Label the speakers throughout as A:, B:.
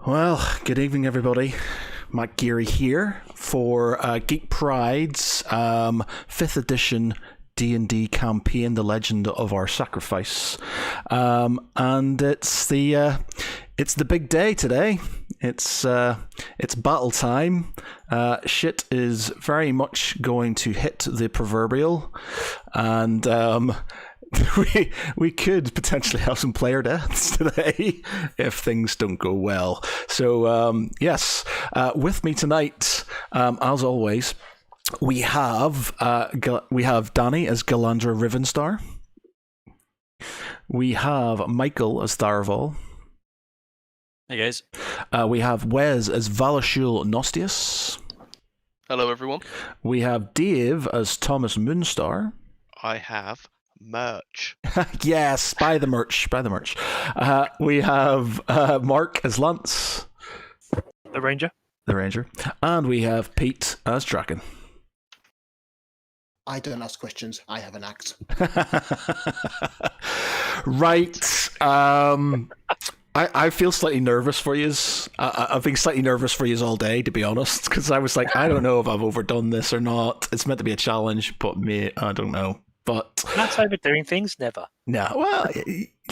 A: Well, good evening, everybody. Matt Geary here for Geek Pride's 5th edition D&D campaign, The Legend of Our Sacrifice. And it's the big day today. It's battle time. Shit is very much going to hit the proverbial, and we could potentially have some player deaths today if things don't go well. So yes, with me tonight, as always, we have Danny as Galandra Rivenstar. We have Michael as Tharval.
B: Hey guys.
A: We have Wes as Valashul Nostius.
C: Hello everyone.
A: We have Dave as Thomas Moonstar.
C: I have merch.
A: Yes, buy the merch. We have Mark as Lance.
B: The Ranger.
A: And we have Pete as Draken.
D: I don't ask questions, I have an act.
A: Right. I feel slightly nervous for you. I've been slightly nervous for you all day, to be honest, because I was like, I don't know if I've overdone this or not. It's meant to be a challenge, but I don't know. But
B: that's overdoing things, never.
A: No, well,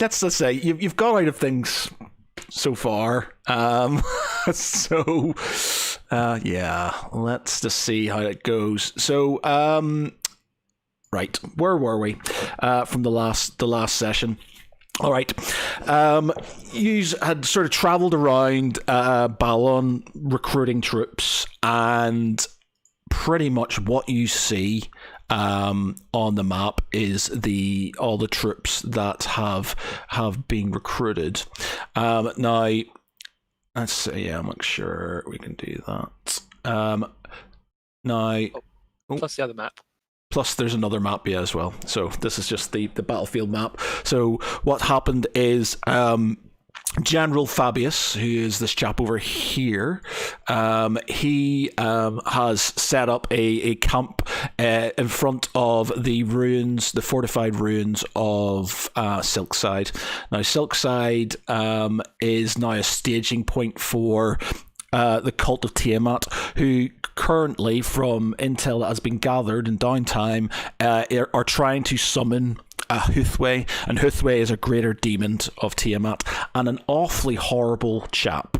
A: let's just say you've got out of things so far. Yeah, let's just see how it goes. So, right, where were we from the last session? All right, you had sort of travelled around Balon recruiting troops, and pretty much what you see on the map is all the troops that have been recruited. Now, let's see. Yeah, I'm not sure we can do that.
B: Plus the other map.
A: Plus, there's another map, yeah, as well. So this is just the battlefield map. So what happened is General Fabius, who is this chap over here, he has set up a camp in front of the ruins, the fortified ruins of Silkside. Now, Silkside is now a staging point for the cult of Tiamat, who currently, from intel that has been gathered in downtime, are trying to summon Huthway, and Huthway is a greater demon of Tiamat and an awfully horrible chap.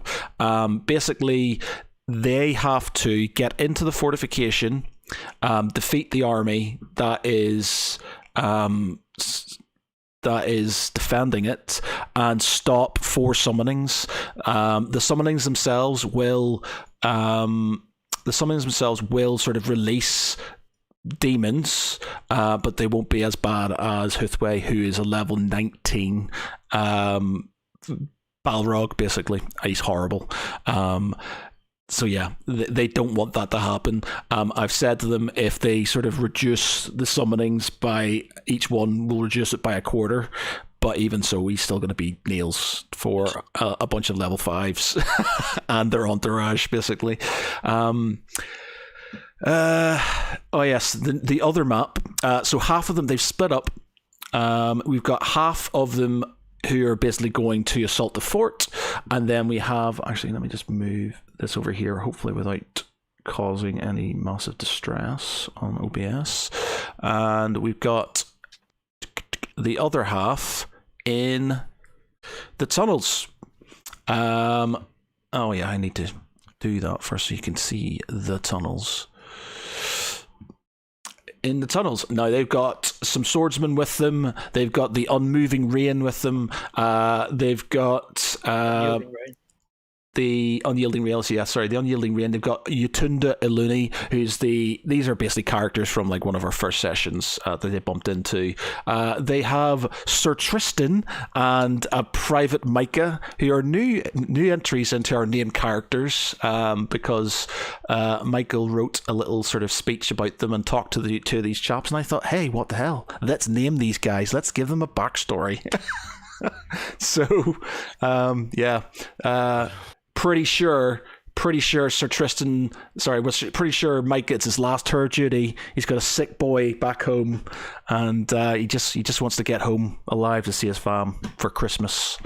A: Basically, they have to get into the fortification, defeat the army that is defending it, and stop 4 summonings. The summonings themselves will sort of release demons, but they won't be as bad as Huthway, who is a level 19 Balrog, basically. He's horrible. So yeah, they don't want that to happen. I've said to them, if they sort of reduce the summonings by each one, we'll reduce it by a quarter. But even so, he's still going to be nails for a bunch of level 5s and their entourage, basically. Oh yes, the other map. So half of them, they've split up. We've got half of them who are basically going to assault the fort, and then we have, actually, let me just move this over here, hopefully without causing any massive distress on OBS. And we've got the other half in the tunnels. Oh yeah, I need to do that first so you can see the tunnels. In the tunnels. Now, they've got some swordsmen with them. They've got the Unmoving Rain with them. They've got the Unyielding Rails, the Unyielding Rain. They've got Yutunda Iluni, these are basically characters from like one of our first sessions that they bumped into. They have Sir Tristan and a Private Micah, who are new entries into our named characters, because Michael wrote a little sort of speech about them and talked to the two of these chaps, and I thought, hey, what the hell? Let's name these guys. Let's give them a backstory. So, yeah. Pretty sure Sir Tristan, pretty sure Mike gets his last tour duty. He's got a sick boy back home, and he just wants to get home alive to see his fam for Christmas.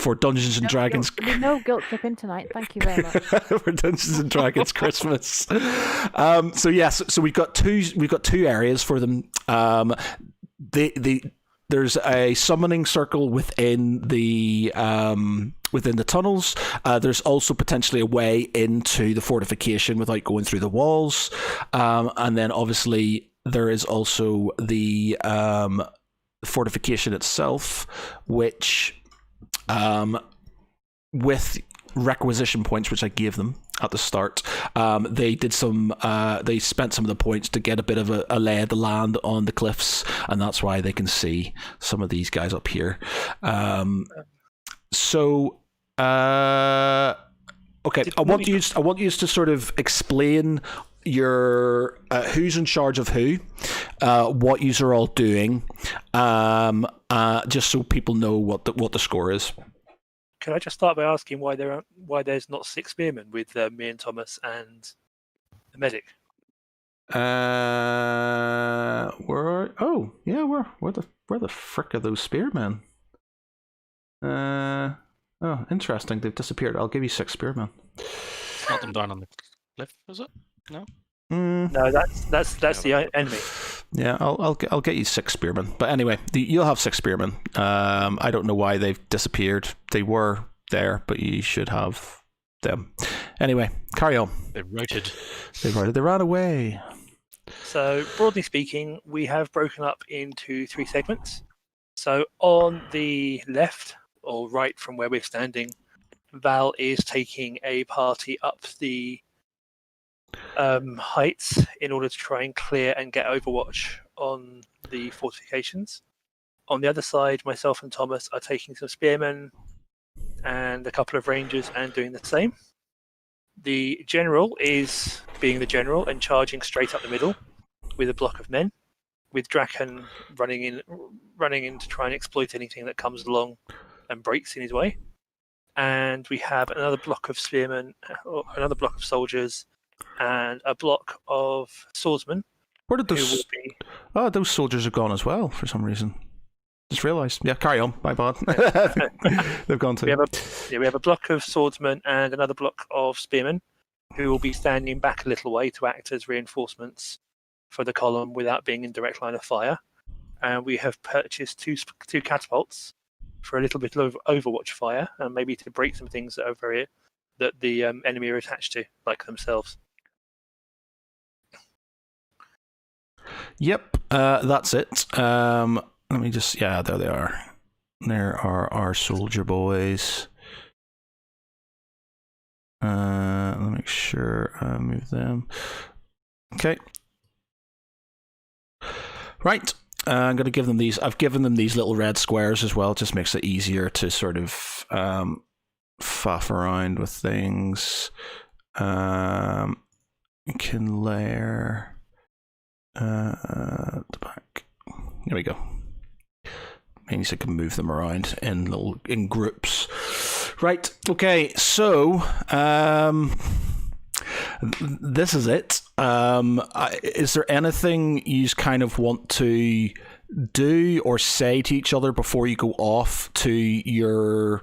A: for Dungeons and Dragons.
E: There'll be no guilt tripping tonight. Thank you very much.
A: For Dungeons and Dragons Christmas. So yes, so we've got two areas for them. There's a summoning circle within the tunnels. There's also potentially a way into the fortification without going through the walls, and then obviously there is also the fortification itself, which with requisition points, which I gave them at the start, they spent some of the points to get a bit of a lay of the land on the cliffs, and that's why they can see some of these guys up here. Okay, I want you to sort of explain your who's in charge of who, what you are all doing, just so people know what the score is.
B: Can I just start by asking why there's not 6 spearmen with me and Thomas and the medic?
A: Where the frick are those spearmen? Oh, interesting. They've disappeared. I'll give you 6 spearmen.
F: Not them down on the cliff, is it? No.
B: No, that's the enemy.
A: Yeah, I'll get you 6 spearmen. But anyway, you'll have 6 spearmen. I don't know why they've disappeared. They were there, but you should have them. Anyway, carry on.
F: They routed.
A: They ran away.
B: So broadly speaking, we have broken up into 3 segments. So on the left or right from where we're standing, Val is taking a party up the heights in order to try and clear and get Overwatch on the fortifications. On the other side, myself and Thomas are taking some spearmen and a couple of rangers and doing the same. The general is being the general and charging straight up the middle with a block of men, with Draken running in to try and exploit anything that comes along and breaks in his way. And we have another block of spearmen, or another block of soldiers, and a block of swordsmen.
A: Where did those? Oh, those soldiers are gone as well for some reason. Just realised. Yeah, carry on. My bad. They've gone too.
B: We have a block of swordsmen and another block of spearmen, who will be standing back a little way to act as reinforcements for the column without being in direct line of fire. And we have purchased two catapults for a little bit of Overwatch fire, and maybe to break some things that the enemy are attached to, like themselves.
A: Yep, that's it. Let me just, there they are. There are our soldier boys. Let me make sure I move them. Okay. Right. I'm going to give them these. I've given them these little red squares as well. It just makes it easier to sort of faff around with things. You can layer the back. There we go. Means I can move them around in groups. Right. Okay. So this is it. Is there anything you kind of want to do or say to each other before you go off to your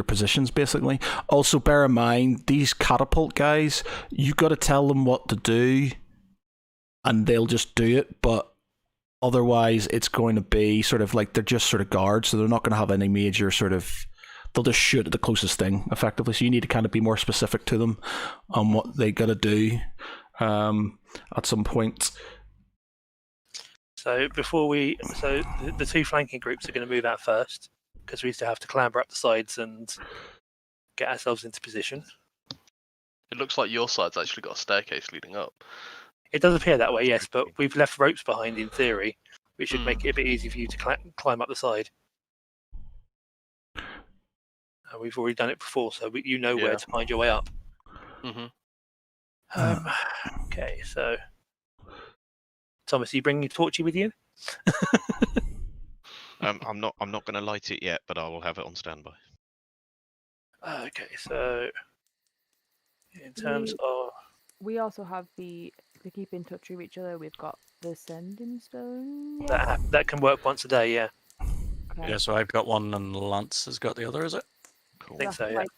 A: positions, basically? Also, bear in mind, these catapult guys, you got to tell them what to do, and they'll just do it. But otherwise, it's going to be sort of like they're just sort of guards, so they're not going to have any major sort of. They'll just shoot at the closest thing, effectively. So you need to kind of be more specific to them on what they got to do at some point.
B: So the 2 flanking groups are going to move out first, because we still have to clamber up the sides and get ourselves into position.
C: It looks like your side's actually got a staircase leading up.
B: It does appear that way, yes, but we've left ropes behind in theory, which should make it a bit easier for you to climb up the side. We've already done it before, so you know where to find your way up.
C: Mm-hmm.
B: Okay, so Thomas, are you bringing your torchy with you?
F: I'm not going to light it yet, but I will have it on standby.
B: Okay, so in terms of,
E: we also have to keep in touch with each other. We've got The sending stone.
B: That can work once a day. Yeah,
E: Okay.
F: Yeah, so I've got one and Lance has got the other, is it?
B: I think so.
E: That's
B: Yeah.
E: like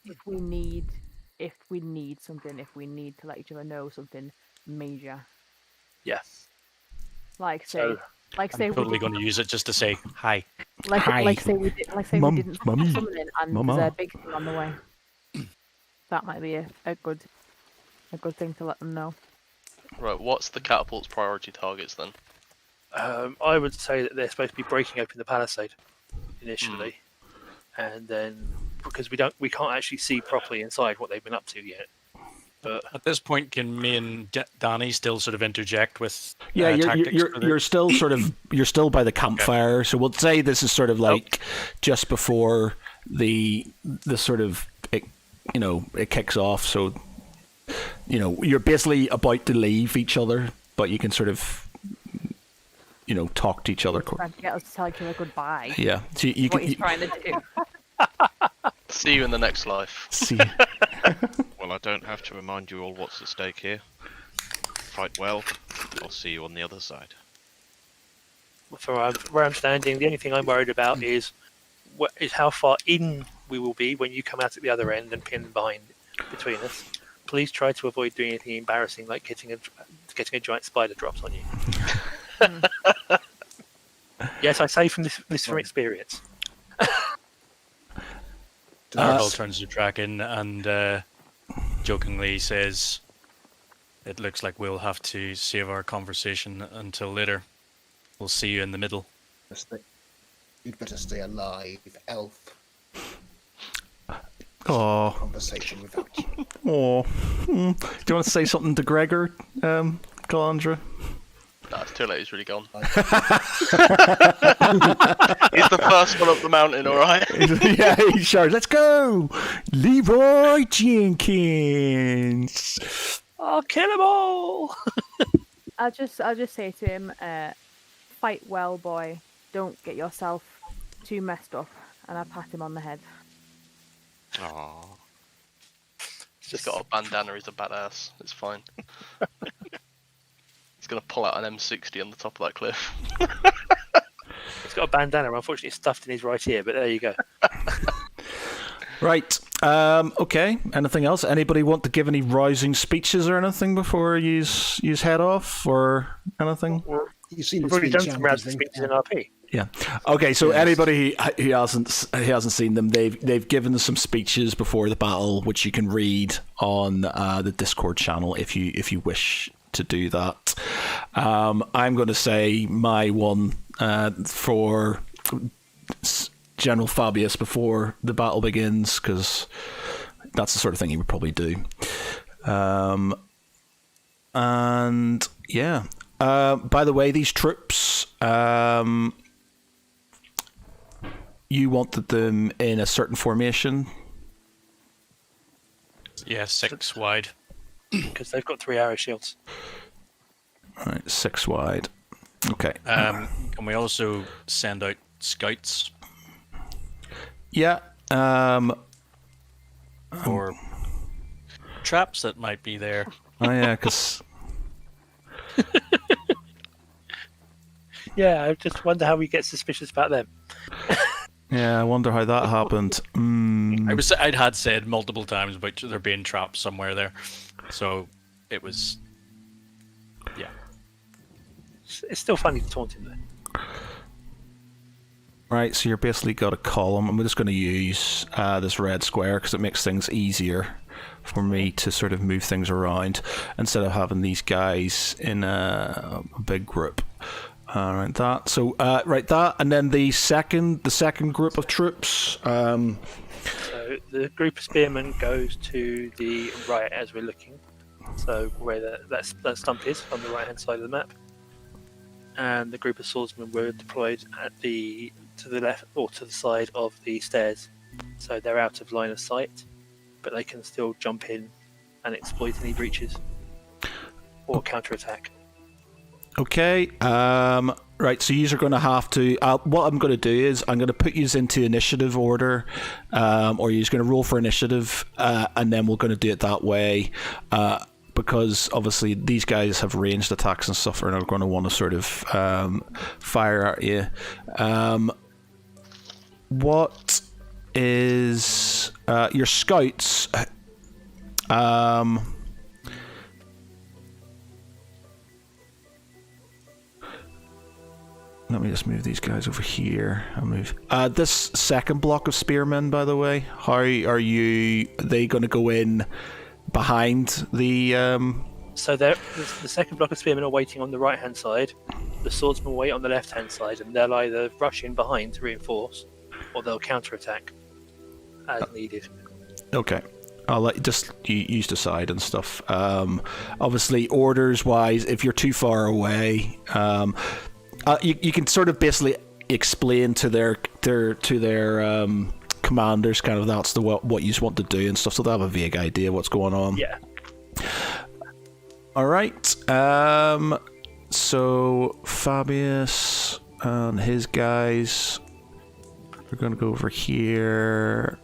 E: if we need something, if we need to let each other know something major.
B: Yeah.
E: Like
B: So
E: say
F: I'm totally
E: we
F: going to use it just to say hi.
E: like say we
A: Mum,
E: didn't have
A: mummy,
E: something and
A: mama.
E: there's a big thing on the way. That might be a good thing to let them know.
C: Right, what's the catapult's priority targets then?
B: I would say that they're supposed to be breaking open the palisade initially, and then because we can't actually see properly inside what they've been up to yet. But
F: At this point, can me and Danny still sort of interject with
A: Yeah,
F: tactics?
A: you're still sort of you're still by the campfire, so we'll say this is sort of like just before the sort of it kicks off. So you're basically about to leave each other, but you can sort of talk to each other.
E: Trying to get us to tell each other goodbye.
A: Yeah, so you
E: What
A: can
E: he's trying to do.
C: See you in the next life.
A: see.
G: Well, I don't have to remind you all what's at stake here. Fight well. I'll see you on the other side.
B: from where I'm standing, the only thing I'm worried about is how far in we will be when you come out at the other end and pin behind between us. Please try to avoid doing anything embarrassing, like getting a giant spider drops on you. Yes, I say from this from experience.
F: Arvel turns to Draken and jokingly says, "It looks like we'll have to save our conversation until later. We'll see you in the middle."
D: You'd better stay alive, elf.
A: Oh,
D: Conversation without you.
A: oh. Do you want to say something to Gregor, Calandra?
C: No, it's too late. He's really gone. He's the first one up the mountain, all right?
A: Yeah, he shouts, "Let's go, Leroy Jenkins!"
B: I'll kill them all.
E: I'll just say to him, fight well, boy. Don't get yourself too messed up. And I pat him on the head.
G: Aww.
C: He's just got a bandana. He's a badass. It's fine. He's gonna pull out an M60 on the top of that cliff.
B: He's got a bandana, unfortunately stuffed in his right ear, but there you go.
A: Right. Okay. Anything else? Anybody want to give any rousing speeches or anything before you head off or anything?
D: You've seen
B: We've
D: the
B: already done
D: speech,
B: some
D: haven't
B: rounds
D: you?
B: of speeches in RP.
A: Yeah. Okay. So
D: Yes.
A: anybody who hasn't seen them, they've given some speeches before the battle, which you can read on the Discord channel if you wish to do that. I'm going to say my one for General Fabius before the battle begins, because that's the sort of thing he would probably do. And yeah. By the way, these troops, you wanted them in a certain formation.
F: Yeah, 6 wide.
B: Because they've got 3 arrow shields.
A: All right, 6 wide. Okay.
F: Can we also send out scouts
A: Yeah.
F: for traps that might be there?
A: Oh yeah, because
B: Yeah, I just wonder how we get suspicious about them.
A: I wonder how that happened.
F: I'd had said multiple times about there being traps somewhere there, so it was. Yeah.
B: It's still funny to taunt him though.
A: Right, so you're basically got a column. I'm just going to use this red square because it makes things easier for me to sort of move things around instead of having these guys in a big group. Right, that. So, right, that, and then the second group of troops.
B: So the group of spearmen goes to the right as we're looking. So where that stump is on the right hand side of the map. And the group of swordsmen were deployed to the left or to the side of the stairs. So they're out of line of sight, but they can still jump in and exploit any breaches or counterattack.
A: Okay. Right, so you're going to have to. What I'm going to do is I'm going to put you into initiative order, or you're going to roll for initiative, and then we're going to do it that way. But because obviously these guys have ranged attacks and stuff and are going to want to sort of fire at you. What is your scouts? Let me just move these guys over here. I'll move this second block of spearmen, by the way. How are they going to go in behind the?
B: So the second block of spearmen are waiting on the right-hand side. The swordsmen wait on the left-hand side, and they'll either rush in behind to reinforce, or they'll counter-attack as needed.
A: Okay. I'll let you use the side and stuff. Obviously, orders-wise, if you're too far away, you can sort of basically explain to their commanders kind of that's what you want to do and stuff, so they'll have a vague idea what's going on.
B: Yeah.
A: All right. So Fabius and his guys are going to go over here.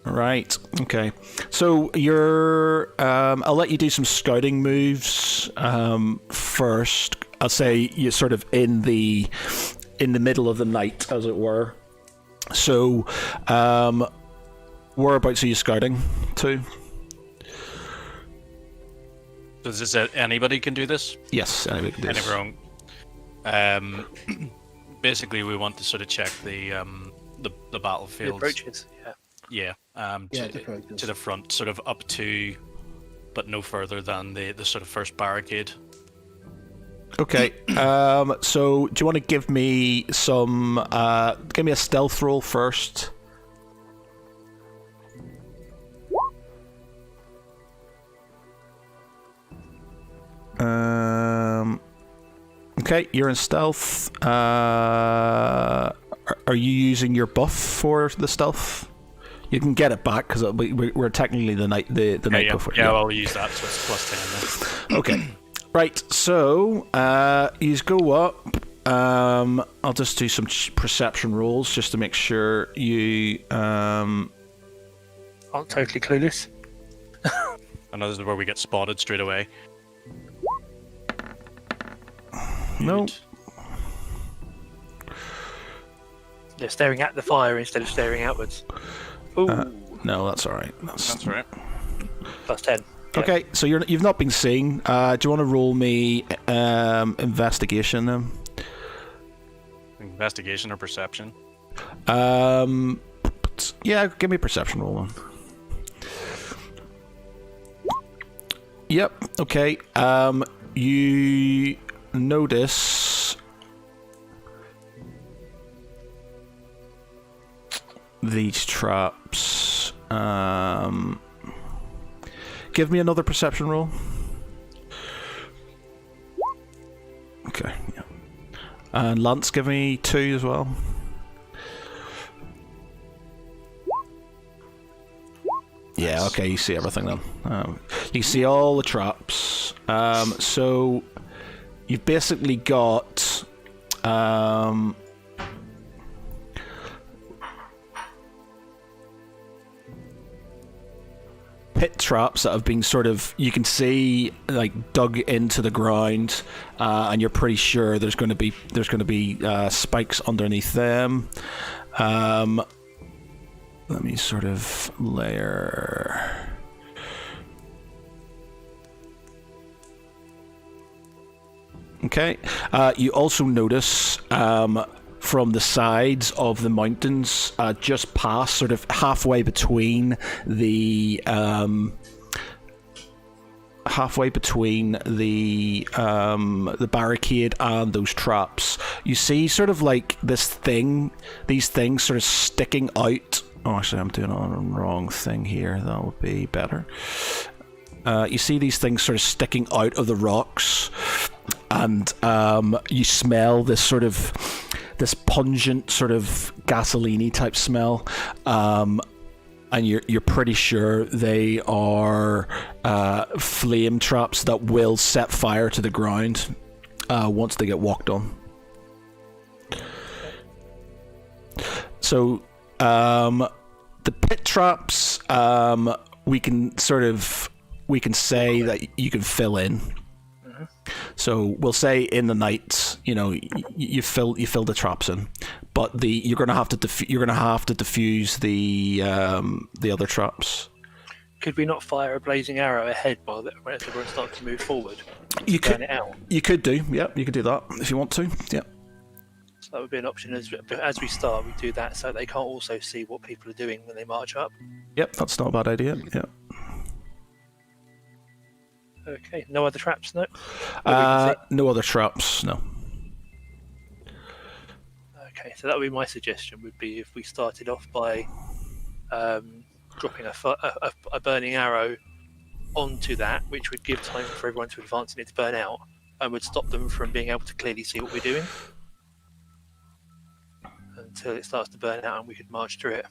A: Right. Okay. So I'll let you do some scouting moves first. I'll say you're sort of in the middle of the night, as it were. So, whereabouts are you scouting to?
F: So is this anybody can do this?
A: Yes, anybody can do this.
F: Basically, we want to sort of check the battlefield.
B: The approaches,
F: Yeah. To the front, sort of up to, but no further than the sort of first barricade.
A: Okay. So do you want to give me give me a stealth roll first? Okay, you're in stealth. Are you using your buff for the stealth? You can get it back because we're technically the night before.
F: Yeah, I'll use that, so it's plus 10 then.
A: Okay. Right, so you go up. I'll just do some perception rolls just to make sure you
B: aren't totally clueless.
F: And this is where we get spotted straight away.
A: No.
B: They're staring at the fire instead of staring outwards. Ooh.
A: No, that's all right.
F: That's right.
B: Plus 10.
A: Okay, so you've not been seen. Do you want to roll me investigation then?
F: Investigation or perception?
A: Yeah, give me a perception roll then. Yep. Okay. You notice these traps. Give me another perception roll. Okay, yeah. And Lance, give me 2 as well. Yeah, okay, you see everything then. You see all the traps. So you've basically got pit traps that have been sort of, you can see, like dug into the ground, and you're pretty sure there's going to be spikes underneath them. Let me sort of layer. Okay. You also notice from the sides of the mountains, just past, sort of halfway between the barricade and those traps, you see sort of like these things sort of sticking out. Oh, actually, I'm doing a wrong thing here. That would be better. You see these things sort of sticking out of the rocks, and you smell this pungent sort of gasoline-y type smell, and you're pretty sure they are flame traps that will set fire to the ground once they get walked on. So the pit traps, we can say that you can fill in. So we'll say in the night, you fill the traps in, but you're gonna have to defuse the other traps.
B: Could we not fire a blazing arrow ahead while everyone starts to move forward?
A: You
B: burn
A: could.
B: it out.
A: You could do. Yeah, you could do that if you want to. Yeah.
B: So that would be an option as we start. We do that so they can't also see what people are doing when they march up.
A: Yep, that's not a bad idea. Yeah.
B: Okay. No other traps, no.
A: No other traps. No.
B: Okay, so that would be my suggestion. Would be if we started off by dropping a burning arrow onto that, which would give time for everyone to advance and it to burn out, and would stop them from being able to clearly see what we're doing until it starts to burn out and we could march through it.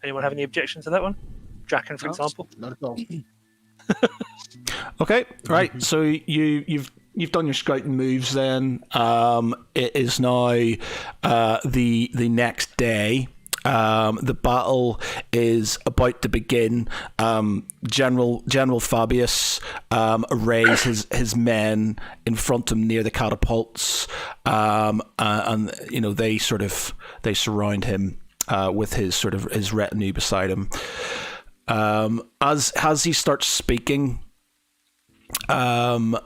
B: Anyone have any objections to that one? Draken, for example?
D: Not at all.
A: Okay, right. So you've done your scouting moves. Then it is now the next day. The battle is about to begin. General Fabius arrays his men in front of him near the catapults, and they surround him with his retinue beside him. As he starts speaking, in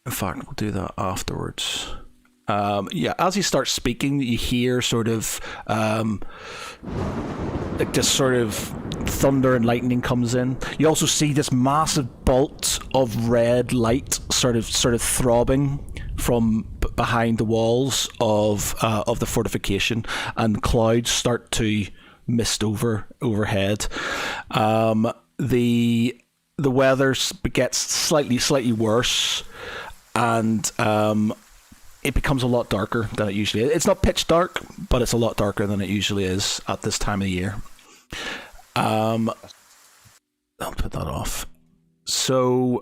A: fact, we'll do that afterwards. As he starts speaking, you hear thunder and lightning comes in. You also see this massive bolt of red light sort of throbbing from behind the walls of the fortification, and clouds start to mist overhead. The weather gets slightly worse, and it becomes a lot darker than it usually is. It's not pitch dark, but it's a lot darker than it usually is at this time of year. I'll put that off. So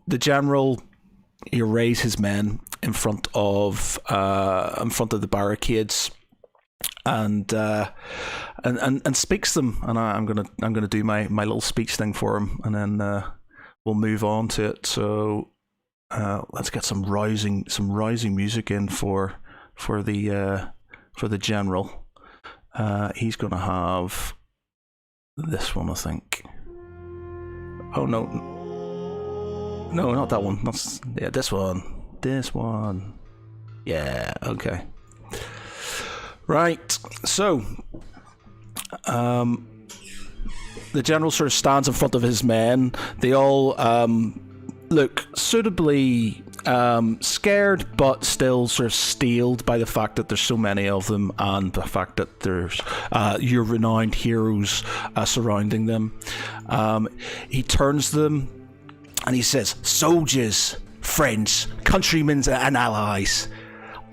A: the general, he arrays his men in front of the barricades, and speaks them. And I'm gonna do my little speech thing for him, and then we'll move on to it. So. Let's get some rousing music in for the general. He's gonna have this one, I think. Oh no, not that one. This one. Yeah, okay. Right. So, the general sort of stands in front of his men. They all look suitably scared, but still sort of steeled by the fact that there's so many of them, and the fact that there's your renowned heroes surrounding them. He turns to them and he says, "Soldiers, friends, countrymen and allies,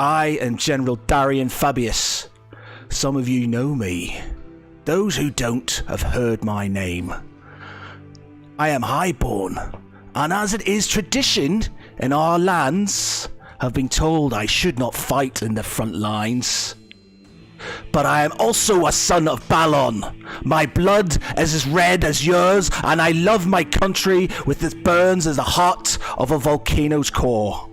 A: I am General Darian Fabius. Some of you know me. Those who don't have heard my name. I am highborn, and as it is tradition in our lands, have been told I should not fight in the front lines. But I am also a son of Balon. My blood is as red as yours, and I love my country with its burns as the heart of a volcano's core.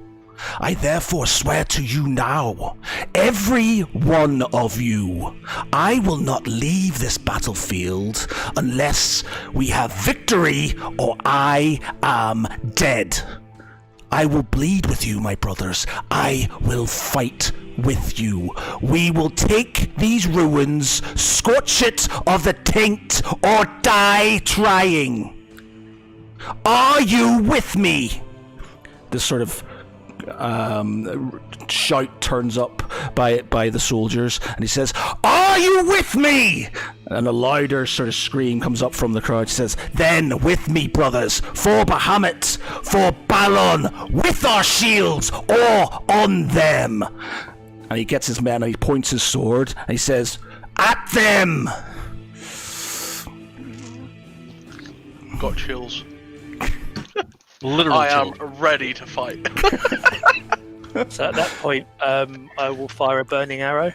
A: I therefore swear to you now, every one of you, I will not leave this battlefield unless we have victory or I am dead. I will bleed with you, my brothers. I will fight with you. We will take these ruins, scorch it of the taint, or die trying. Are you with me?" This sort of shout turns up by the soldiers, and he says, "Are you with me?" And a louder sort of scream comes up from the crowd. He says, "Then with me, brothers, for Bahamut, for Balon, with our shields, or on them." And he gets his men and he points his sword and he says, "At them!"
C: Got chills.
F: Literal
C: I am
F: chill.
C: ready to fight.
B: So at that point, I will fire a burning arrow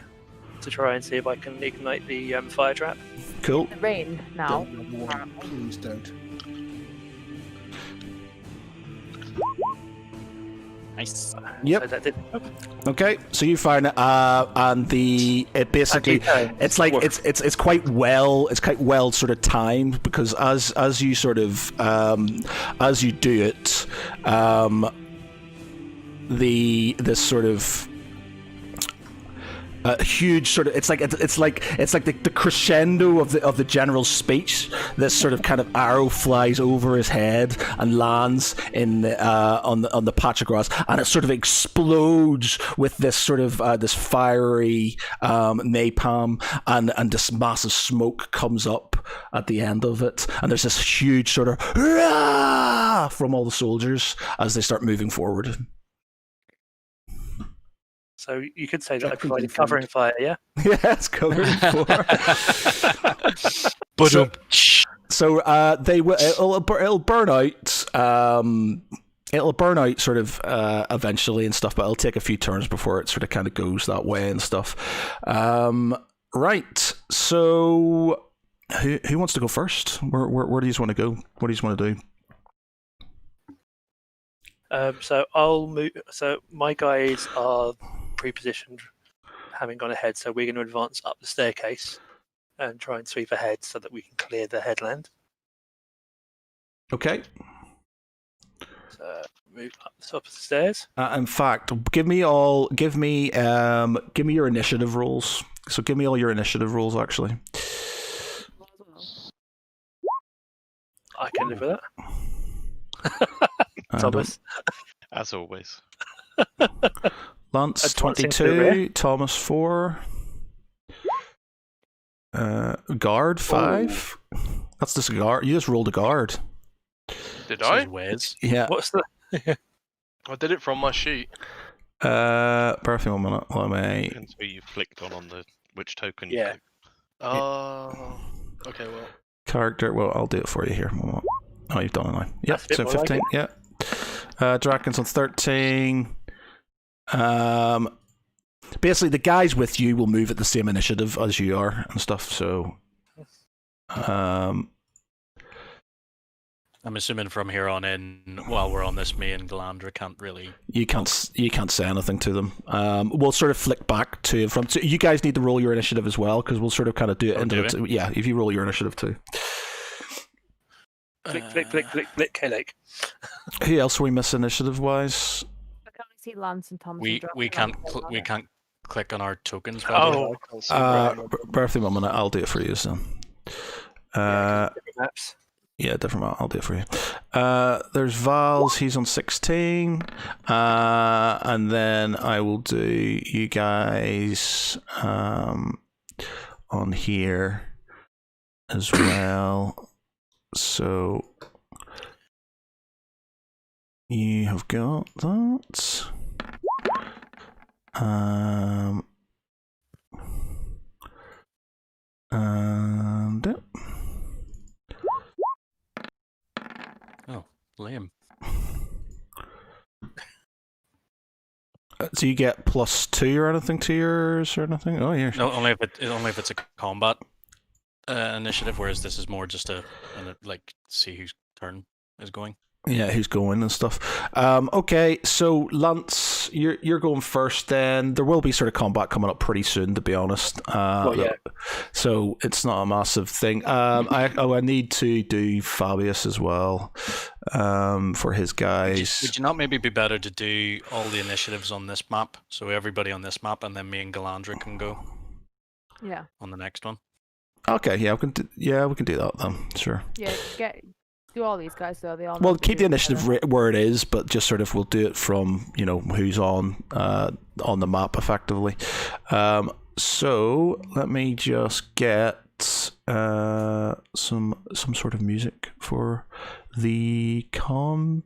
B: to try and see if I can ignite the fire trap.
A: Cool.
E: The rain now.
D: Number one, please don't.
F: Nice.
A: Yep.
B: So that did.
A: Okay, so you find it, and it basically it's like it's quite well sort of timed, because as you sort of as you do it, this sort of huge sort of it's like the crescendo of the general's speech. This sort of kind of arrow flies over his head and lands in on the patch of grass, and it sort of explodes with this sort of this fiery napalm, and this massive smoke comes up at the end of it, and there's this huge sort of "Hurrah!" from all the soldiers as they start moving forward.
B: So you could say that I
D: Jack
B: provided
D: confirmed.
B: covering fire, yeah?
A: Yeah, it's covered for. So they will. It'll burn out. It'll burn out sort of eventually and stuff, but it'll take a few turns before it sort of kind of goes that way and stuff. Right. So who wants to go first? Where do you want to go? What do you want to do?
B: So I'll move. So my guys are pre-positioned, having gone ahead. So we're going to advance up the staircase and try and sweep ahead so that we can clear the headland.
A: Okay.
B: So move up the top of the stairs.
A: In fact, give me your initiative rolls. So give me all your initiative rolls, actually.
B: I can live with that.
A: And,
B: Thomas.
G: As always.
A: Lance
B: Advancing
A: 22, Thomas 4, guard 5. That's just a guard. You just rolled a guard.
C: Did
F: This
C: I?
F: is Wes.
A: Yeah.
B: What's the?
C: I did it from my sheet.
A: Perfect 1 minute. Let me.
G: Depends where you flicked on the which token
B: Yeah.
G: you clicked.
C: Oh. Okay, well.
A: Character. Well, I'll do it for you here. Oh, you've done it now. Yep.
B: That's a bit
A: So
B: more like
A: 15. Yeah. Draken's on 13. Basically, the guys with you will move at the same initiative as you are and stuff. So,
F: I'm assuming from here on in, while we're on this main, Galandra can't really.
A: you can't say anything to them. We'll sort of flick back to and from. So you guys need to roll your initiative as well, because we'll sort of kind of do it.
F: Oh, do we?
A: Yeah, if you roll your initiative too.
B: Flick, K-Lake.
A: Who else are we missing initiative wise?
E: I can only see Lance and Thomas.
F: We
E: and
F: we can't click on our tokens.
B: Oh,
A: Birthday moment. I'll do it for you. So,
B: different maps.
A: yeah, different map. I'll do it for you. There's Val's. He's on 16, and then I will do you guys on here as well. So you have got that. And
F: Oh, Liam.
A: so you get +2 or anything to yours or anything? Oh, yeah.
F: No, only if it's a combat initiative, whereas this is more just a like see whose turn is going.
A: Yeah, who's going and stuff. Okay, so Lance, you're going first. Then there will be sort of combat coming up pretty soon, to be honest.
B: Yeah.
A: So it's not a massive thing. I need to do Fabius as well, for his guys.
F: Would you not maybe be better to do all the initiatives on this map, so everybody on this map, and then me and Galandra can go
E: Yeah.
F: on the next one?
A: Okay, yeah, we can do that then. Sure.
E: Yeah. Do all these guys though. They all.
A: Well,
E: know to
A: keep
E: do
A: the
E: it
A: initiative
E: together.
A: where it is, but just sort of we'll do it from who's on the map effectively. So let me just get some sort of music for the combat.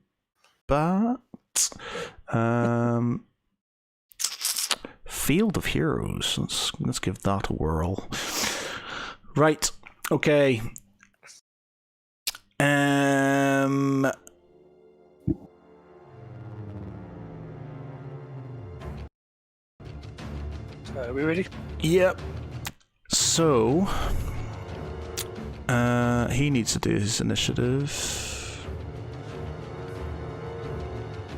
A: Field of Heroes. Let's give that a whirl. Right. Okay.
B: So Are we ready?
A: Yep. So, he needs to do his initiative.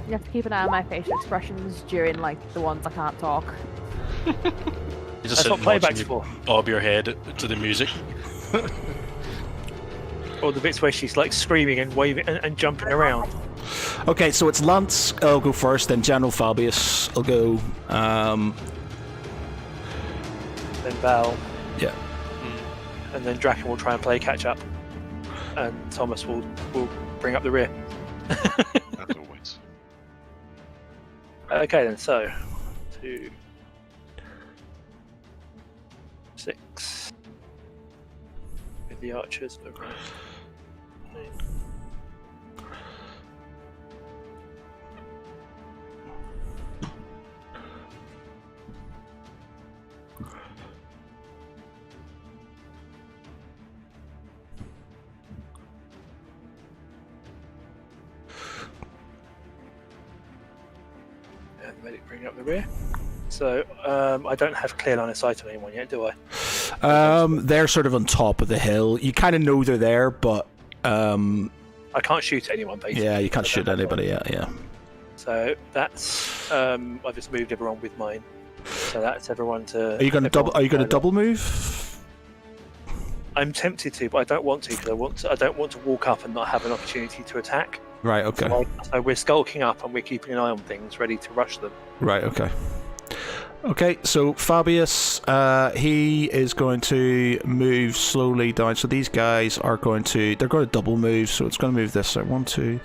E: You have to keep an eye on my facial expressions during like the ones I can't talk.
F: You just
B: That's what
F: sit and watch
B: playback's
F: and
B: for.
F: bob your head to the music.
B: Or the bits where she's like screaming and waving and jumping around.
A: Okay, so it's Lance. I'll go first, then General Fabius. I'll go.
B: Then Val,
A: Yeah.
B: and then Draken will try and play catch up, and Thomas will bring up the rear.
G: As always.
B: Okay then, so 2, 6 with the archers around. And the medic bring up the rear. So I don't have clear line of sight on anyone yet, do I?
A: They're sort of on top of the hill. You kind of know they're there, but
B: I can't shoot at anyone basically.
A: yeah, you can't
B: I
A: shoot
B: don't have
A: anybody yet. Yeah.
B: So that's I've just moved everyone with mine. So that's everyone to.
A: Are you going to double?
B: everyone
A: Are you going to
B: line up.
A: double move?
B: I'm tempted to, but I don't want to because I don't want to walk up and not have an opportunity to attack.
A: Right. Okay.
B: So we're skulking up and we're keeping an eye on things, ready to rush them.
A: Right. Okay. Okay. So Fabius, he is going to move slowly down. So these guys are going to. They're going to double move. So it's going to move this way. 1, 2,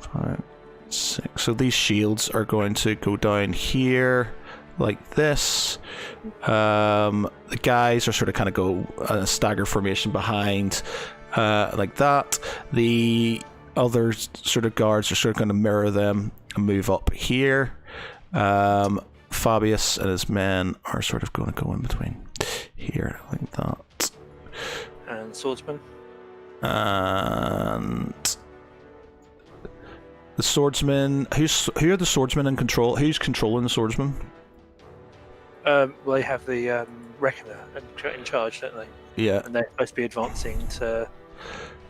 A: 5, 6. So these shields are going to go down here. Like this. The guys are sort of kind of go a stagger formation behind, like that. The other sort of guards are sort of going to mirror them and move up here. Fabius and his men are sort of going to go in between here, like that.
B: And swordsman.
A: And the swordsman. Who are the swordsmen in control? Who's controlling the swordsman?
B: Well, they have the reckoner in charge, don't they?
A: Yeah.
B: And they're supposed to be advancing to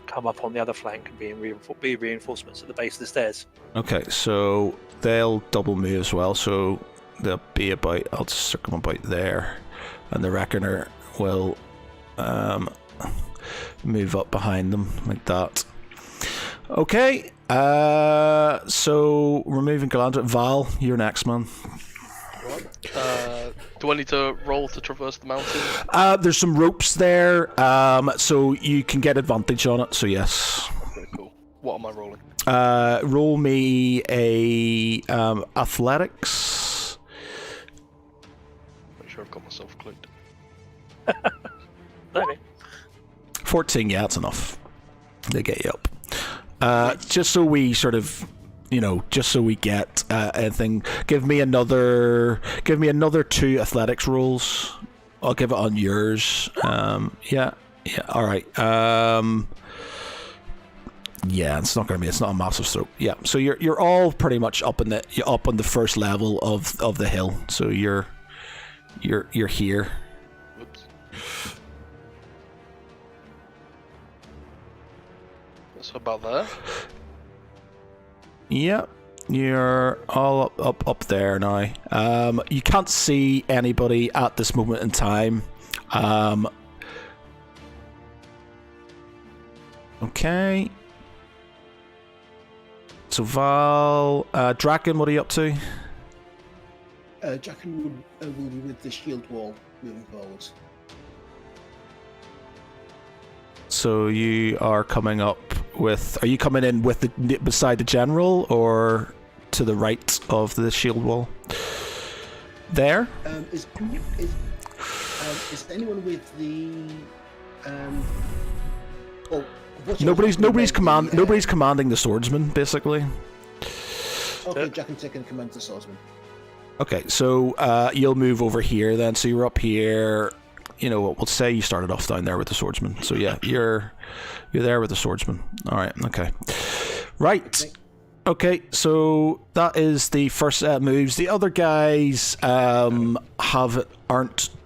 B: come up on the other flank and be reinforcements at the base of the stairs.
A: Okay, so they'll double move as well, so they'll be about, I'll just stick them about there, and the reckoner will move up behind them like that. Okay, so removing Galandra. Val, you're next, man.
C: Do I need to roll to traverse the mountain?
A: There's some ropes there, so you can get advantage on it, so yes.
C: Okay, cool. What am I rolling?
A: Roll me a athletics.
C: Make sure I've got myself cloaked.
B: Don't
A: 14, yeah, that's enough. They get you up. Just so we sort of, just so we get anything. Give me another 2 athletics rolls. I'll give it on yours. Yeah. All right. Yeah, it's not a massive stroke. Yeah, so you're all pretty much up on the first level of the hill. So you're here.
C: Whoops. That's about there.
A: Yeah, you're all up there now. You can't see anybody at this moment in time. Okay. So Val, Draken, what are you up to?
D: Draken will be with the shield wall moving forwards.
A: So you are coming up with. Are you coming in with beside the general or to the right of the shield wall? There.
D: Is anyone with the?
A: Nobody's commanding the swordsman, basically.
D: Okay, Draken taking command of the swordsman.
A: Okay, so you'll move over here then. So you're up here. We'll say you started off down there with the swordsman. So yeah, you're there with the swordsman. All right. Okay. Right. Okay, so that is the first set of moves. The other guys aren't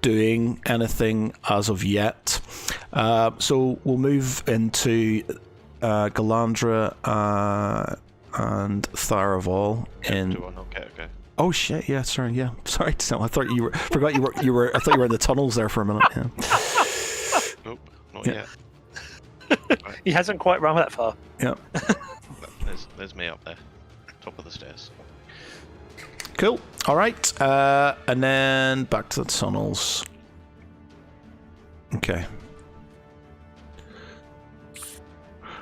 A: doing anything as of yet. So we'll move into Galandra and Tharaval in.
G: Okay.
A: Oh shit! Yeah, sorry. Yeah, sorry. No, I thought you were. Forgot you were. I thought you were in the tunnels there for a minute. Yeah.
G: Nope, not
A: Yeah.
G: yet.
B: He hasn't quite run that far.
A: Yeah.
G: There's me up there, top of the stairs.
A: Cool. All right. And then back to the tunnels. Okay.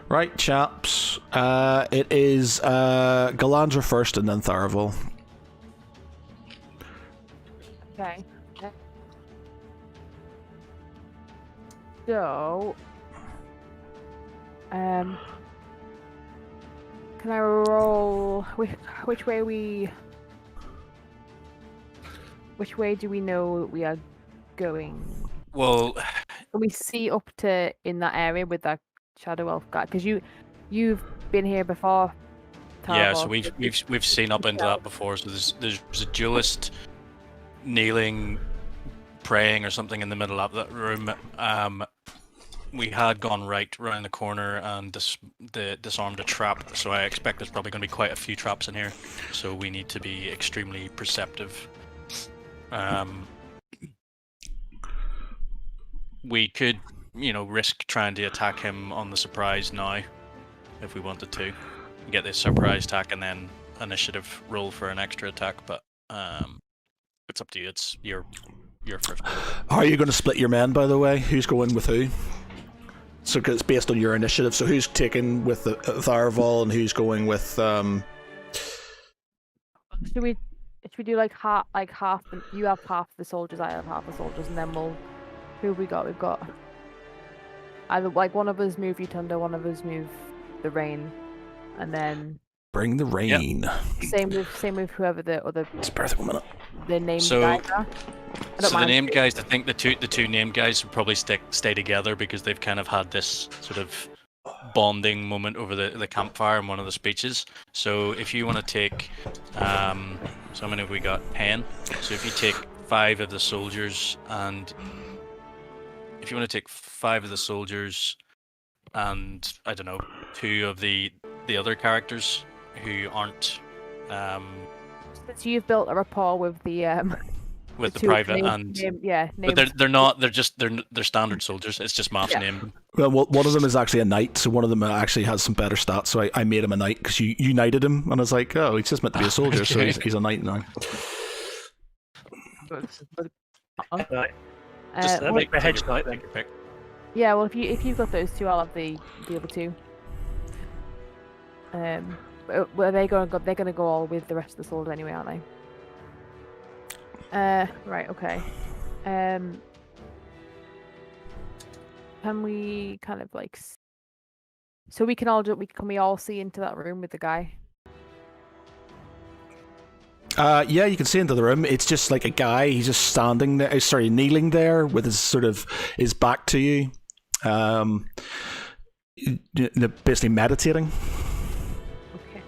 A: Right, chaps. It is Galandra first, and then Tharaval.
E: Okay. So, can I roll? Which way do we know that we are going?
F: Well,
E: Can we see up to in that area with that shadow elf guy? Because you've been here before.
F: yeah. So
E: Tarvor.
F: we've seen up into that before. So there's a duelist kneeling, praying or something in the middle of that room. We had gone right around the corner and disarmed a trap, so I expect there's probably going to be quite a few traps in here, so we need to be extremely perceptive. We could, risk trying to attack him on the surprise now, if we wanted to. Get this surprise attack and then initiative roll for an extra attack, but it's up to you. It's your first.
A: How are you going to split your men, by the way? Who's going with who? So 'cause it's based on your initiative. So who's taking with the Tharaval and who's going with?
E: Should we do like half? You have half the soldiers, I have half the soldiers, and then we'll. Who have we got? We've got either like one of us move Utunda, one of us move the rain, and then
A: Bring the rain.
E: same with whoever the other
A: It's birth 1 minute.
E: the named
F: So-
E: guys are. I don't
F: So the
E: mind.
F: named guys, I think the two named guys will probably stay together because they've kind of had this sort of bonding moment over the campfire in one of the speeches. So if you want to take, so how many have we got? 10. So if you take 5 of the soldiers and if you want to take 5 of the soldiers and I don't know 2 of the other characters who aren't
E: Since you've built a rapport with the
F: with the
E: two
F: private
E: named-
F: and.
E: named-
F: But they're not. They're standard soldiers. It's just maths
E: Yeah.
F: named them.
A: Well, one of them is actually a knight, so one of them actually has some better stats. So I made him a knight because you knighted him, and I was like, oh, he's just meant to be a soldier, so he's a knight now.
B: Right. Just
E: well,
B: make my hedge
F: Take
B: knight
F: your
B: then.
F: pick.
E: yeah, well, if you've got those two, I'll have the other 2. Well, they're gonna go all with the rest of the soldiers anyway, aren't they? Right, okay. Can we kind of like so we can all see into that room with the guy?
A: Yeah, you can see into the room. It's just like a guy. He's just standing there. Sorry, kneeling there with his back to you, basically meditating.
E: Okay.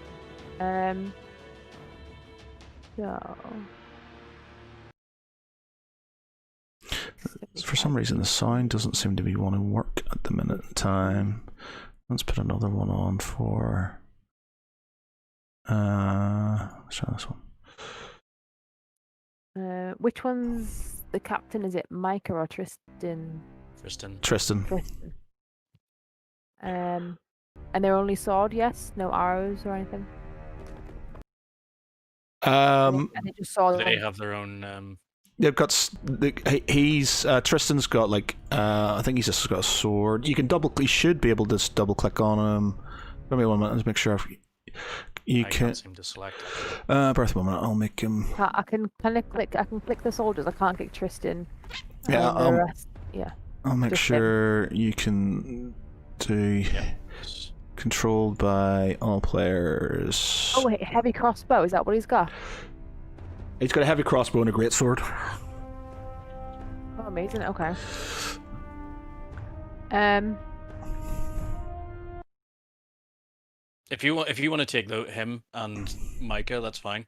E: So.
A: For some reason, the sound doesn't seem to be want to work at the minute in time. Let's put another one on for. Let's try this one.
E: Which one's the captain? Is it Micah or Tristan?
F: Tristan.
A: Tristan.
E: Tristan. And they're only sword, yes? No arrows or anything? And they just sword.
F: They have their own.
A: They've got. He's Tristan's got like. I think he's just got a sword. You can You should be able to just double click on him. Give me 1 minute. Let's make sure. You
F: I
A: can.
F: can't seem to select.
A: Birth 1 minute. I'll make him.
E: I can click. I can click the soldiers. I can't click Tristan.
A: Yeah,
E: And the rest, yeah.
A: I'll make
E: Just
A: sure you can do.
F: Yeah.
A: Controlled by all players.
E: Oh wait, heavy crossbow. Is that what he's got?
A: He's got a heavy crossbow and a great sword.
E: Oh, amazing. Okay.
F: If you want to take him and Micah, that's fine.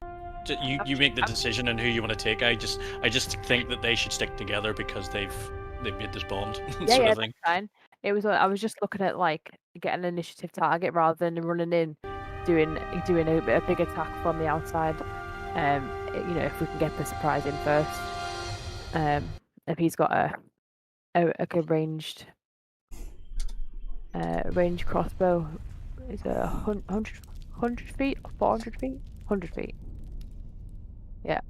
F: You make the decision on who you want to take. I just think that they should stick together because they've made this bond sort of thing.
E: That's fine. It was. I was just looking at like getting an initiative target rather than running in, doing a big attack from the outside. If we can get the surprise in first. If he's got a good ranged crossbow, is it 100 feet or 400 feet? 100 feet. Yeah.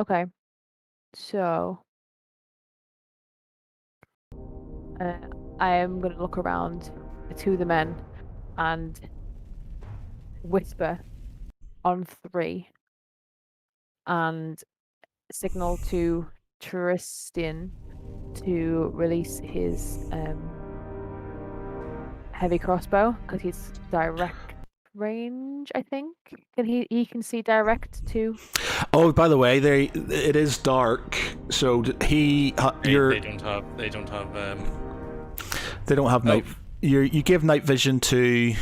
E: Okay. So I am going to look around to the men and whisper on 3 and signal to Tristan to release his heavy crossbow because he's direct range, I think. He can see direct too.
A: Oh, by the way, it is dark, so
F: They don't have
A: night. You gave night vision to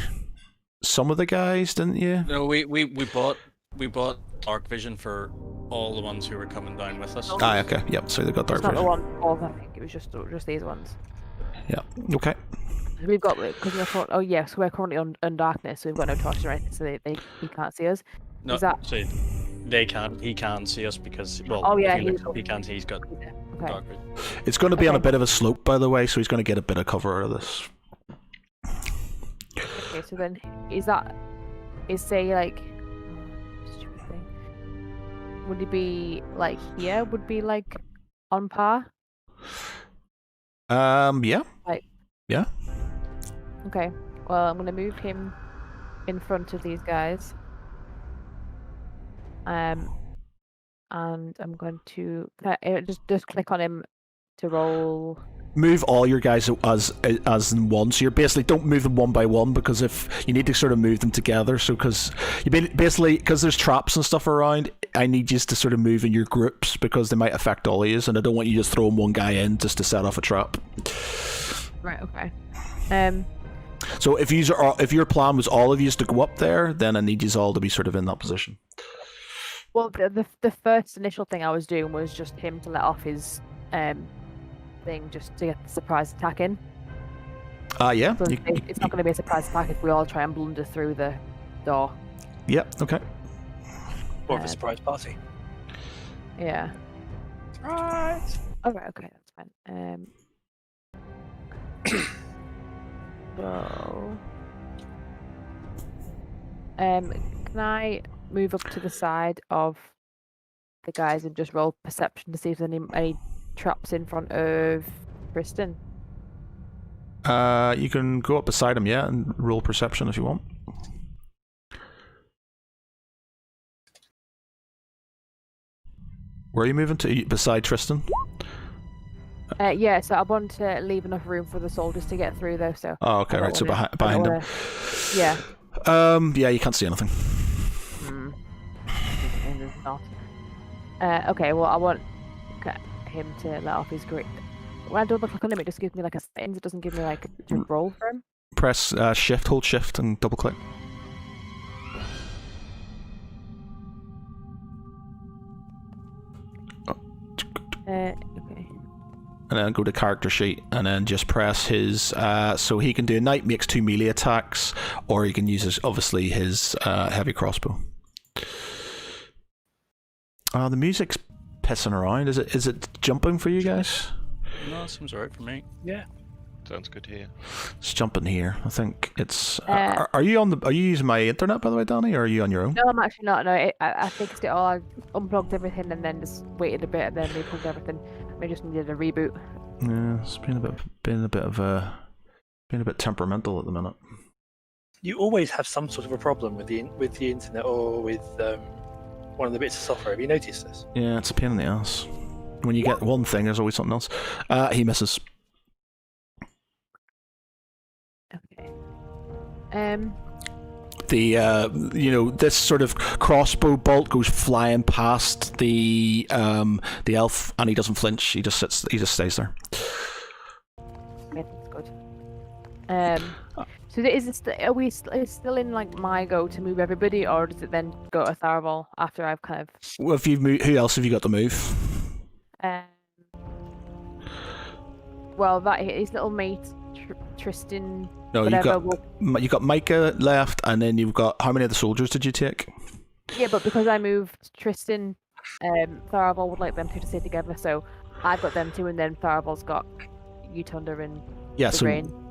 A: some of the guys, didn't you?
F: No, we bought dark vision for all the ones who were coming down with us.
A: Okay. Yep. So they got dark
E: It's not
A: vision.
E: the one. I think it was just these ones.
A: Yeah. Okay.
E: We've got because we thought. Oh yes, we're currently on darkness, so we've got no torches or anything, so he can't see us.
F: No,
E: Is that...
F: so they can't. He can see us because he can see. He's got
E: okay.
F: dark vision.
A: It's going to be on a bit of a slope, by the way, so he's going to get a bit of cover out of this.
E: Okay, so then say like stupid thing. Would it be like here? Would be like on par?
A: Yeah. Yeah.
E: Okay. Well, I'm gonna move him in front of these guys. And I'm going to just click on him to roll.
A: Move all your guys as in one. So you're basically don't move them one by one because if you need to sort of move them together. So because there's traps and stuff around, I need you to sort of move in your groups because they might affect all of you, and I don't want you just throwing one guy in just to set off a trap.
E: Right. Okay.
A: So if your plan was all of you to go up there, then I need you all to be sort of in that position.
E: Well, the first initial thing I was doing was just him to let off his thing just to get the surprise attack in.
A: Yeah.
E: So it's not going to be a surprise attack if we all try and blunder through the door.
A: Yep. Okay.
B: More of a surprise party.
E: Yeah.
B: Surprise!
E: Okay, that's fine. So, can I move up to the side of the guys and just roll perception to see if there's any traps in front of Tristan?
A: You can go up beside him, yeah, and roll perception if you want. Where are you moving to? Beside Tristan?
E: Yeah, so I want to leave enough room for the soldiers to get through, though. So.
A: Oh, okay, right. So behind him.
E: Yeah.
A: Yeah, you can't see anything.
E: There's not. Okay, well, I want him to let off his grip. When I double click on him, it just gives me like a settings. It doesn't give me like to roll for him.
A: Press shift, hold shift, and double click.
E: Okay.
A: And then go to character sheet, and then just press his. So he can do knight makes 2 melee attacks, or he can use his heavy crossbow. The music's pissing around. Is it jumping for you guys?
F: No, it seems alright for me.
B: Yeah.
G: Sounds good here.
A: It's jumping here. I think it's. Are you using my internet, by the way, Danny, or are you on your own?
E: No, I'm actually not. No, I fixed it all. I unplugged everything and then just waited a bit and then replugged everything. I just needed a reboot.
A: Yeah, it's been a bit temperamental at the minute.
B: You always have some sort of a problem with the internet or with one of the bits of software. Have you noticed this?
A: Yeah, it's a pain in the ass. When you get one thing, there's always something else. He misses.
E: Okay.
A: This sort of crossbow bolt goes flying past the elf, and he doesn't flinch. He just stays there.
E: Okay, that's good. So are we is it still in like my go to move everybody, or does it then go to Tharaval after I've kind of?
A: Well, if you move, who else have you got to move?
E: Um, well, that his little mate Tristan.
A: No,
E: whatever,
A: you've got Micah left, and then you've got how many of the soldiers did you take?
E: Yeah, but because I moved Tristan, Tharaval would like them two to stay together, so I've got them two, and then Tharaval's got Utunda and
A: Yeah,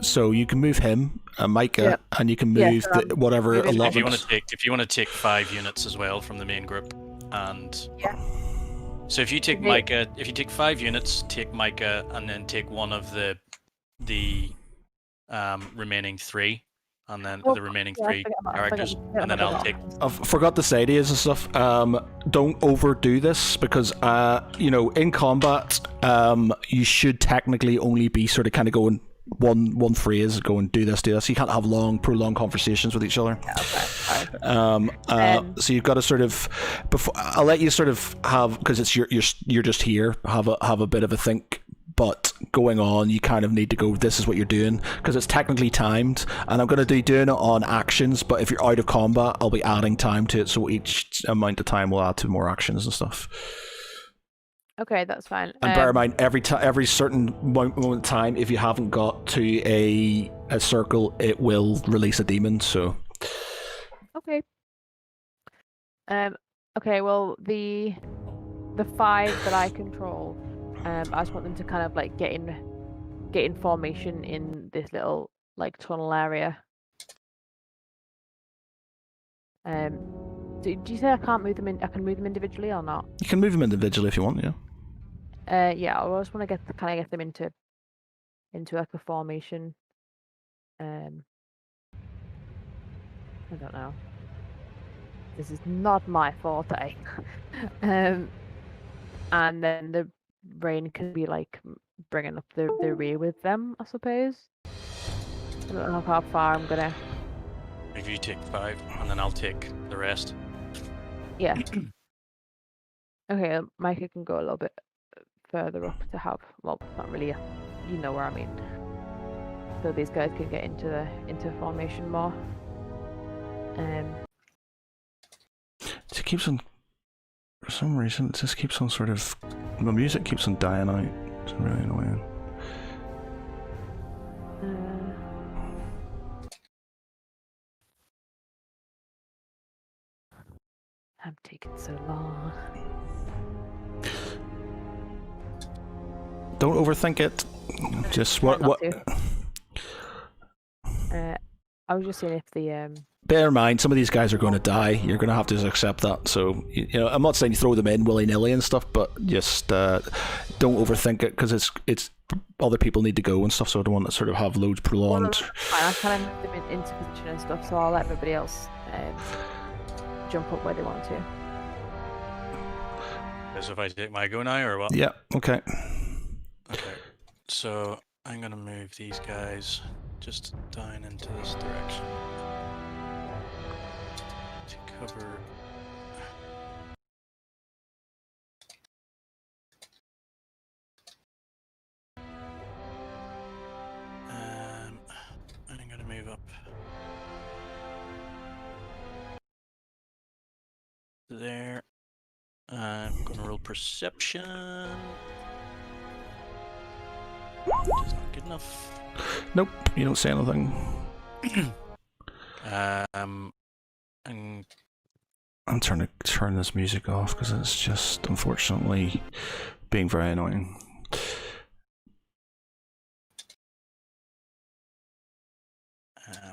A: so you can move him, Micah, and you can move whatever allotments.
F: If you want to take 5 units as well from the main group, and so if you take Micah, if you take 5 units, take Micah, and then take one of the remaining 3, and then the remaining 3 characters, and then I'll take.
A: I forgot to say to you and stuff. Don't overdo this because in combat, you should technically only be sort of kind of going one phrase, going do this. You can't have long, prolonged conversations with each other. So you've got to sort of I'll let you sort of have, because it's you're just here. Have a bit of a think. But going on, you kind of need to go, this is what you're doing, because it's technically timed, and I'm going to doing it on actions, but if you're out of combat, I'll be adding time to it, so each amount of time will add to more actions and stuff.
E: Okay, that's fine.
A: And bear in mind, every certain moment of time, if you haven't got to a circle, it will release a demon, so...
E: Okay. Okay, well, the 5 that I control... I just want them to kind of like get in formation in this little like tunnel area. Do you say I can't move them in? I can move them individually or not?
A: You can move them individually if you want, yeah.
E: Yeah, I just want to get them into like a formation. I don't know. This is not my forte. And then the brain can be like bringing up the rear with them, I suppose. I don't know how far I'm gonna.
F: If you take 5, and then I'll take the rest.
E: Yeah. Okay, Micah can go a little bit further up to have. Well, not really. You know where I mean. So these guys can get into formation more.
A: It keeps on. For some reason, it just keeps on sort of. The music keeps on dying out. It's really annoying.
E: I'm taking so long.
A: Don't overthink it. Just what.
E: I was just saying if the
A: Bear in mind, some of these guys are going to die. You're going to have to accept that. So, I'm not saying you throw them in willy-nilly and stuff, but just don't overthink it, because it's other people need to go and stuff, so I don't want to sort of have loads prolonged.
E: I kind of move them into position and stuff, so I'll let everybody else jump up where they want to.
F: So if I take my go now, or what?
A: Yeah, okay.
F: Okay, so I'm going to move these guys just down into this direction. To cover. I'm going to move up there. I'm going to roll perception. Which is not good enough.
A: Nope, you don't say anything. I'm trying to turn this music off because it's just, unfortunately, being very annoying.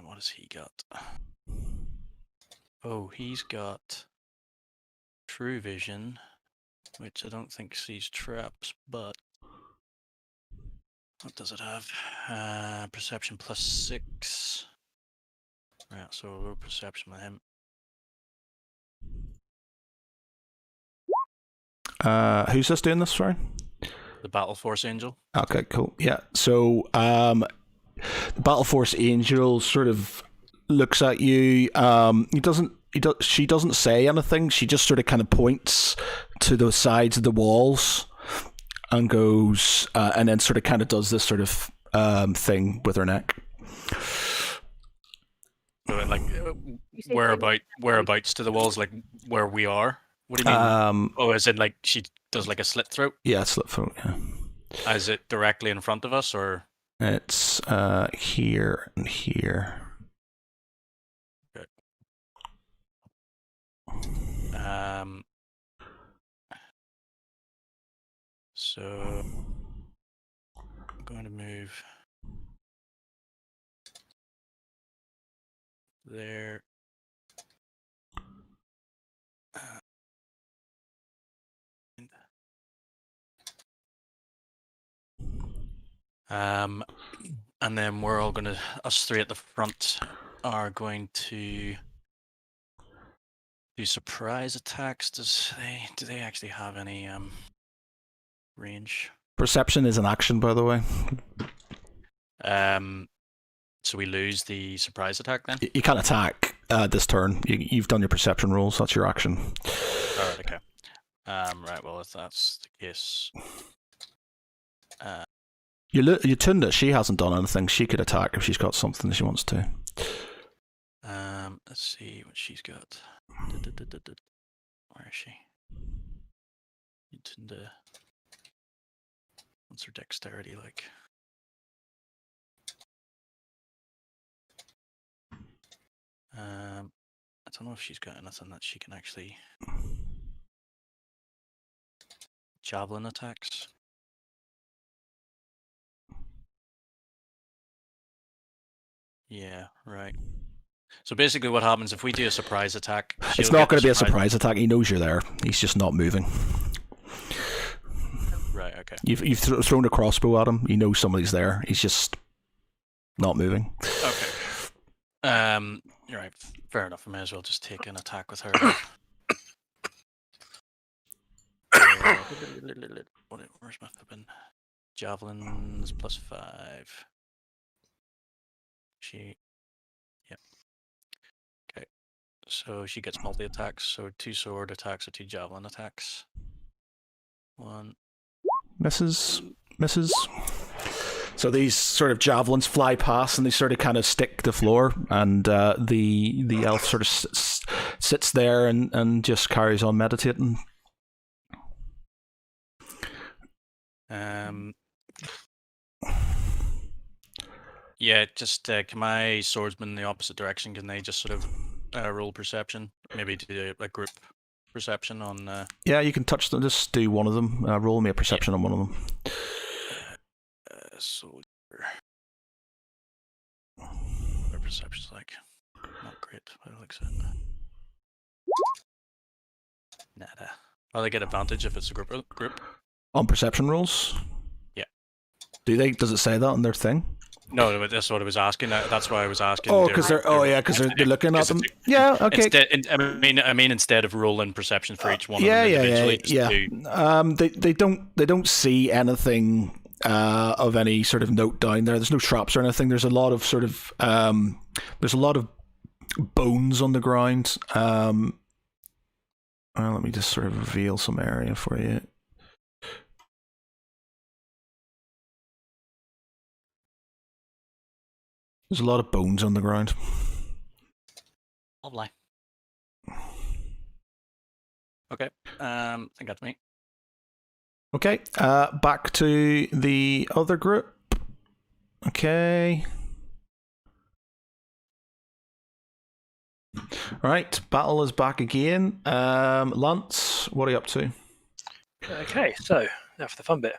F: What has he got? Oh, he's got True Vision, which I don't think sees traps, but what does it have? Perception +6. Right, so low perception with him.
A: Who's this doing this for?
F: The Battle Force Angel.
A: Okay, cool. Yeah, so the Battle Force Angel sort of looks at you. She doesn't say anything. She just sort of kind of points to the sides of the walls and goes, and then sort of kind of does this sort of thing with her neck.
F: So like
E: You say
F: whereabouts to the walls, like where we are. What do you mean? Oh, is it like she does like a slit throat?
A: Yeah, slit throat. Yeah.
F: Is it directly in front of us, or
A: It's here and here.
F: okay. So I'm going to move there. And then we're all gonna, us three at the front are going to do surprise attacks. Do they actually have any range?
A: Perception is an action, by the way.
F: So we lose the surprise attack then?
A: You can't attack this turn. You've done your perception rolls. That's your action.
F: Alright, okay. Right, well, if that's the case...
A: You tuned it. She hasn't done anything. She could attack if she's got something she wants to.
F: Let's see what she's got. Where is she? You tuned what's her dexterity like? I don't know if she's got anything that she can actually... Javelin attacks. Yeah, right. So basically what happens if we do a surprise attack...
A: It's not going to be a surprise attack. He knows you're there. He's just not moving.
F: Right, okay.
A: You've thrown a crossbow at him. You know somebody's there. He's just not moving.
F: Okay. Right, fair enough. I may as well just take an attack with her. Where's my flippin' javelins +5? Yep. Okay. So she gets multi attacks. So 2 sword attacks or 2 javelin attacks. 1.
A: Misses. So these sort of javelins fly past and they sort of kind of stick to the floor, and the elf sort of sits there and just carries on meditating.
F: Yeah, just can my swordsman in the opposite direction, can they just sort of roll perception? Maybe do a group perception on...
A: Yeah, you can touch them. Just do one of them. Roll me a perception on one of them.
F: Soldier. What are perceptions like? Not great, but I like that. Nada. Oh, they get advantage if it's a group.
A: On perception rolls?
F: Yeah.
A: Do they? Does it say that on their thing?
F: No, that's what I was asking. That's why I was asking.
A: Oh, because they're looking at them. Yeah, okay.
F: I mean, instead of rolling perception for each one.
A: Yeah. They don't see anything of any sort of note down there. There's no traps or anything. There's a lot of sort of bones on the ground. Let me just sort of reveal some area for you. There's a lot of bones on the ground.
F: Lovely. Okay, I think that's me.
A: Okay, back to the other group. Okay. Right, battle is back again. Lance, what are you up to?
B: Okay, so now for the fun bit.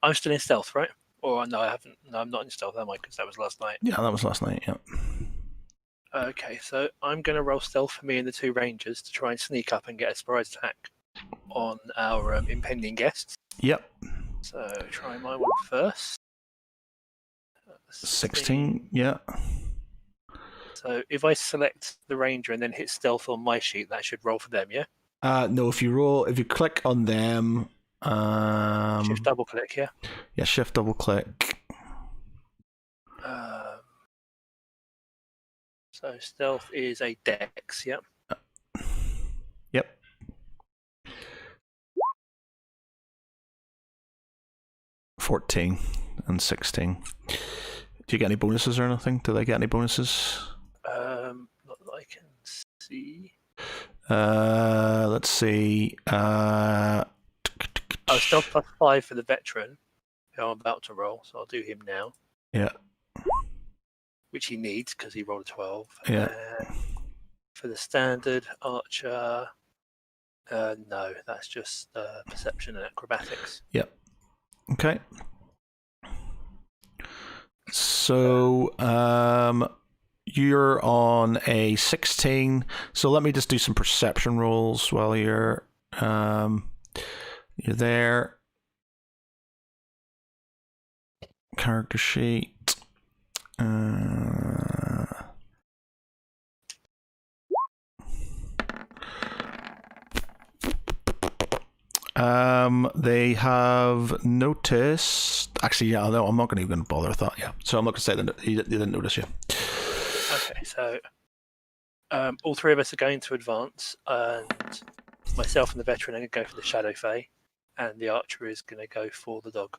B: I'm still in stealth, right? Or no, I haven't. No, I'm not in stealth, am I? Because that was last night.
A: Yeah, that was last night. Yeah.
B: Okay, so I'm going to roll stealth for me and the 2 rangers to try and sneak up and get a surprise attack on our impending guests.
A: Yep.
B: So try my one first.
A: 16. Yeah.
B: So if I select the ranger and then hit stealth on my sheet, that should roll for them, yeah?
A: No, if you click on them.
B: Shift double click, yeah?
A: Yeah, shift double click.
B: So stealth is a dex, yeah?
A: Yep. (14) and 16. Do you get any bonuses or anything? Do they get any bonuses?
B: Not that I can see.
A: Let's see.
B: Oh, still +5 for the veteran, who I'm about to roll, so I'll do him now.
A: Yeah.
B: Which he needs because he rolled a 12.
A: Yeah.
B: For the standard archer, no, that's just perception and acrobatics.
A: Yep. Okay. So, you're on a 16. So let me just do some perception rolls while you're there. Character sheet. They have noticed. Actually, yeah, no, I'm not going to even bother with that. Yeah, so I'm not going to say that you didn't notice you.
B: Okay, so all three of us are going to advance, and myself and the veteran are going to go for the Shadow Fae, and the archer is going to go for the dog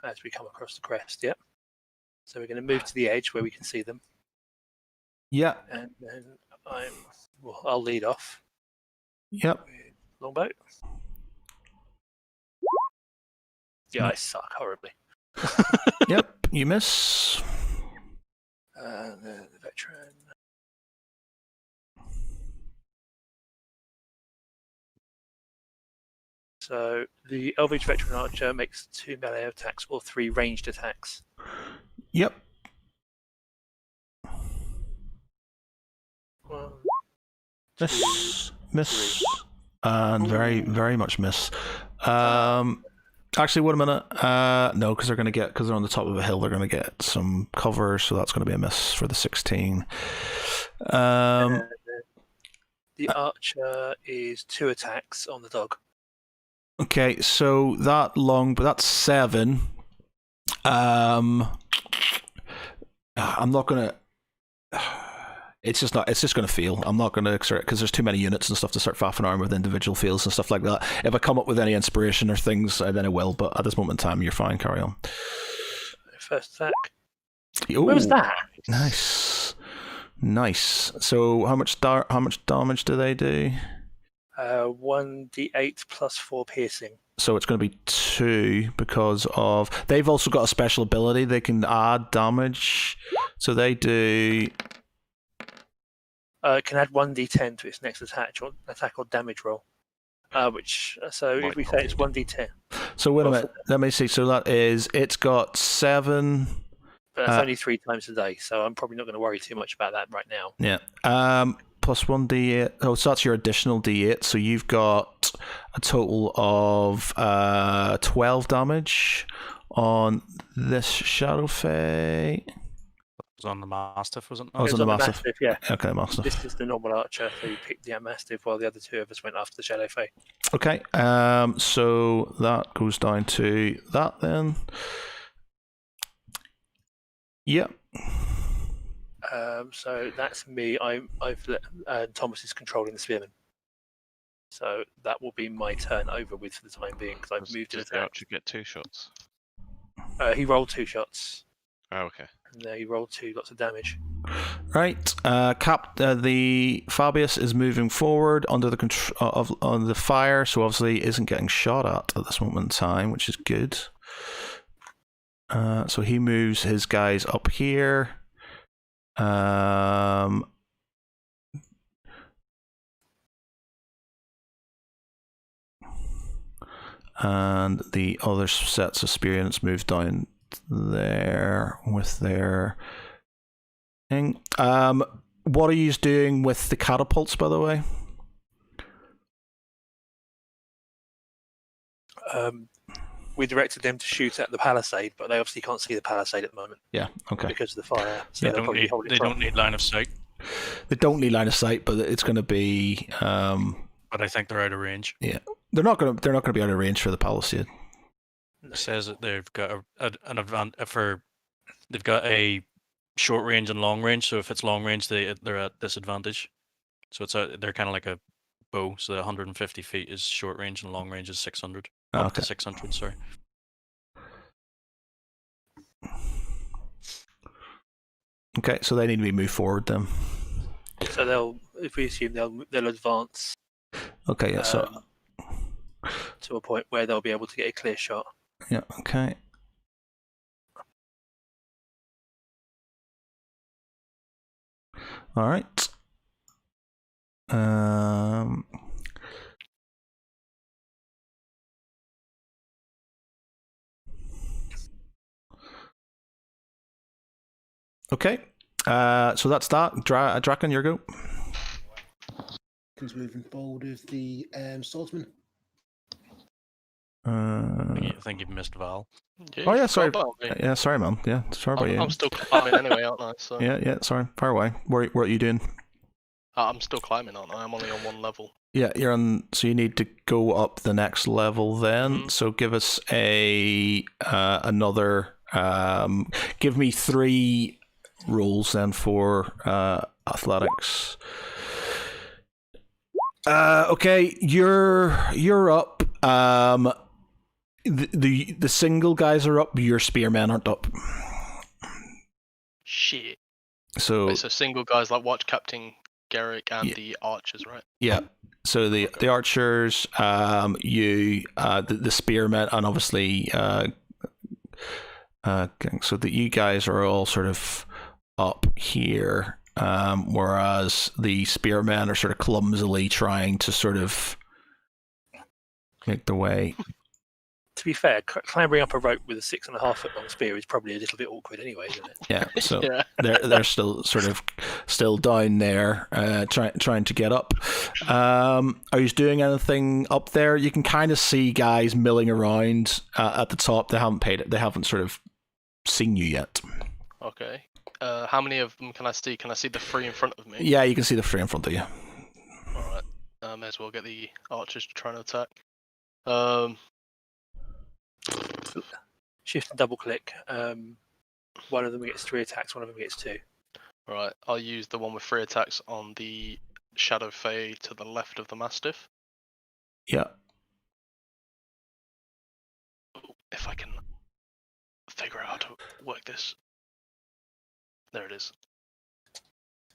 B: as we come across the crest. Yep. So we're going to move to the edge where we can see them.
A: Yeah.
B: And then I'll lead off.
A: Yep.
B: Longbow. Yeah, I suck horribly.
A: Yep, you miss.
B: The veteran. So the Elvish veteran archer makes 2 melee attacks or 3 ranged attacks.
A: Yep.
B: 1,
A: Miss, and very much miss. Actually, wait a minute. No, because they're on the top of a hill. They're going to get some cover, so that's going to be a miss for the 16.
B: The archer is 2 attacks on the dog.
A: Okay, so that's 7. I'm not gonna. It's just going to fail. I'm not going to exert because there's too many units and stuff to start faffing around with individual fields and stuff like that. If I come up with any inspiration or things, then I will. But at this moment in time, you're fine. Carry on.
B: First attack.
A: Ooh,
B: Where was that?
A: Nice. So how much damage do they do?
B: 1d8 plus 4 piercing.
A: So it's going to be 2 because of they've also got a special ability. They can add damage. So they do.
B: Can add 1d10 to its next attack or damage roll. If we say it's 1d10.
A: So wait a minute. Let me see. So it's got 7.
B: But that's only 3 times a day, so I'm probably not going to worry too much about that right now.
A: Yeah. Plus 1d8. Oh, so that's your additional d8. So you've got a total of 12 damage on this Shadow Fae.
F: It was on the Mastiff, wasn't it?
A: Oh, it was on the Mastiff.
B: Yeah.
A: Okay, Mastiff.
B: This is the normal archer, so you picked the Mastiff while the other 2 of us went after the Shadow Fae.
A: Okay. So that goes down to that then. Yep.
B: So that's me. Thomas is controlling the spearman. So that will be my turn over with for the time being because I've moved to
G: Does the archer get 2 shots?
B: He rolled 2 shots.
G: Oh, okay.
B: And he rolled 2 lots of damage.
A: Right. The Fabius is moving forward under the on the fire, so obviously isn't getting shot at this moment in time, which is good. So he moves his guys up here. And the other sets of experience move down there with their thing. What are you doing with the catapults, by the way?
B: We directed them to shoot at the palisade, but they obviously can't see the palisade at the moment.
A: Yeah, okay.
B: Because of the fire. So
F: They don't need line of sight.
A: They don't need line of sight, but it's going to be.
F: But I think they're out of range.
A: Yeah, they're not going to be out of range for the palisade.
F: It says that they've got an advantage they've got a short range and long range. So if it's long range, they're at disadvantage. So they're kind of like a bow. So 150 feet is short range and long range is 600. Up to 600, sorry.
A: Okay, so they need to be moved forward then.
B: So if we assume they'll advance
A: Okay, yeah, so
B: to a point where they'll be able to get a clear shot.
A: yeah, okay. All right. Okay. So that's that. Draken, your go.
D: He's moving forward with the swordsman.
F: I think you've missed Val.
C: Yeah,
A: Oh
C: you
A: yeah,
C: forgot
A: sorry.
C: about me.
A: Yeah, sorry, man. Yeah, sorry about you.
C: I'm still climbing anyway, aren't I? So.
A: Yeah, sorry. Fire away. What are you doing?
C: I'm still climbing, aren't I? I'm only on 1 level.
A: Yeah, you're on. So you need to go up the next level then. So give us another. Give me 3 rolls then for athletics. Okay, you're up. The single guys are up. Your spearmen aren't up.
C: Shit.
A: So
C: Wait, so single guys like Watch Captain Garrick and the archers, right?
A: yeah. So the archers, the spearmen, and obviously, so that you guys are all sort of up here, whereas the spearmen are sort of clumsily trying to sort of make the way.
B: To be fair, clambering up a rope with a 6.5 foot long spear is probably a little bit awkward anyway, isn't it?
A: Yeah, so
C: Yeah.
A: they're still sort of down there, trying to get up. Are you doing anything up there? You can kind of see guys milling around at the top. They haven't sort of seen you yet.
C: Okay. How many of them can I see? Can I see the 3 in front of me?
A: Yeah, you can see the 3 in front of you.
C: Alright. May as well get the archers to try and attack.
B: Shift and double click. One of them gets 3 attacks, one of them gets 2.
C: Alright, I'll use the one with 3 attacks on the Shadow Fae to the left of the Mastiff.
A: Yeah.
C: If I can figure out how to work this. There it is.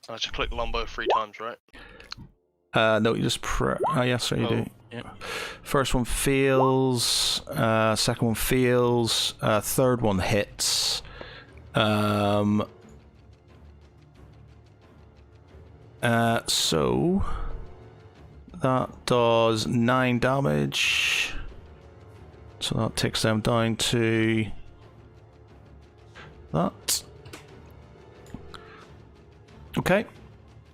C: I just click Lombo 3 times, right?
A: No, you just yes, sorry, you do.
F: Yeah.
A: First one fails. Second one fails. Third one hits. So that does 9 damage. So that takes them down to that. Okay.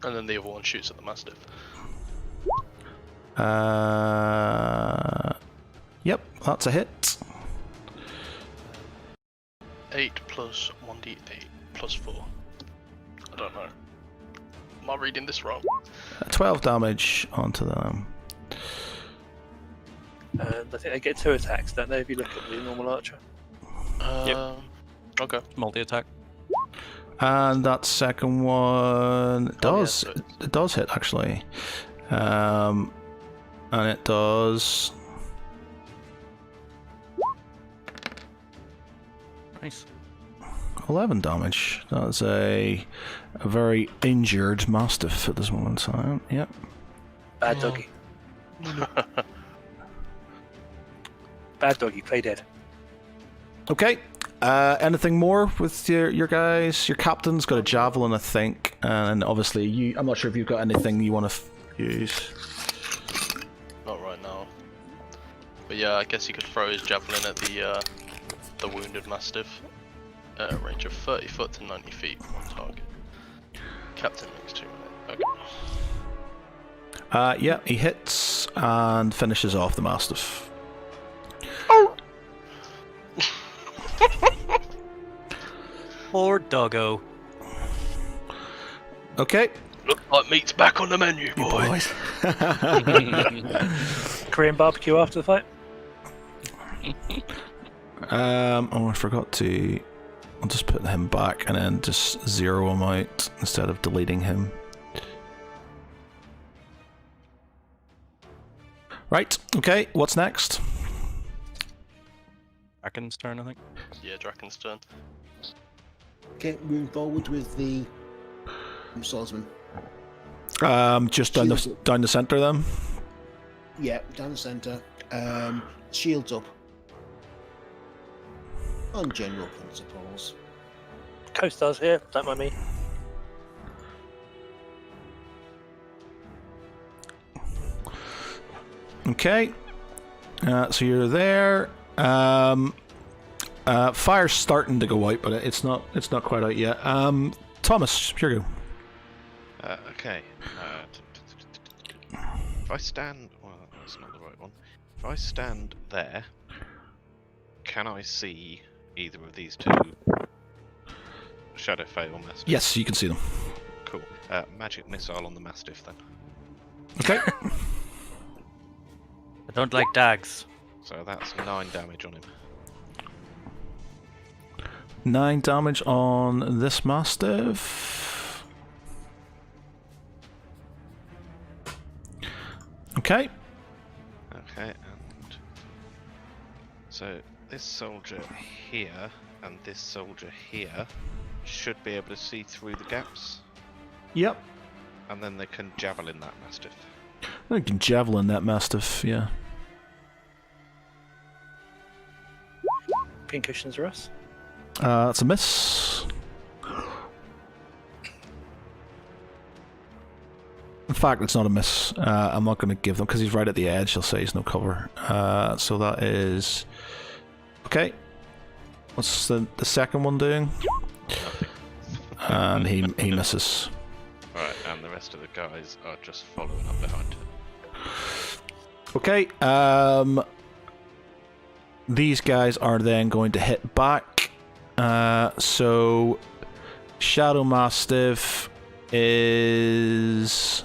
C: And then the other one shoots at the Mastiff.
A: Yep, that's a hit.
C: 8 plus 1d8 plus 4. I don't know. Am I reading this wrong?
A: 12 damage onto them.
B: And I think they get 2 attacks, don't they, if you look at the normal archer?
C: Okay.
F: Multi-attack.
A: And that second one does
C: yeah, so
A: it does hit actually. And it does
F: Nice.
A: 11 damage. That's a very injured Mastiff at this moment in time. Yep.
B: Bad doggy. Bad doggy, play dead.
A: Okay. Anything more with your guys? Your captain's got a javelin, I think, and obviously you. I'm not sure if you've got anything you want to use.
C: Not right now. But yeah, I guess he could throw his javelin at the wounded Mastiff at a range of 30 foot to 90 feet on target. Captain makes 2 minutes. Okay.
A: Yeah, he hits and finishes off the Mastiff.
F: Poor doggo.
A: Okay.
C: Looks like meat's back on the menu, boys.
B: Korean barbecue after the fight?
A: Oh, I forgot to. I'll just put him back and then just 0 him out instead of deleting him. Right. Okay. What's next?
F: Draken's turn, I think.
C: Yeah, Draken's turn.
D: Okay, moving forward with the swordsman.
A: Just down the center then.
D: Yeah, down the centre. Shields up. On general principles.
B: Co-stars here, don't mind me.
A: Okay. So you're there. Fire's starting to go out, but it's not quite out yet. Thomas, here you go.
G: Okay. If I stand... Well, that's not the right one. If I stand there, can I see either of these two? Shadow Fae or Mastiff?
A: Yes, you can see them.
G: Cool. Magic Missile on the Mastiff then.
A: Okay.
F: I don't like dags.
G: So that's 9 damage on him.
A: 9 damage on this Mastiff. Okay.
G: Okay, and so this soldier here and this soldier here should be able to see through the gaps,
A: Yep.
G: and then they can javelin that Mastiff.
A: I can javelin that Mastiff, yeah.
B: Pincushions are us.
A: That's a miss. In fact, it's not a miss. I'm not going to give them because he's right at the edge. He'll say he's no cover. So that is okay. What's the second one doing? And he misses.
G: Right, and the rest of the guys are just following up behind.
A: Okay. These guys are then going to hit back. So Shadow Mastiff is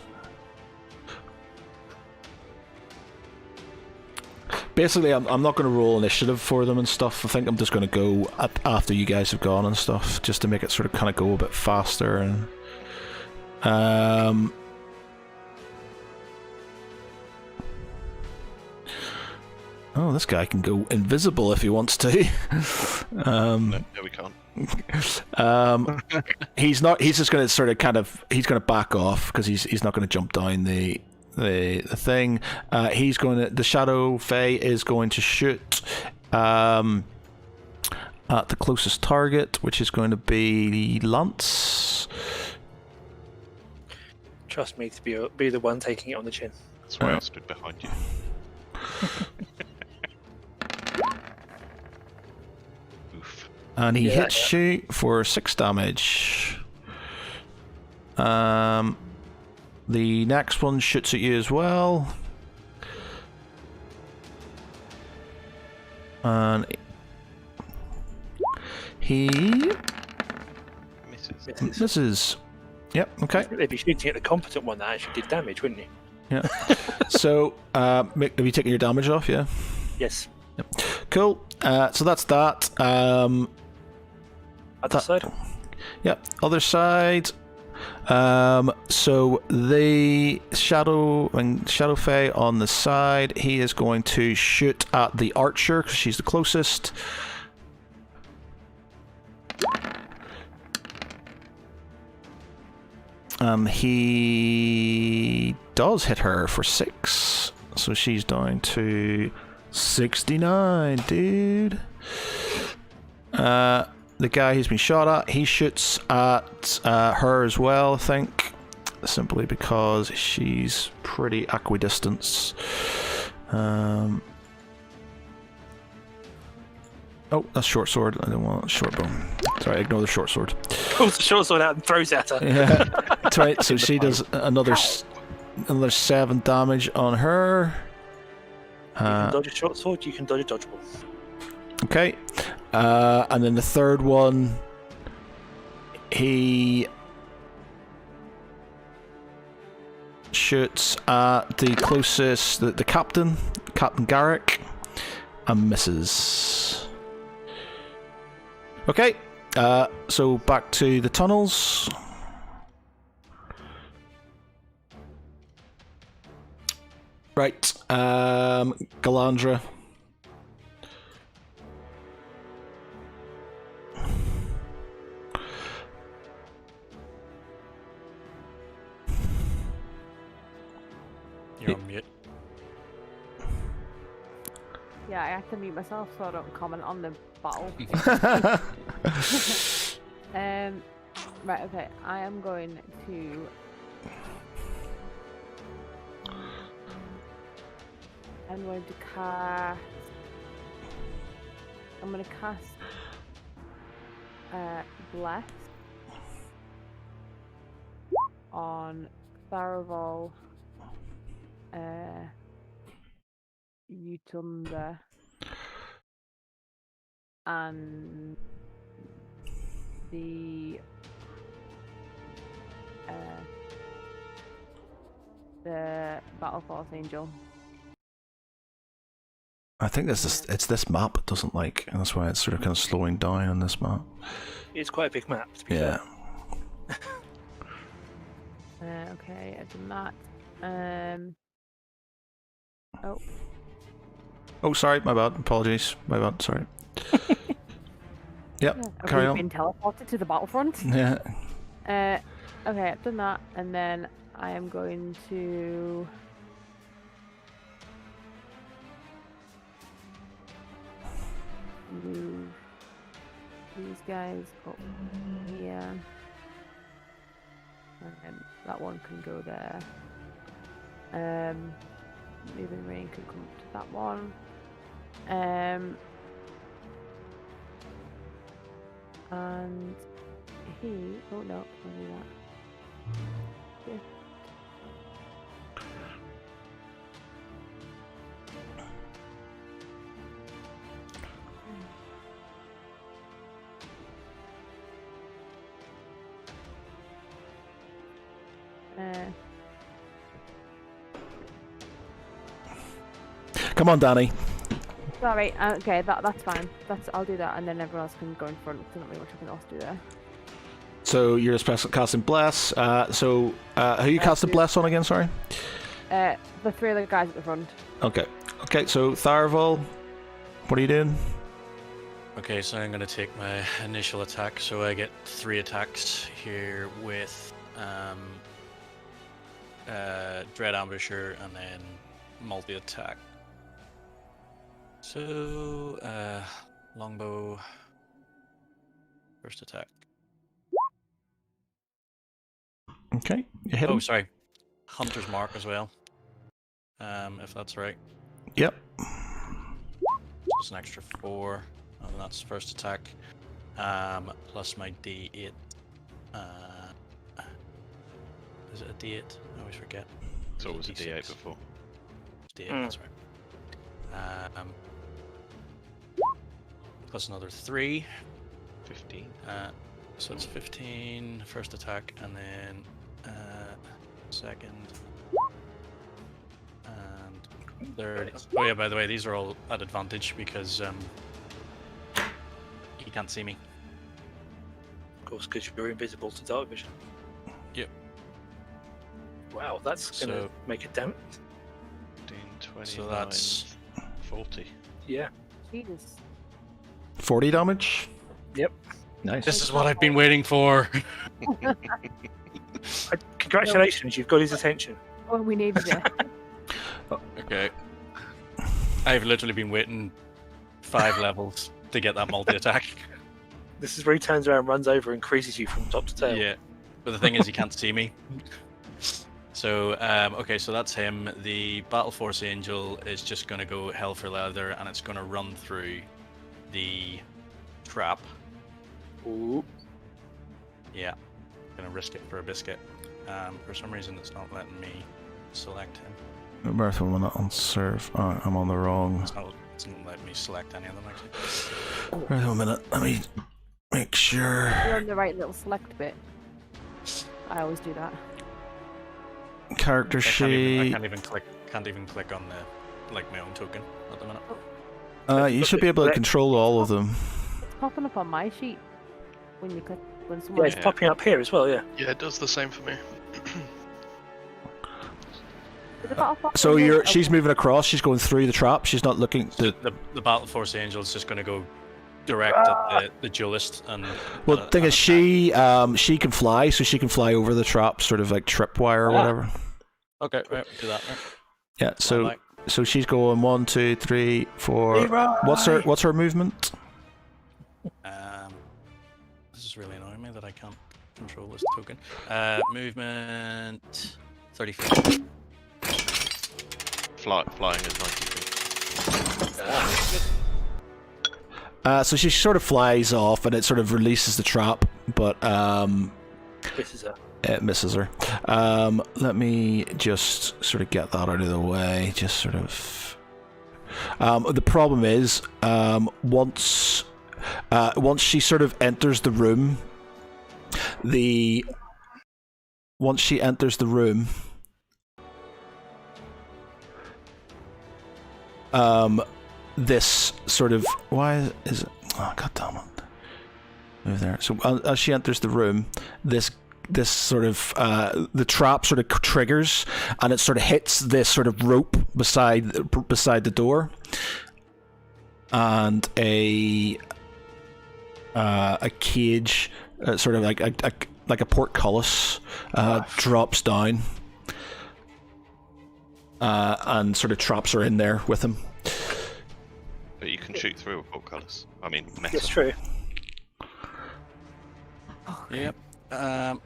A: basically I'm not going to roll initiative for them and stuff. I think I'm just going to go after you guys have gone and stuff, just to make it sort of kind of go a bit faster. And oh, this guy can go invisible if he wants to.
G: No, we can't.
A: He's not. He's just going to sort of he's going to back off because he's not going to jump down the thing. He's going to. The Shadow Fae is going to shoot at the closest target, which is going to be Lance.
B: Trust me to be the one taking it on the chin.
G: That's why I stood behind you. Oof.
A: And he
B: Yeah,
A: hits you for 6 damage. The next one shoots at you as well. And he misses. Yep, okay.
B: If you're shooting at the competent one, that actually did damage, wouldn't you?
A: Yeah. So, Mick, have you taken your damage off? Yeah.
B: Yes.
A: Yep. Cool. So that's that.
B: Other side?
A: Yep. Other side. So the Shadow Fae on the side, he is going to shoot at the archer because she's the closest. He does hit her for 6, so she's down to 69, dude. The guy who's been shot at, he shoots at her as well, I think, simply because she's pretty equidistant. Oh, that's short sword. I don't want short bow. Sorry, ignore the short sword.
B: Pulls the short sword out and throws at her.
A: Yeah, that's right. So she does another 7 damage on her.
B: You can dodge a short sword, you can dodge a dodgeball.
A: Okay. And then the third one, he shoots at the closest, the captain, Captain Garrick, and misses. Okay, so back to the tunnels. Right, Galandra.
F: You're on mute.
E: Yeah, I have to mute myself so I don't comment on the battle. Right, okay. I am going to... I'm going to cast... I'm going to cast... Bless on Tharaval, Utunda, and the Battle Force Angel.
A: I think it's this map it doesn't like, and that's why it's sort of kind of slowing down on this map.
B: It's quite a big map, to be
A: Yeah.
E: fair. Okay, I've done that. Oh.
A: Oh, sorry, my bad. Apologies, my bad. Sorry. Yep.
E: Have
A: Carry
E: we
A: on.
E: been teleported to the battlefront?
A: Yeah.
E: Okay, I've done that, and then I am going to... move these guys up here. And then that one can go there. Moving rain can come to that one. And he... oh no, I'll do that. Yeah.
A: Come on, Danny.
E: Sorry, okay, that's fine. I'll do that, and then everyone else can go in front. There's not really much I can else do there.
A: So you're just casting Bless. Who you casting Bless on again? Sorry.
E: The three other guys at the front.
A: Okay. Okay. So Tharaval, what are you doing?
F: Okay, so I'm going to take my initial attack. So I get 3 attacks here with Dread Ambusher and then multi-attack. So, longbow, first attack.
A: Okay. You hit him.
F: Oh, sorry. Hunter's Mark as well. If that's right.
A: Yep.
F: Just an extra 4. And that's first attack. Plus my D8. Is it a D8? I always forget.
G: It's always a
F: D6.
G: D8 before.
F: D8, that's right. Plus another 3.
G: 15.
F: So it's 15 first attack, and then second and third. Oh yeah, by the way, these are all at advantage because he can't see me.
B: Of course, because you're invisible to dark vision.
F: Yep.
B: Wow, that's going to make a dent.
G: 15, 29,
F: So that's
G: 40.
B: Yeah.
E: Jesus.
A: 40 damage.
B: Yep.
A: Nice.
F: This is what I've been waiting for.
B: Congratulations, you've got his attention.
E: Oh, we needed it.
F: Okay. I've literally been waiting 5 levels to get that multi-attack.
B: This is where he turns around, runs over, and creases you from top to tail.
F: Yeah, but the thing is, he can't see me. So, okay, so that's him. The Battle Force Angel is just going to go hell for leather, and it's going to run through the trap.
B: Ooh.
F: Yeah, going to risk it for a biscuit. For some reason, it's not letting me select him.
A: Birth of not on serve. Oh, I'm on the wrong.
F: It's not letting me select any of them, actually.
A: Wait a minute. Let me make sure.
E: You're on the right little select bit. I always do that.
A: Character
F: I
A: sheet.
F: can't even click on the my own token at the minute.
A: You should be able to control all of them.
E: It's popping up on my sheet when you click when
B: Yeah,
E: someone.
B: it's popping up here as well, yeah.
C: Yeah, it does the same for me.
E: Is the Battle Force
A: So
E: Angel-
A: she's moving across. She's going through the trap. She's not looking.
F: The Battle Force Angel is just going to go direct at the duelist. And
A: Well, the thing is, she can fly, so she can fly over the trap, sort of like tripwire or whatever.
F: Okay, right, do that.
A: Yeah. So she's going 1, 2, 3, 4.
B: Leroy!
A: What's her movement?
F: This is really annoying me that I can't control this token. Movement 30 feet.
G: Flying is 90 feet.
A: So she sort of flies off, and it sort of releases the trap, but
B: This is a.
A: it misses her. Let me just sort of get that out of the way. Just sort of. The problem is, once she sort of enters the room, this sort of why is it? Oh, God damn it! Move there. So as she enters the room, this sort of the trap sort of triggers, and it sort of hits this sort of rope beside the door, and a cage, sort of like a portcullis, drops down, and sort of traps her in there with him.
G: But you can shoot through a portcullis. I mean, metal.
B: It's true.
F: Yep.
A: And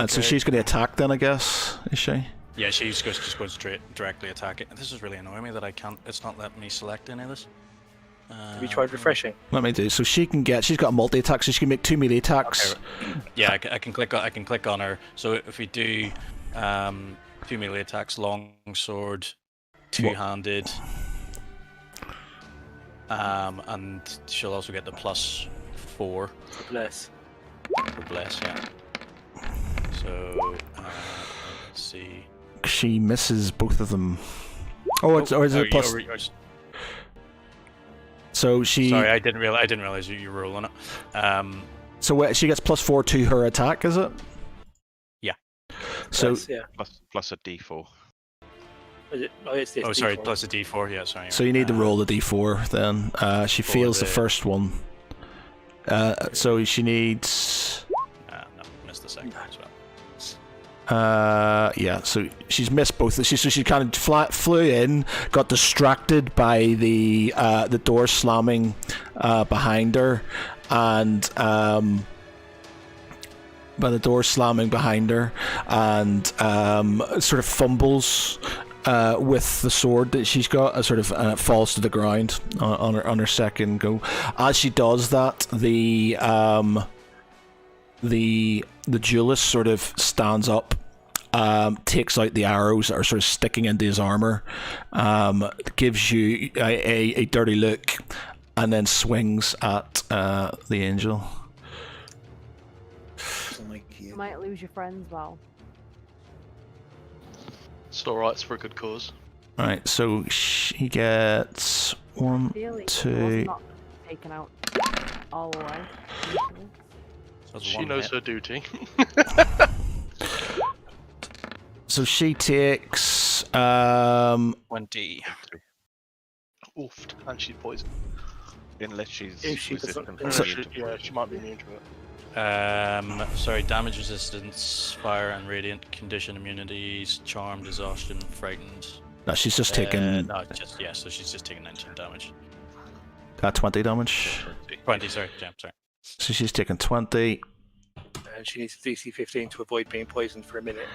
A: so she's going to attack then, I guess, is she?
F: Yeah, she's just going straight directly attack it. This is really annoying me that I can't. It's not letting me select any of this.
B: Have you tried refreshing?
A: Let me do. So she's got a multi attack, so she can make 2 melee attacks.
F: Okay. Yeah, I can click on her. So if we do 2 melee attacks, long sword, two-handed, and she'll also get the +4
B: Bless.
F: for bless. Yeah. So let's see.
A: She misses both of them. Or is it plus? So she.
F: Sorry, I didn't realize you were rolling it.
A: So she gets +4 to her attack, is it?
F: Yeah.
A: So
B: Bless, yeah.
G: Plus a D4.
B: Is it? Oh, it's this.
F: Oh, sorry,
B: D4.
F: plus a D4. Yeah, sorry.
A: so you need to roll the d4 then. She fails the first one. So she needs.
F: No, missed the second as well.
A: Yeah, so she's missed both. So she kind of flew in, got distracted by the door slamming behind her, and sort of fumbles with the sword that she's got, sort of, and it falls to the ground on her second go. As she does that, the duelist sort of stands up, takes out the arrows that are sort of sticking into his armor, gives you a dirty look, and then swings at the angel.
E: You might lose your friends, Val.
C: It's alright, it's for a good cause.
A: Alright, so she gets 1,
E: Really, it
A: 2.
E: was not taken out all the way.
F: So that's
C: She
F: one
C: knows
F: hit.
C: her duty.
A: So she takes
F: 20.
C: Oofed, and she's poisoned.
G: Unless she's
B: If she
G: resistant.
B: doesn't-
C: Yeah, she might be immune to it.
F: Sorry, damage resistance, fire and radiant, condition immunities, charmed, exhaustion, frightened.
A: no, she's just taking
F: No, so she's just taking 19 damage.
A: 20 damage.
F: 20, sorry, yeah, sorry.
A: So she's taking 20.
B: And she needs a DC 15 to avoid being poisoned for a minute.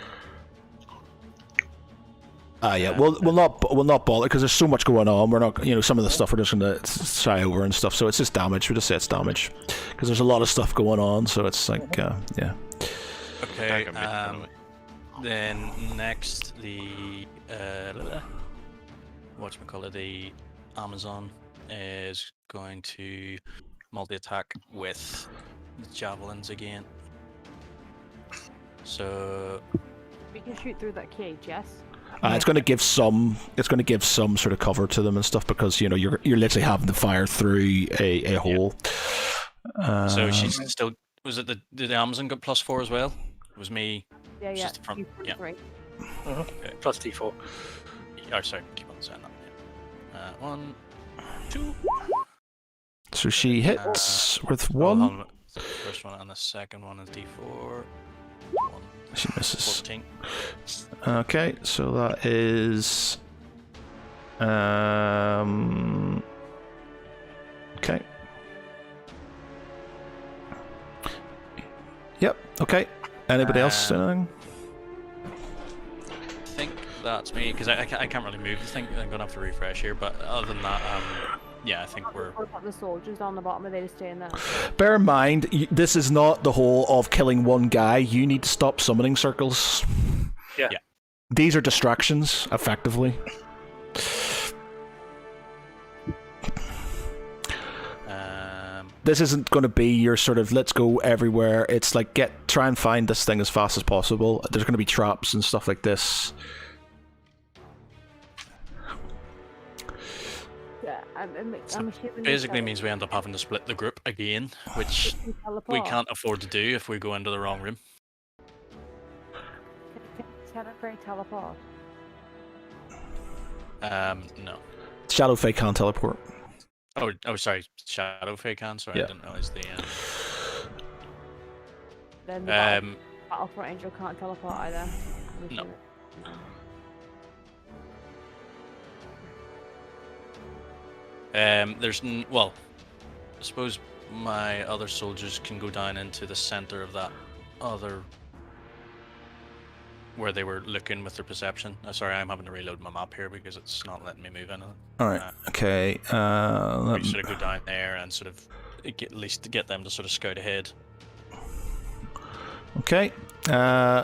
A: Yeah, we'll not bother because there's so much going on. We're not, some of the stuff we're just going to shy over and stuff. So it's just damage. We just say it's damage because there's a lot of stuff going on. So it's like, yeah.
F: Okay, then next the whatchamacallit, the Amazon is going to multi-attack with javelins again. So
E: We can shoot through that cage, yes?
A: It's going to give some. It's going to give some sort of cover to them and stuff because you're literally having to fire through a hole.
F: so she's still. Was it did the Amazon get +4 as well? It was me.
E: Yeah, yeah.
F: Just the front,
E: You
F: yeah.
E: Right.
F: Okay.
B: Plus D4.
F: Oh, sorry, keep on saying that. Yeah. 1, 2.
A: So she hits with
F: Hold
A: one.
F: on. The first one and the second one is D4. 1,
A: She misses.
F: 14.
A: Okay, so that is. Okay. Yep. Okay. Anybody else? Anything?
F: I think that's me because I can't really move the thing. I'm gonna have to refresh here, but other than that, yeah, I think we're.
E: What about the soldiers down the bottom? Are they just staying there?
A: Bear in mind, this is not the whole of killing one guy. You need to stop summoning circles.
B: Yeah.
A: These are distractions, effectively. This isn't going to be your sort of let's go everywhere. It's like try and find this thing as fast as possible. There's going to be traps and stuff like this.
E: Yeah, I'm assuming.
F: Basically means we end up having to split the group again, which we can't afford to do if we go into the wrong room.
E: Can Shadowfey teleport?
F: No.
A: Shadowfey can't teleport.
F: Oh, sorry. Shadowfey can. Sorry,
A: Yeah.
F: I didn't realize the.
E: Then the Battlefront Angel can't teleport either.
F: No. Well, I suppose my other soldiers can go down into the center of that other where they were looking with their perception. Sorry, I'm having to reload my map here because it's not letting me move anything.
A: Alright, okay.
F: We sort of go down there and sort of at least get them to sort of scout ahead.
A: Okay.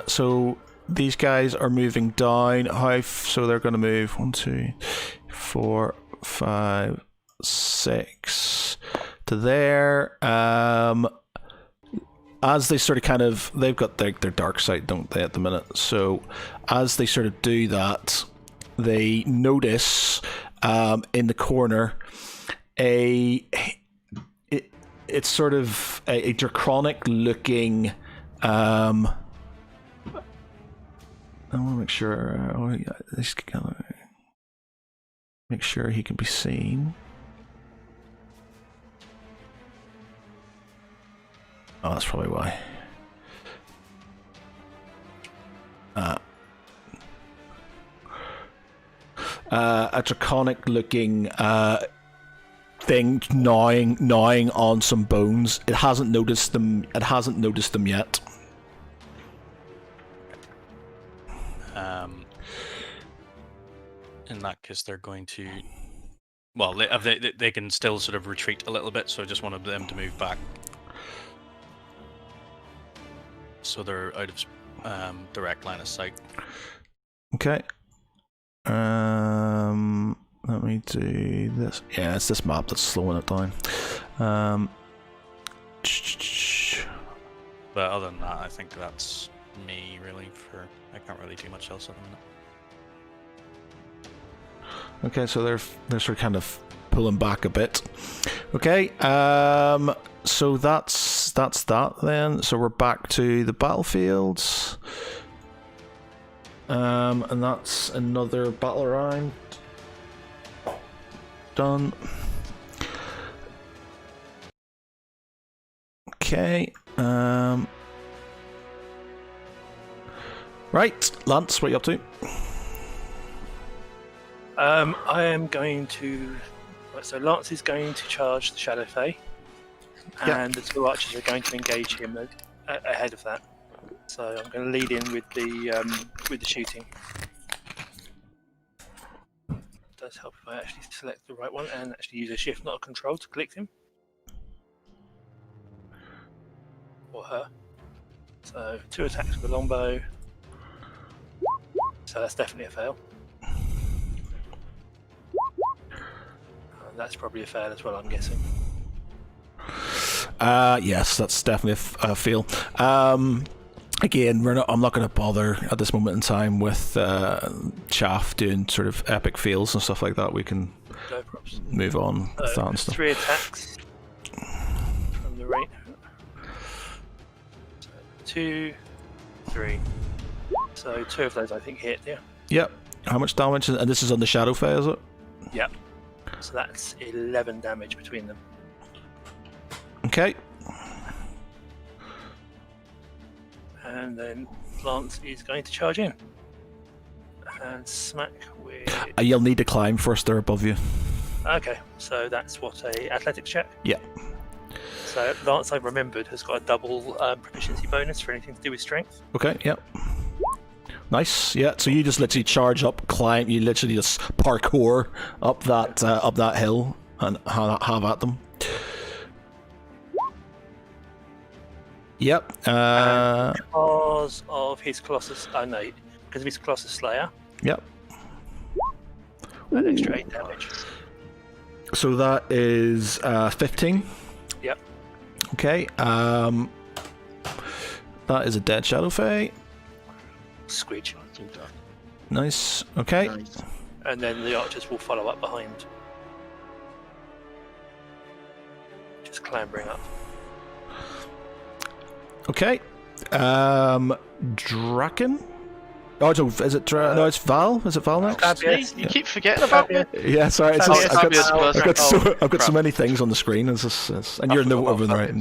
A: So these guys are moving down. So they're going to move 1, 2, 4, 5, 6 to there. As they sort of they've got their dark side, don't they, at the minute? So as they sort of do that, they notice in the corner it's sort of a draconic looking. I want to make sure. Make sure he can be seen. Oh, that's probably why. A draconic looking thing gnawing on some bones. It hasn't noticed them yet.
F: In that case, they're going to. Well, they can still sort of retreat a little bit, so I just wanted them to move back. So they're out of direct line of sight.
A: Okay. Let me do this. Yeah, it's this map that's slowing it down.
F: But other than that, I think that's me really. I can't really do much else at the minute.
A: Okay, so they're sort of kind of pulling back a bit. Okay, so that's that then. So we're back to the battlefields. And that's another battle round. Done. Okay. Right, Lance, what are you up to?
B: I am going to. So Lance is going to charge the Shadowfey, and the two archers are going to engage him ahead of that. So I'm going to lead in with the shooting. It does help if I actually select the right one and actually use a shift, not a control, to click him or her. So 2 attacks with a longbow. So that's definitely a fail. That's probably a fail as well, I'm guessing.
A: Yes, that's definitely a fail. Again, I'm not going to bother at this moment in time with Chaff doing sort of epic fails and stuff like that. We can move on with that and stuff.
B: 3 attacks from the right. 2, 3. So 2 of those I think hit, yeah.
A: Yep. How much damage? And this is on the Shadowfey, is it?
B: Yep. So that's 11 damage between them.
A: Okay.
B: And then Lance is going to charge in and smack with.
A: You'll need to climb first. They're above you.
B: Okay, so that's what a athletics check.
A: Yeah.
B: So Lance, I've remembered, has got a double proficiency bonus for anything to do with strength.
A: Okay. Yep. Nice. Yeah. So you just literally charge up, climb. You literally just parkour up that hill and have at them. Yep.
B: Because of his Colossus, because of his Colossus Slayer.
A: Yep.
B: An extra 8 damage.
A: So that is 15.
B: Yep.
A: Okay. That is a dead Shadow Fae.
B: Squidge.
A: Nice. Okay.
D: Nice.
B: And then the archers will follow up behind. Just clambering up.
A: Okay. Draken? Oh, is it no, it's Val? Is it Val next?
B: Fabius.
C: You keep forgetting about me.
A: Yeah, sorry. It's just,
B: Fabius,
A: I've got so many things on the screen. And you're in the over the right.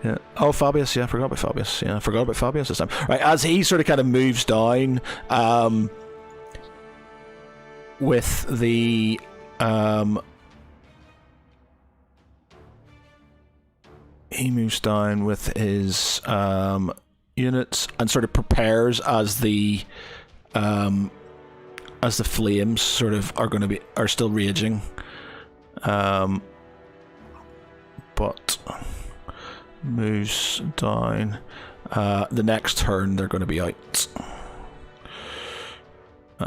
A: Yeah. Oh, Fabius. Yeah, I forgot about Fabius. Yeah, I forgot about Fabius this time. Right, as he sort of kind of moves down, with the he moves down with his units and sort of prepares as the flames sort of are still raging, but moves down. The next turn they're going to be out,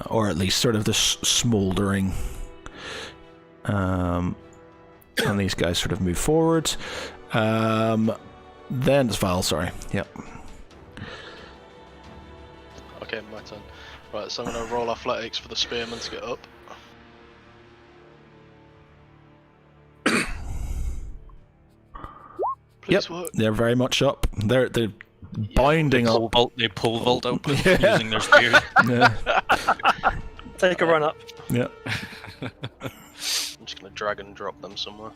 A: or at least sort of this smouldering. And these guys sort of move forward. Then it's Val, sorry. Yep.
C: Okay, my turn. Right, so I'm going to roll athletics for the spearmen to get up. Please work.
A: They're very much up. They're bounding up.
F: They pole vault up
A: Yeah.
F: using their spears.
A: Yeah.
B: Take a run up.
A: Yeah.
C: I'm just going to drag and drop them somewhere.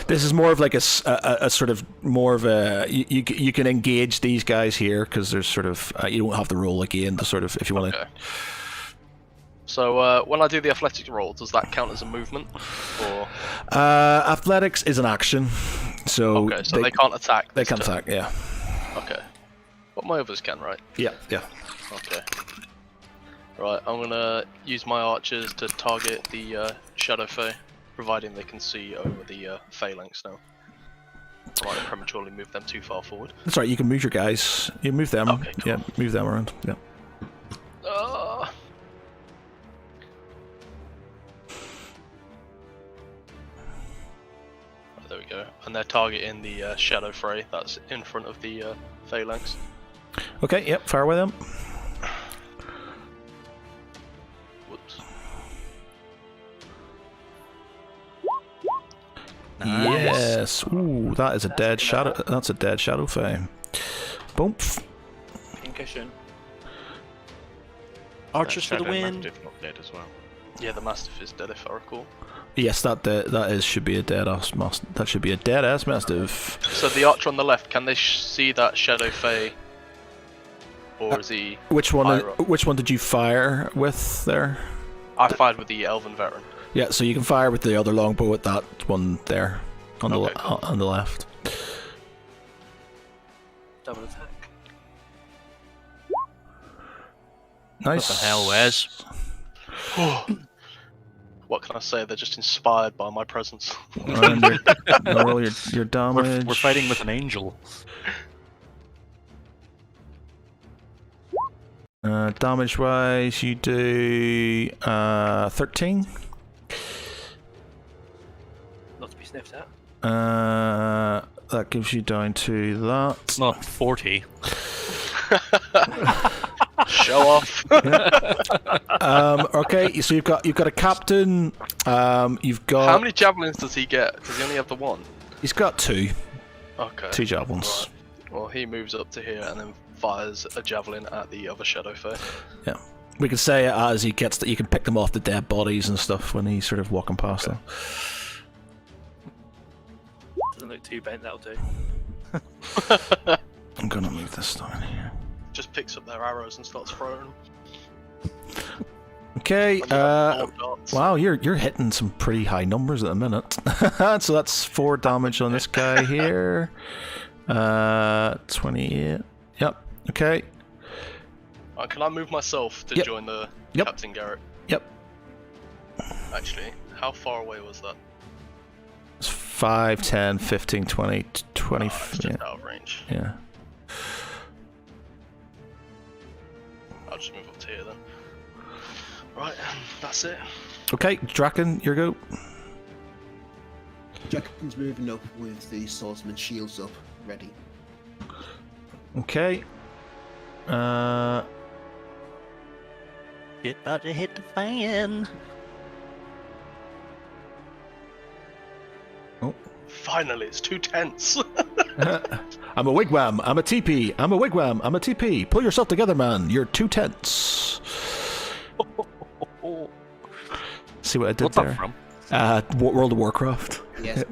A: This is more of like a sort of more of a you can engage these guys here because there's sort of you don't have to roll again to sort of if you want to.
C: Okay. So when I do the athletics roll, does that count as a movement, or?
A: Athletics is an action, so
C: Okay, so they can't attack.
A: They
C: this
A: can't
C: turn.
A: attack, yeah.
C: Okay. But my others can, right?
A: Yeah.
C: Okay. Right, I'm gonna use my archers to target the Shadow Fae, providing they can see over the phalanx now. I might prematurely move them too far forward.
A: That's right. You can move your guys. You move them.
C: Okay, cool.
A: Yeah, move them around. Yeah.
C: There we go. And they're targeting the Shadow Fae that's in front of the phalanx.
A: Okay. Yep. Fire away them.
C: Whoops.
A: Yes. Ooh, that is a dead shadow. That's a dead Shadow Fae. Boom.
B: Concussion.
F: Archers for the
G: Shadow
F: win.
G: Mastiff not dead as well.
C: Yeah, the Mastiff is dead if I recall.
A: Yes, should be a dead ass mastiff. That should be a dead ass mastiff.
C: So the archer on the left, can they see that Shadow Fae? Or is he...
A: Which one?
C: higher up?
A: Which one did you fire with there?
C: I fired with the Elven Veteran.
A: Yeah, so you can fire with the other longbow at that one there on
C: Okay,
A: the
C: cool.
A: on the left.
B: Double attack.
A: Nice.
F: What the hell, Wes?
C: What can I say? They're just inspired by my presence.
A: And roll your damage.
F: We're fighting with an angel.
A: Damage wise, you do 13.
B: Not to be sniffed at.
A: That gives you down to that.
F: It's not 40.
C: Show off.
A: Okay, so you've got a captain. You've got.
C: How many javelins does he get? Does he only have the one?
A: He's got two.
C: Okay.
A: Two javelins.
C: Right. Well, he moves up to here and then fires a javelin at the other Shadow Fae.
A: Yeah. We can say it as he gets that you can pick them off the dead bodies and stuff when he's sort of walking past them.
B: Doesn't look too bent, that'll do.
A: gonna move this down here.
C: Just picks up their arrows and starts throwing them.
A: Okay.
C: And you have more darts.
A: Wow, you're hitting some pretty high numbers at the minute. So that's 4 damage on this guy here. 28. Yep. Okay.
C: Can I move myself to
A: Yep.
C: join the
A: Yep.
C: Captain Garrett?
A: Yep.
C: Actually, how far away was that?
A: It's 5, 10, 15, 20, 20.
C: It's just out of range.
A: Yeah.
C: I'll just move up to here then. Right, that's it.
A: Okay, Draken, your go.
D: Draken's moving up with the swordsman's shields up, ready.
A: Okay.
H: Shit about to hit the fan.
C: Finally, it's 2 tents.
A: I'm a wigwam. I'm a teepee. I'm a wigwam. I'm a teepee. Pull yourself together, man. You're 2 tenths. See what I did
F: What's
A: there?
F: that from?
A: World of Warcraft.
D: Yes.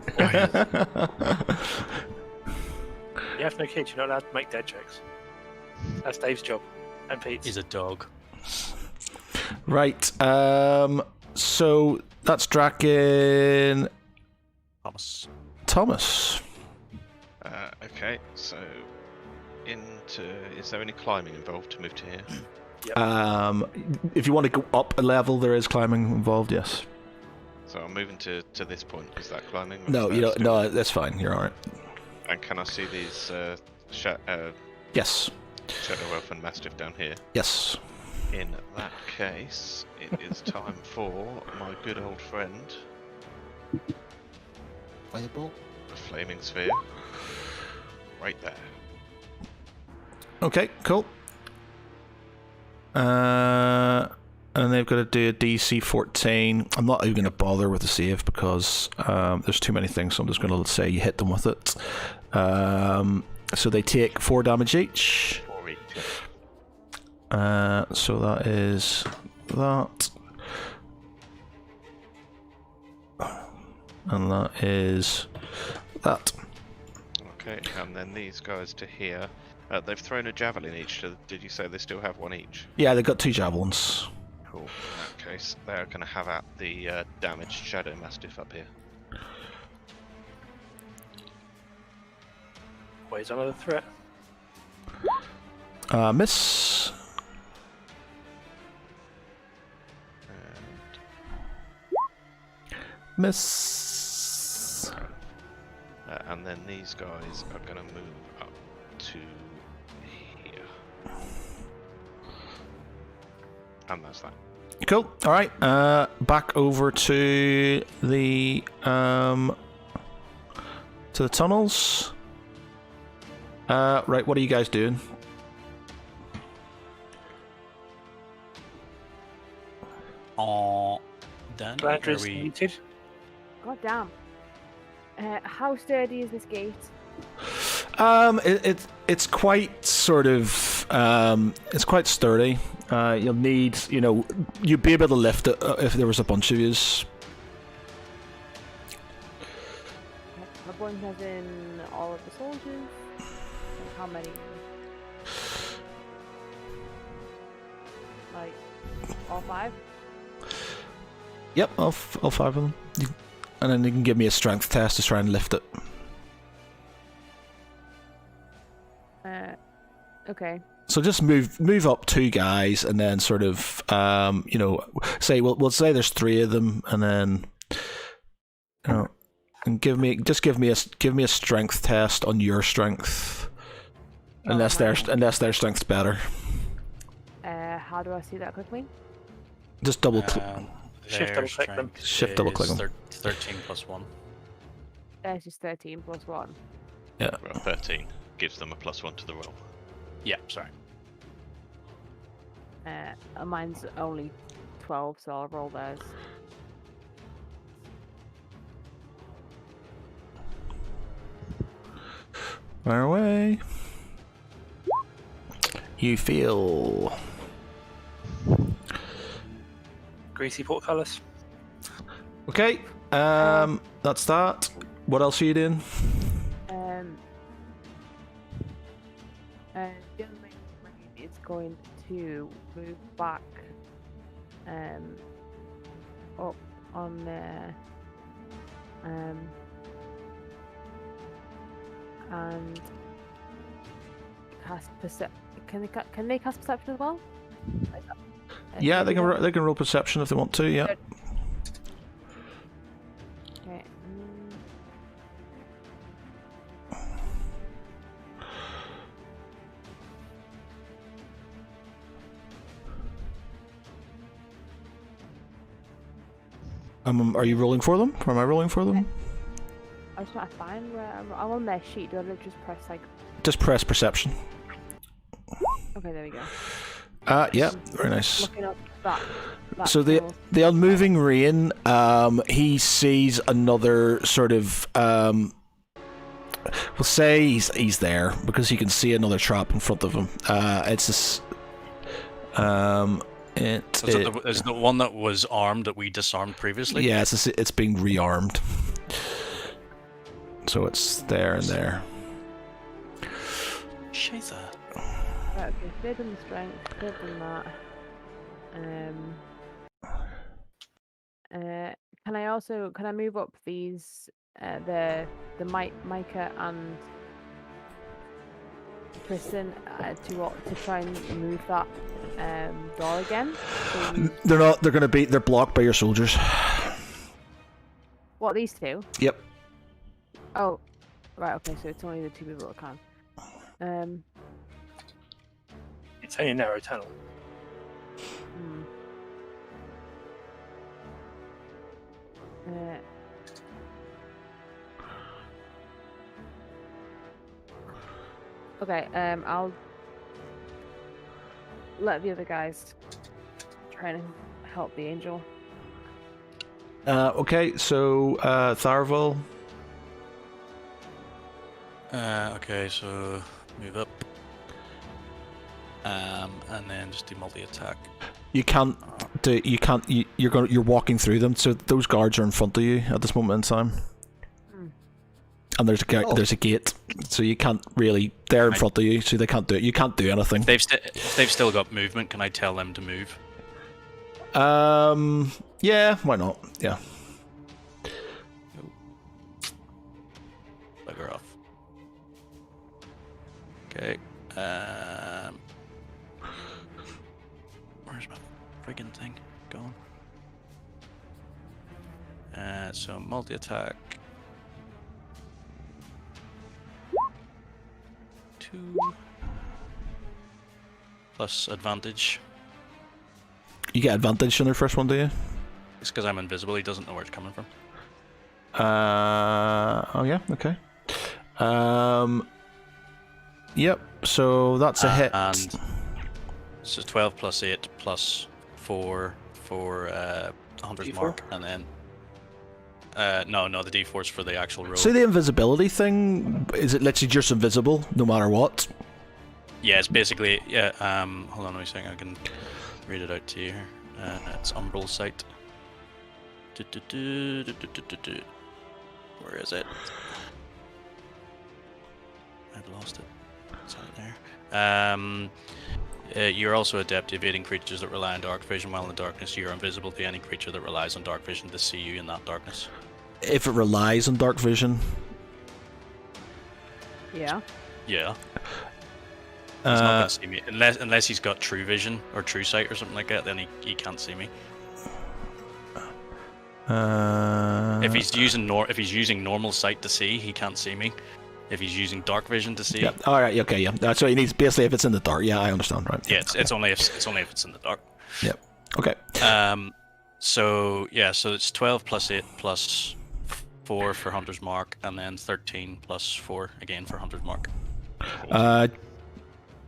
B: You have no kids, you're not allowed to make dead checks. That's Dave's job. And Pete's.
F: He's a dog.
A: Right. So that's Draken. Thomas.
G: Okay, so is there any climbing involved to move to here?
A: If you want to go up a level, there is climbing involved. Yes.
G: So I'm moving to this point. Is that climbing? or
A: No,
G: is
A: you
G: that
A: don't.
G: still-
A: No, that's fine. You're all right.
G: And can I see these
A: Yes.
G: Shadow Elf and Mastiff down here?
A: Yes.
G: In that case, it is time for my good old friend,
D: Fireball.
G: the Flaming Sphere. Right there.
A: Okay. Cool. And they've got to do a DC 14. I'm not even going to bother with the save because there's too many things, so I'm just going to say you hit them with it. So they take 4 damage each.
G: 4 each.
A: So that is that. And that is that.
G: Okay, and then these guys to here. They've thrown a javelin each. So did you say they still have one each?
A: Yeah, they've got 2 javelins.
G: Cool. In that case, they're going to have out the damaged Shadow Mastiff up here.
B: Ways another threat.
A: Miss.
G: And,
A: Miss.
G: and then these guys are going to move up to here. And that's that.
A: Cool. All right. Back over to the tunnels. Right. What are you guys doing?
F: Dan,
B: Bladder
F: are
B: is
F: we...
B: muted.
E: God damn. How sturdy is this gate?
A: It's quite sort of it's quite sturdy. You'll need, you'd be able to lift it if there was a bunch of yous.
E: My point has in all of the soldiers. And how many? Like all 5?
A: Yep, all 5 of them. And then you can give me a strength test to try and lift it.
E: Okay.
A: So just move up 2 guys, and then sort of say we'll say there's 3 of them, and then and give me a strength test on your strength, unless their strength's better.
E: How do I see that quickly?
A: Just double click.
B: Shift double click them.
A: Shift double click them.
F: 13 plus 1.
E: It's just 13 plus 1.
A: Yeah.
G: Well, 13 gives them a +1 to the roll.
F: Yeah, sorry.
E: Mine's only 12, so I'll roll theirs.
A: Fire away. You feel
B: Greasy portcullis.
A: okay. That's that. What else are you doing?
E: going to move back up on there and cast can they cast perception as well? Like that?
A: Yeah, they
E: Maybe
A: can roll perception if they want to. Yeah.
E: Okay.
A: Are you rolling for them? Or am I rolling for them?
E: I just want to find where I'm on their sheet. Do I just press like?
A: Just press perception.
E: Okay, there we go.
A: Yeah, very nice.
E: Looking up that
A: So the unmoving rain, he sees another sort of we'll say he's there because he can see another trap in front of him. It's this
F: Is the one that was armed that we disarmed previously?
A: yeah, it's being rearmed. So it's there and there.
F: Shiza.
E: Right, okay, they've done the strength, they've done that. Can I move up these the Micah and Tristan to try and move that door again?
A: They're not. They're blocked by your soldiers.
E: What, these two?
A: Yep.
E: Oh, right. Okay, so it's only the two people that can.
B: It's only a narrow tunnel.
E: Hmm. Okay, I'll let the other guys try and help the angel.
A: Okay, so Tharval.
F: Okay, so move up. And then just do multi-attack.
A: You can't do. You can't. You're walking through them. So those guards are in front of you at this moment in time. And there's a gate, so you can't really. They're in front of you, so they can't do it. You can't do anything.
F: If they've still got movement, can I tell them to move?
A: Yeah, why not? Yeah.
F: Bugger off. Okay. Where's my friggin' thing going? So multi-attack. 2 plus advantage.
A: You get advantage on your first one, do you?
F: It's because I'm invisible. He doesn't know where it's coming from.
A: Oh yeah. Okay. Yep. So that's a hit.
F: And so 12 plus 8 plus 4 for 100 mark, and then no, the D4's for the actual roll.
A: So the invisibility thing, is it literally just invisible no matter what?
F: Yeah, it's basically hold on a second, I can read it out to you here. It's Umbral Sight. Where is it? I've lost it. It's out there. You're also adept at evading creatures that rely on dark vision. While in the darkness, you're invisible to any creature that relies on dark vision to see you in that darkness.
A: If it relies on dark vision.
E: Yeah.
F: Yeah. He's not gonna see me unless he's got true vision or true sight or something like that. Then he can't see me. If he's using normal sight to see, he can't see me. If he's using dark vision to see,
A: yeah. All right. Okay. Yeah. That's what he needs. Basically, if it's in the dark. Yeah, I understand. Right.
F: Yeah. It's only if it's in the dark.
A: Yep. Okay.
F: So yeah. So it's 12 plus 8 plus 4 for Hunter's Mark, and then 13 plus 4 again for Hunter's Mark.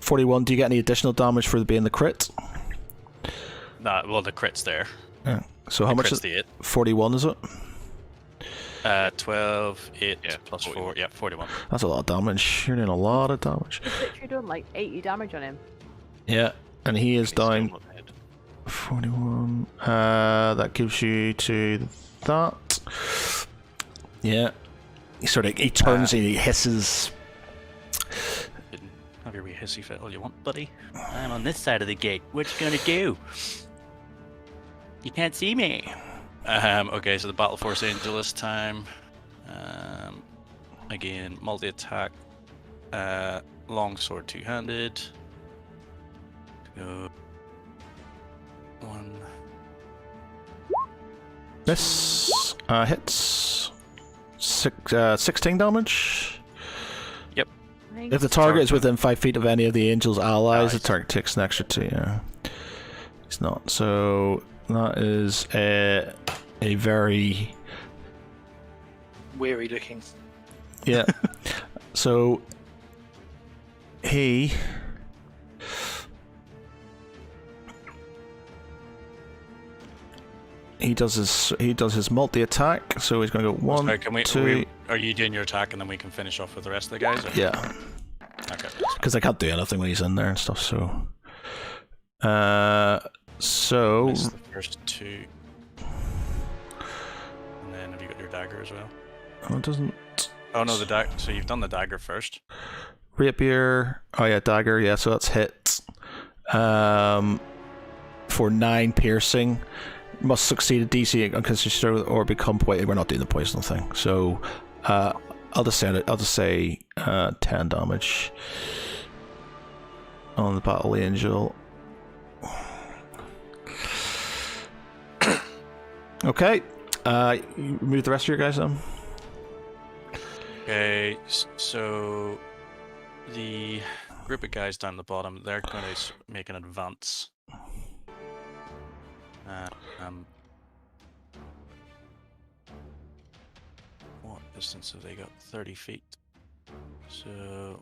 A: 41. Do you get any additional damage for being the crit?
F: Nah. Well, the crit's there.
A: Yeah. So how much is
F: the 8?
A: 41? Is it?
F: 12, 8 plus
C: 41.
F: 4. Yeah, 41.
A: That's a lot of damage. You're doing a lot of damage.
E: You've literally done like 80 damage on him.
A: Yeah, and he is
G: He's still
A: down.
G: not dead.
A: 41. That gives you to that. Yeah. He turns and he hisses.
F: Didn't have your wee hissy fit all you want, buddy.
H: I'm on this side of the gate. What you gonna do? You can't see me.
F: Okay, so the Battle Force Angel this time. Again, multi-attack. Longsword two-handed. Go. 1.
A: This hits 16 damage.
F: Yep.
A: If the target is
F: Target.
A: within 5 feet of any of the angel's allies, the
F: Nice.
A: target takes an extra 2. Yeah. It's not. So that is a very
B: Weary looking.
A: yeah. So he does his multi attack. So he's going to go 1,
F: Sorry, can we,
A: 2.
F: are you doing your attack and then we can finish off with the rest of the guys? Or?
A: Yeah,
F: Okay.
A: because I can't do anything when he's in there and stuff. So, so
F: That's the first 2. And then have you got your dagger as well?
A: it doesn't.
F: Oh no, the dagger. So you've done the dagger first.
A: Rapier. Oh yeah, dagger. Yeah, so that's hit. For 9 piercing, must succeed a DC unconscious or become poisoned. We're not doing the poison thing. So, I'll just say 10 damage on the Battle Angel. Okay. You move the rest of your guys then.
F: Okay, so the group of guys down the bottom, they're going to make an advance. What distance have they got? 30 feet. So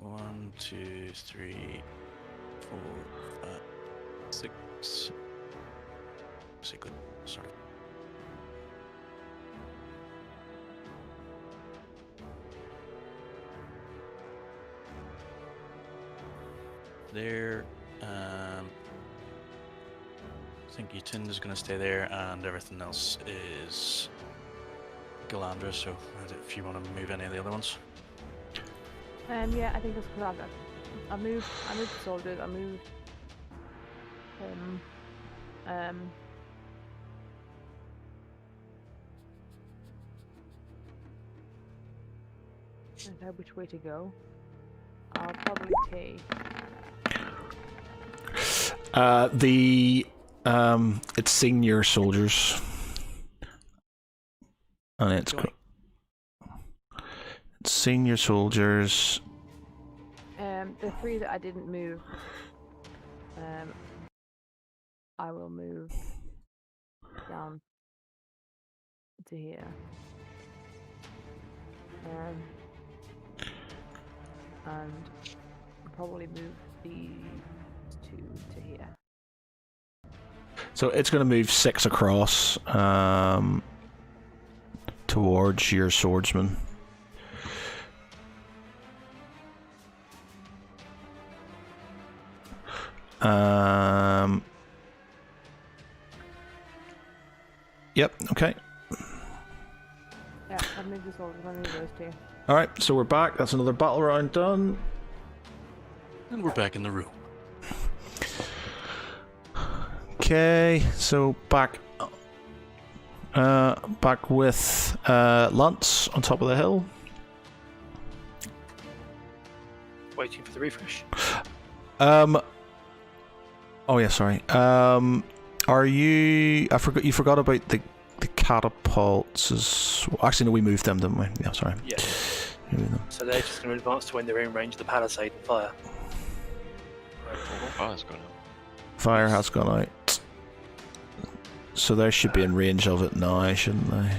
F: 1, 2, 3, 4, 5, 6. Basically, sort of. There. I think Utin is going to stay there, and everything else is Galandra. So, if you want to move any of the other ones,
E: Yeah, I think that's because I moved the soldiers. I moved him. I don't know which way to go. I'll probably take.
A: It's senior soldiers, and it's senior soldiers.
E: The 3 that I didn't move. I will move down to here. And probably move these 2 to here.
A: So it's going to move 6 across towards your swordsman. Yep. Okay.
E: Yeah, I've moved the soldiers. I'll move those 2.
A: All right. So we're back. That's another battle round done.
F: and we're back in the room.
A: Okay. So back with Lance on top of the hill.
B: Waiting for the refresh.
A: Oh yeah, sorry. Are you? I forgot. You forgot about the catapults. Actually, no, we moved them, didn't we? Yeah, sorry.
B: Yeah.
A: We moved them.
B: So they're just going to advance to when they're in range of the palisade and fire.
C: Fire's gone up.
A: Fire has gone out. So they should be in range of it now, shouldn't they?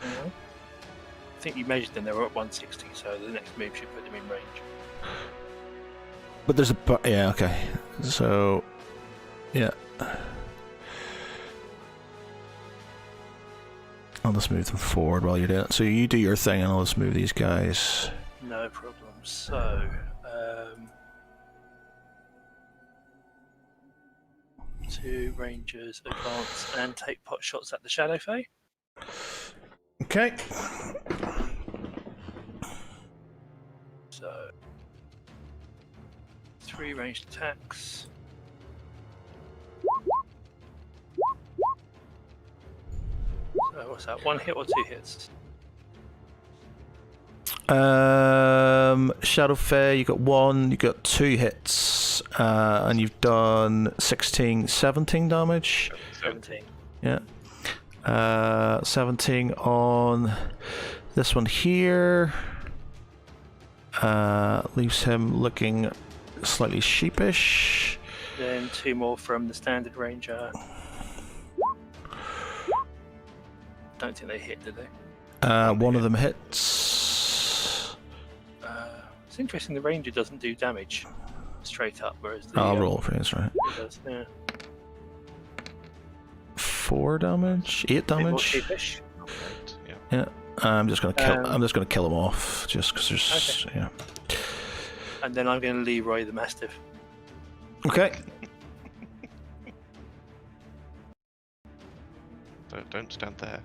B: I think you measured them. They were at 160, so the next move should put them in range.
A: But there's a yeah, okay. So yeah. I'll just move them forward while you're doing it. So you do your thing and I'll just move these guys.
B: No problem. So, two rangers advance and take pot shots at the Shadow Fae.
A: Okay.
B: So, 3 ranged attacks. So what's that? 1 hit or 2 hits?
A: Shadow Fae, you got 1, you got 2 hits, and you've done 17 damage.
B: 17.
A: Yeah. 17 on this one here. Leaves him looking slightly sheepish.
B: Then 2 more from the standard ranger. Don't think they hit, did they?
A: One of them hits.
B: It's interesting the ranger doesn't do damage straight up, whereas the
A: I'll roll for this, right?
B: it does. Yeah.
A: 4 damage, 8
B: Bit more
A: damage.
B: sheepish.
G: Right, yeah.
A: Yeah. I'm just gonna kill. I'm just gonna kill him off, just because there's.
B: Okay.
A: Yeah.
B: And then I'm going to Leroy the Mastiff.
A: Okay.
G: Don't stand there.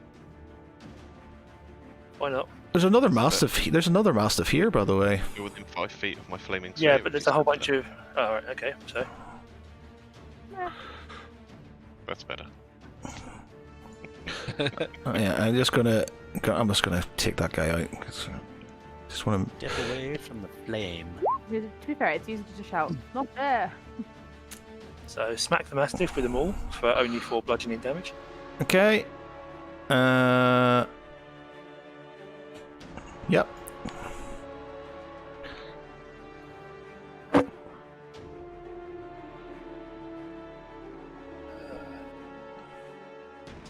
B: Why not?
A: There's another mastiff. There's another mastiff here, by the way.
G: You're within 5 feet of my flaming
B: Yeah,
G: spear,
B: but
G: which
B: there's
G: is
B: a whole
G: better.
B: bunch of. Oh, right, okay, so.
G: That's better.
A: Oh, yeah, I'm just gonna take that guy out. 'Cause, just want to.
H: Step away from the flame.
E: To be fair, it's easy to just shout, not there.
B: So smack the Mastiff with them all for only 4 bludgeoning damage.
A: Okay. Yep.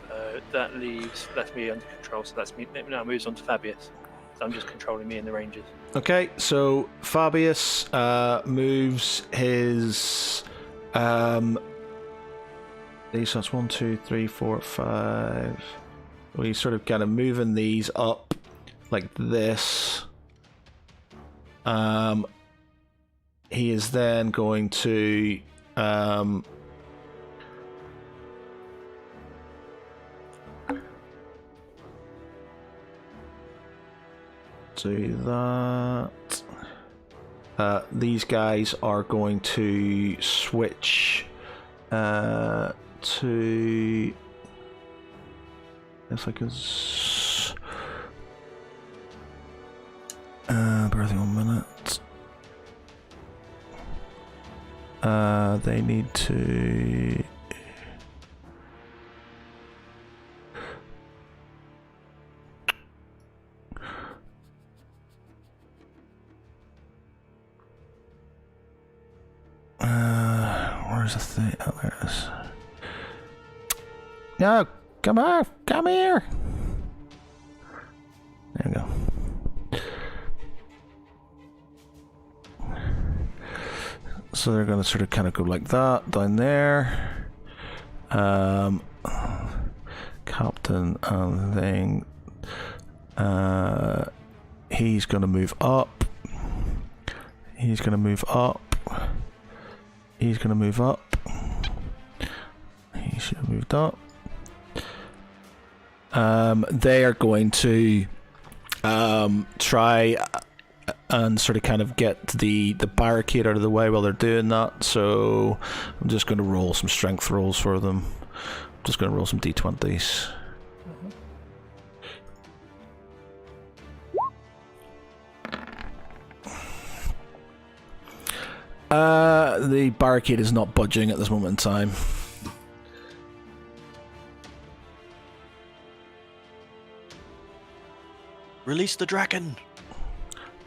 B: So that leaves. That's me under control, so that's me. It now moves on to Fabius. So I'm just controlling me and the Rangers.
A: Okay, so Fabius moves his. These, that's 1, 2, 3, 4, 5. Well, he's sort of kind of moving these up like this. He is then going to do that. These guys are going to switch to. If I can. Bear with me 1 minute. They need to. Where's the thing? Oh, there it is. No, come on, come here. There we go. So they're going to sort of kind of go like that down there. Captain and thing. He's going to move up. He's going to move up. He's going to move up. He should have moved up. They are going to try and sort of kind of get the barricade out of the way while they're doing that. So I'm just going to roll some strength rolls for them. I'm just going to roll some d20s. The barricade is not budging at this moment in time.
H: Release the dragon!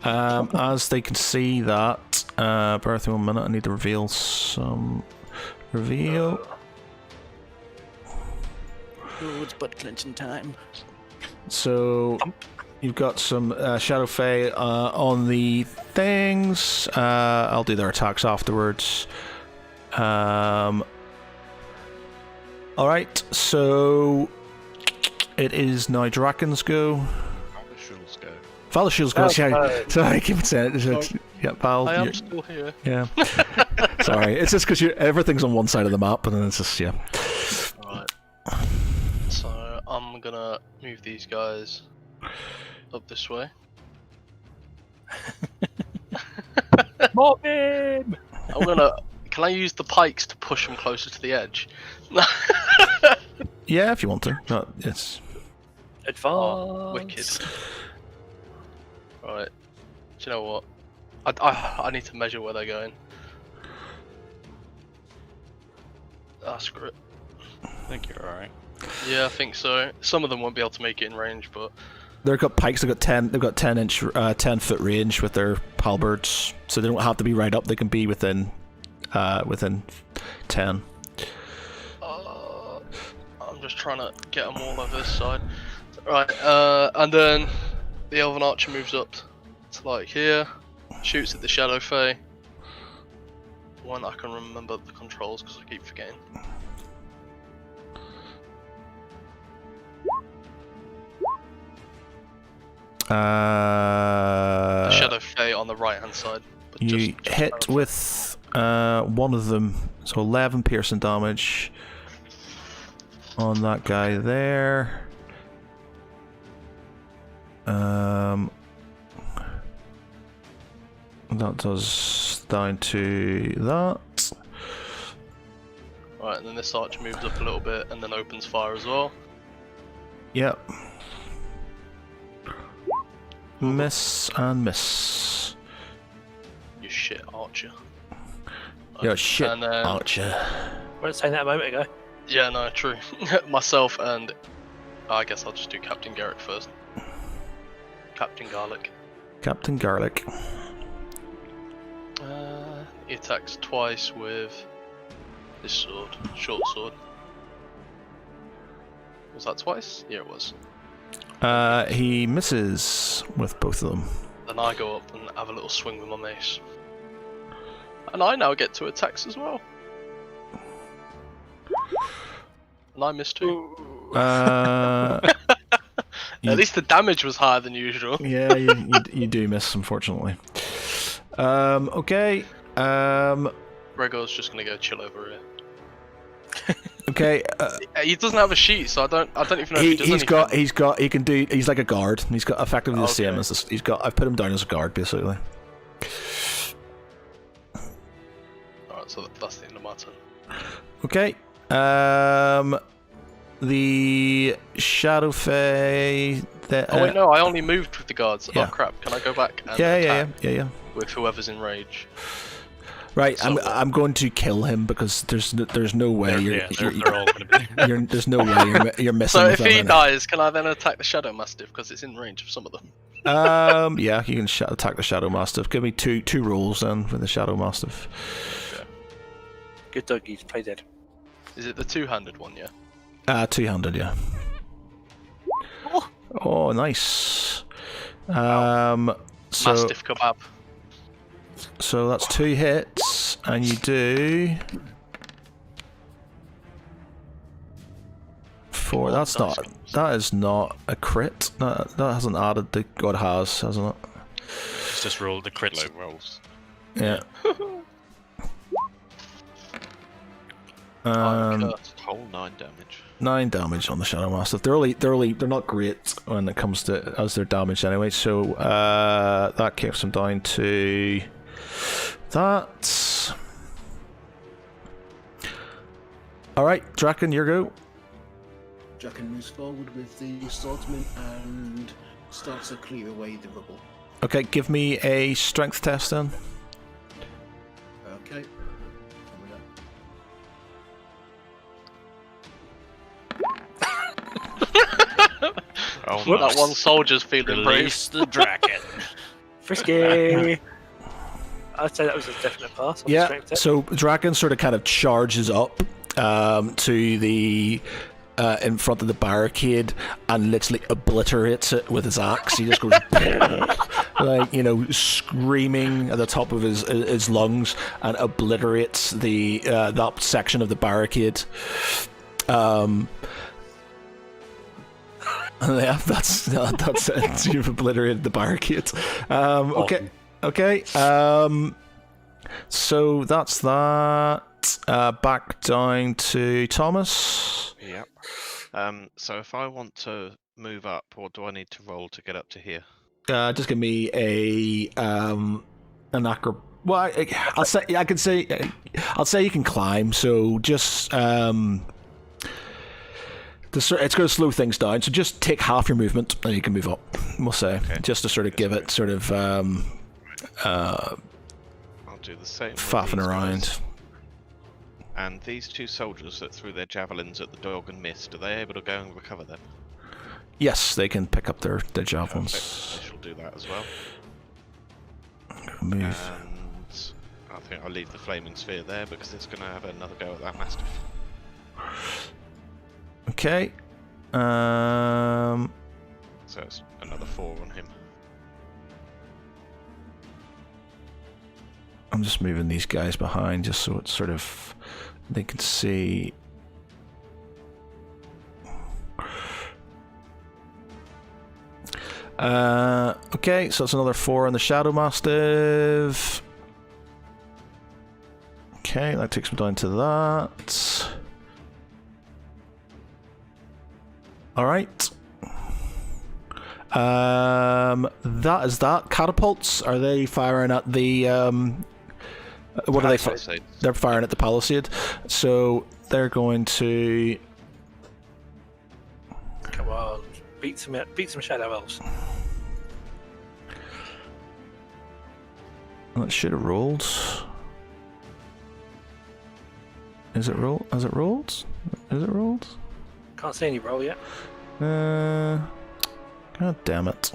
A: As they can see that, bear with me 1 minute, I need to reveal some. Reveal.
H: Oh, it's butt clenching time.
A: So you've got some Shadow Fae on the things. I'll do their attacks afterwards. Alright, so it is now Draken's go. Valashul's go. Sorry, I keep saying it. Yeah, Val.
C: I am still here.
A: Yeah. Sorry, it's just because everything's on one side of the map, and then it's just
C: Alright. So I'm gonna move these guys up this way.
B: Mob him!
C: I'm gonna. Can I use the pikes to push him closer to the edge?
A: Yeah, if you want to. No, it's
B: Advance.
C: Oh, wicked. Right. Do you know what? I need to measure where they're going. Ah, screw it.
F: I think you're alright.
C: Yeah, I think so. Some of them won't be able to make it in range, but
A: they've got pikes. They've got 10-foot range with their halberds, so they don't have to be right up. They can be within 10.
C: I'm just trying to get them all over this side. Right, and then the Elven Archer moves up to like here, shoots at the Shadow Fae. One I can remember the controls because I keep forgetting. The Shadow Fae on the right hand side. But
A: You
C: just
A: hit with one of them, so 11 piercing damage on that guy there. That does down to that.
C: Right, and then this archer moves up a little bit and then opens fire as well.
A: Yep. Miss and miss.
C: You shit archer.
A: Yeah, shit,
C: And then,
A: Archer.
B: I wasn't saying that a moment ago.
C: yeah, no, true. Myself and I guess I'll just do Captain Garrick first. Captain Garlic.
A: Captain Garlic.
C: He attacks twice with this sword, short sword. Was that twice? Yeah, it was.
A: He misses with both of them.
C: Then I go up and have a little swing with my mace. And I now get 2 attacks as well. And I missed 2.
A: At
C: At least the damage was higher than usual.
A: Yeah, you do miss, unfortunately. Okay.
C: Gregor's just gonna go chill over here.
A: Okay.
C: He doesn't have a sheet, so I don't even know if he does anything.
A: He's like a guard. He's got effectively the same as this. I've put him down as a guard, basically.
C: Alright, so that's the end of my turn.
A: Okay. The Shadow Fae.
C: Oh wait, no, I only moved with the guards.
A: Yeah.
C: Oh crap, can I go back and
A: Yeah.
C: attack with whoever's in rage?
A: Right,
C: So-
A: I'm going to kill him because there's no way
F: They're all going to be.
A: there's no way you're missing.
C: So
A: with
C: if he
A: them.
C: dies, can I then attack the Shadow Mastiff because it's in range of some of them?
A: Yeah, you can attack the Shadow Mastiff. Give me two rolls then with the Shadow Mastiff.
B: Good doggies, play dead.
C: Is it the two-handed one, yeah?
A: 200, yeah. Oh, nice. So
C: Mastiff kebab.
A: so that's 2 hits, and you do 4. That is not a crit. That hasn't added the God has, hasn't it?
F: It's just roll the crits.
G: Low rolls.
A: Yeah.
C: I'm cursed.
G: Whole 9 damage.
A: 9 damage on the Shadow Mastiff. They're not great when it comes to as their damage anyway. So that kicks them down to that. All right, Draken, your go.
D: Draken moves forward with the swordsman and starts to clear away the rubble.
A: Okay, give me a strength test then.
D: Okay.
G: Oh,
C: That one soldier's feeling brave.
F: Release the Draken.
B: Frisky! I'd say that was a definite pass on the
A: Yeah.
B: strength test.
A: So Draken sort of kind of charges up to the in front of the barricade and literally obliterates it with his axe. He just goes like, screaming at the top of his lungs and obliterates the that section of the barricade. Yeah, that's it. You've obliterated the barricade. Okay. So that's that. Back down to Thomas.
G: Yep. So if I want to move up, what do I need to roll to get up to here?
A: Just give me an Well, I'll say you can climb. So just it's going to slow things down. So just take half your movement, and you can move up. We'll say just to sort of give it sort of
G: I'll do the same.
A: faffing around.
G: And these two soldiers that threw their javelins at the dog and missed, are they able to go and recover them?
A: Yes, they can pick up their javelins.
G: Perfect. I shall do that as well.
A: Move.
G: And I think I'll leave the flaming sphere there because it's going to have another go at that mastiff.
A: Okay.
G: So it's another 4 on him.
A: I'm just moving these guys behind just so it's sort of they can see. Okay, so it's another 4 on the Shadow Mastiff. Okay, that takes me down to that. Alright. That is that. Catapults, are they firing at the what are they? They're firing at the palisade. So they're going to
B: Come on, beat some shadow elves.
A: That should have rolled. Is it roll? Has it rolled? Is it rolled?
B: Can't see any roll yet.
A: God damn it.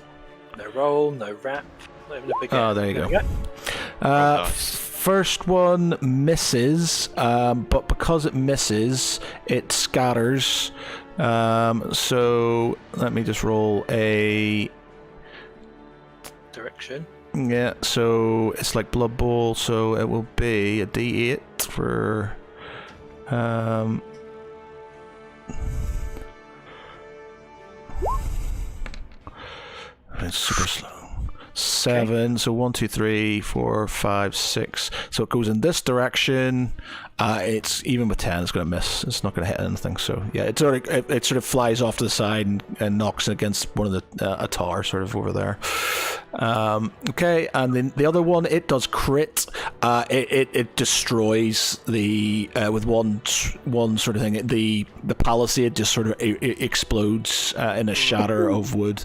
B: No roll, no wrap. Not even a big.
A: Oh, there you go. First one misses, but because it misses, it scatters. So let me just roll a
B: direction.
A: Yeah, so it's like Blood Bowl, so it will be a D8 for it's super slow. 7, so 1, 2, 3, 4, 5, 6. So it goes in this direction. It's even with 10, it's going to miss. It's not going to hit anything. So yeah, it sort of flies off to the side and knocks against one of the a tower sort of over there. Okay, and then the other one, it does crit. It destroys the with one sort of thing. The palisade just sort of explodes in a shatter of wood.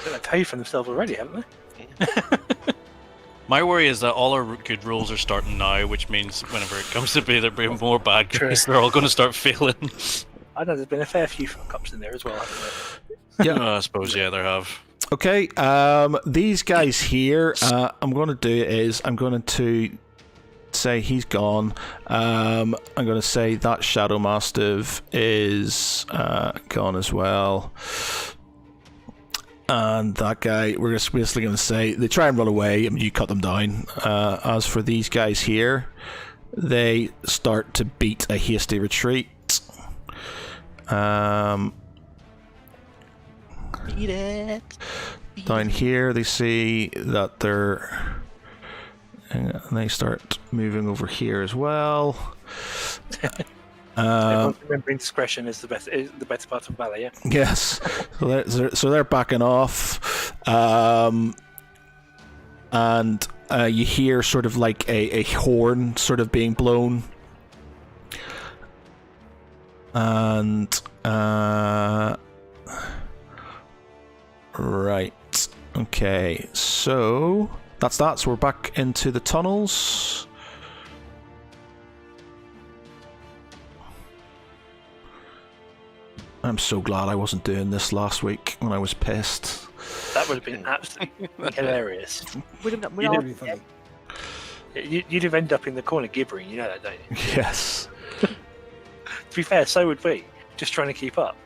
B: They've paid for themselves already, haven't they?
F: My worry is that all our good rolls are starting now, which means whenever it comes to be there being more bad guys, they're all going to start failing.
B: I know there's been a fair few fuck-ups in there as well, hasn't there?
F: Yeah, I suppose, yeah, there have.
A: Okay, these guys here, I'm going to do is I'm going to say he's gone. I'm going to say that Shadow Mastiff is gone as well. And that guy, we're just basically going to say they try and run away. I mean, you cut them down. As for these guys here, they start to beat a hasty retreat.
H: Beat it.
A: Down here, they see that they're. And they start moving over here as well.
B: Everyone's remembering discretion is the better part of valor, yeah?
A: Yes. So they're backing off. And you hear sort of like a horn sort of being blown. And right. Okay. So that's that. So we're back into the tunnels. I'm so glad I wasn't doing this last week when I was pissed.
B: That would have been absolutely hilarious.
E: You'd
B: You'd have ended up in the corner gibbering, you know that, don't you?
A: Yes.
B: To be fair, so would we. Just trying to keep up.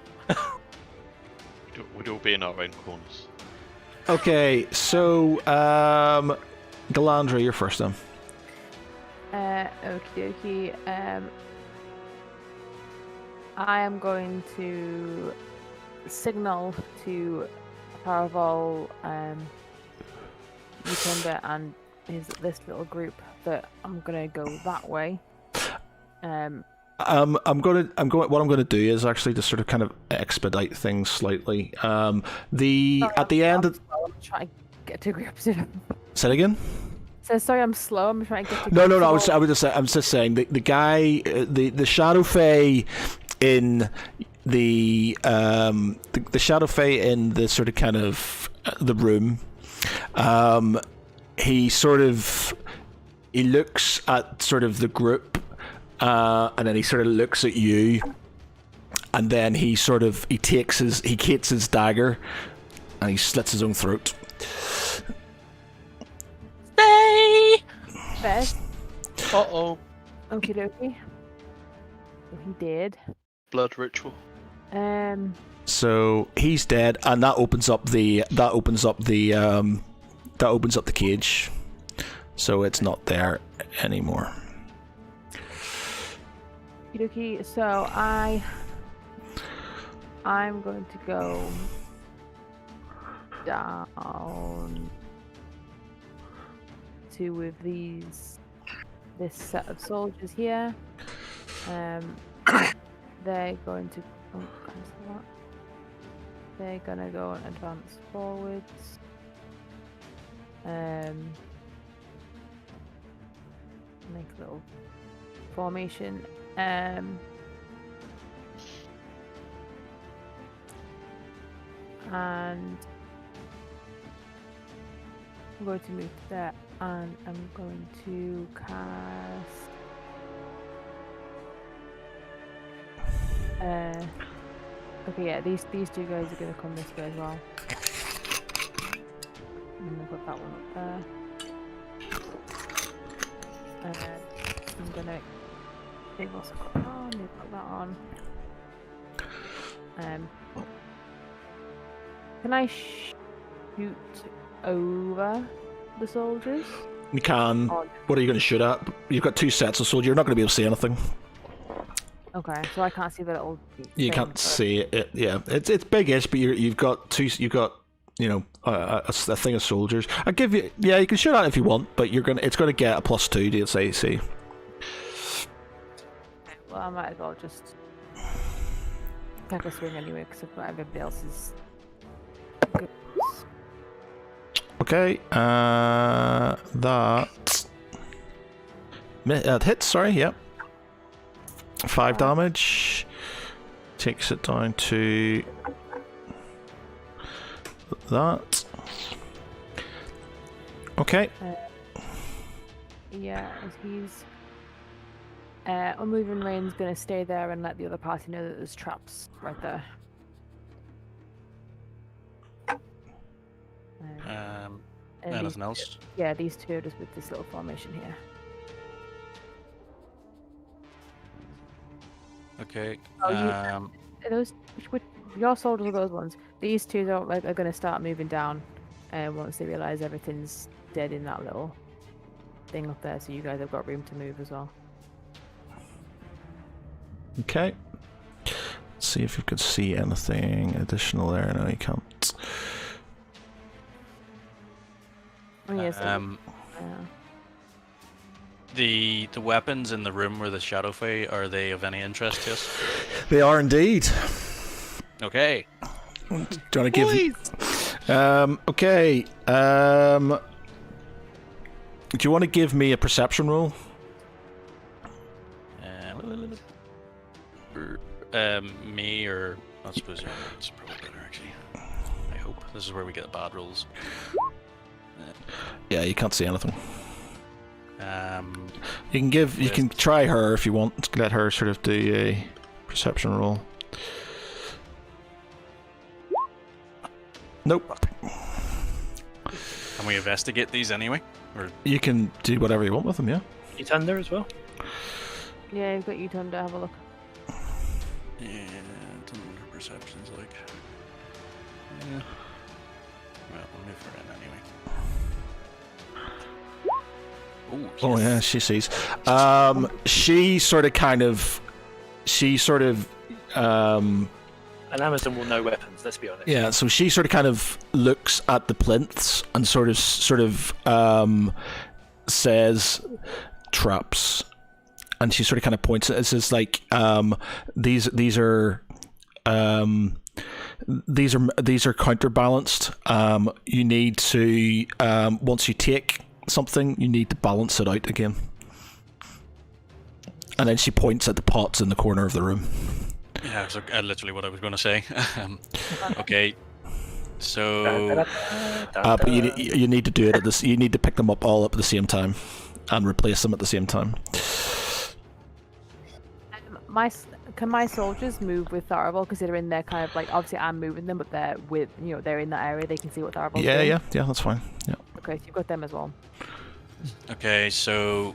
G: We'd all be in our own corners.
A: Okay, so Galandra, you're first then.
E: Okie dokie. I am going to signal to Paravol, Yukunda, and this little group that I'm gonna go that way.
A: What I'm gonna do is actually just sort of kind of expedite things slightly. At the end of
E: trying to get to grips with him.
A: Say it again.
E: So sorry, I'm slow. I'm trying to get to
A: No.
E: grips
A: I was just saying the guy, the Shadow Fae in the Shadow Fae in the sort of kind of the room. He looks at sort of the group, and then he sort of looks at you, and then he takes his dagger, and he slits his own throat.
H: Stay!
E: Best.
C: Uh-oh.
E: Okie dokie. So he did.
C: Blood ritual.
A: So he's dead, and that opens up the cage, so it's not there anymore.
E: Okie dokie. So I'm going to go down to with this set of soldiers here. They're going to cancel that. They're gonna go and advance forwards. Make a little formation. And I'm going to move to there, and I'm going to cast. Okay, yeah, these two guys are gonna come this way as well. I'm gonna put that one up there. I'm gonna. They've also got that on. They've got that on. Can I shoot over the soldiers?
A: You can. What are you going to shoot at? You've got two sets of soldiers. You're not going to be able to see anything.
E: Okay, so I can't see the little.
A: You can't see it. Yeah, it's big-ish, but you've got two. You've got a thing of soldiers. I give you. Yeah, you can shoot at it if you want, but it's going to get a +2 to its AC.
E: Well, I might as well just take a swing anyway, because I've got everybody else's.
A: Okay, that hits. Sorry, yep. 5 damage. Takes it down to that. Okay.
E: Yeah, as he's unmoving Rain's gonna stay there and let the other party know that there's traps right there.
F: Anything else?
E: Yeah, these two are just with this little formation here.
F: Okay.
E: Are those which your soldiers are those ones? These two are going to start moving down, once they realise everything's dead in that little thing up there. So you guys have got room to move as well.
A: Okay. Let's see if you could see anything additional there. No, you can't.
E: Oh, yes.
F: The weapons in the room where the Shadow Fae, are they of any interest to us?
A: They are indeed.
F: Okay.
A: Do you want to give? Okay. Do you want to give me a perception roll?
F: Me or I suppose it's probably better actually. I hope this is where we get the bad rolls.
A: Yeah, you can't see anything.
F: You
A: can try her if you want. Let her sort of do a perception roll. Nope.
F: Can we investigate these anyway? Or
A: you can do whatever you want with them, yeah.
B: You thunder as well?
E: Yeah, you've got you to have a look.
F: yeah, I don't know what her perception's like. Yeah. Well, we'll move her in anyway. Ooh,
A: Oh yeah, she sees.
B: An Amazon will know weapons, let's be honest.
A: Yeah, so she sort of kind of looks at the plinths and sort of says traps, and she sort of kind of points at it. It says like these are these are counterbalanced. You need to once you take something, you need to balance it out again. And then she points at the pots in the corner of the room.
F: Yeah, that's literally what I was going to say. Okay, so
A: But you need to do it at this. You need to pick them up all up at the same time, and replace them at the same time.
E: Can my soldiers move with Tharival, considering they're kind of like, obviously I'm moving them, but they're they're in that area, they can see what Tharival's doing?
A: Yeah, that's fine. Yeah.
E: Okay, so you've got them as well.
F: okay, so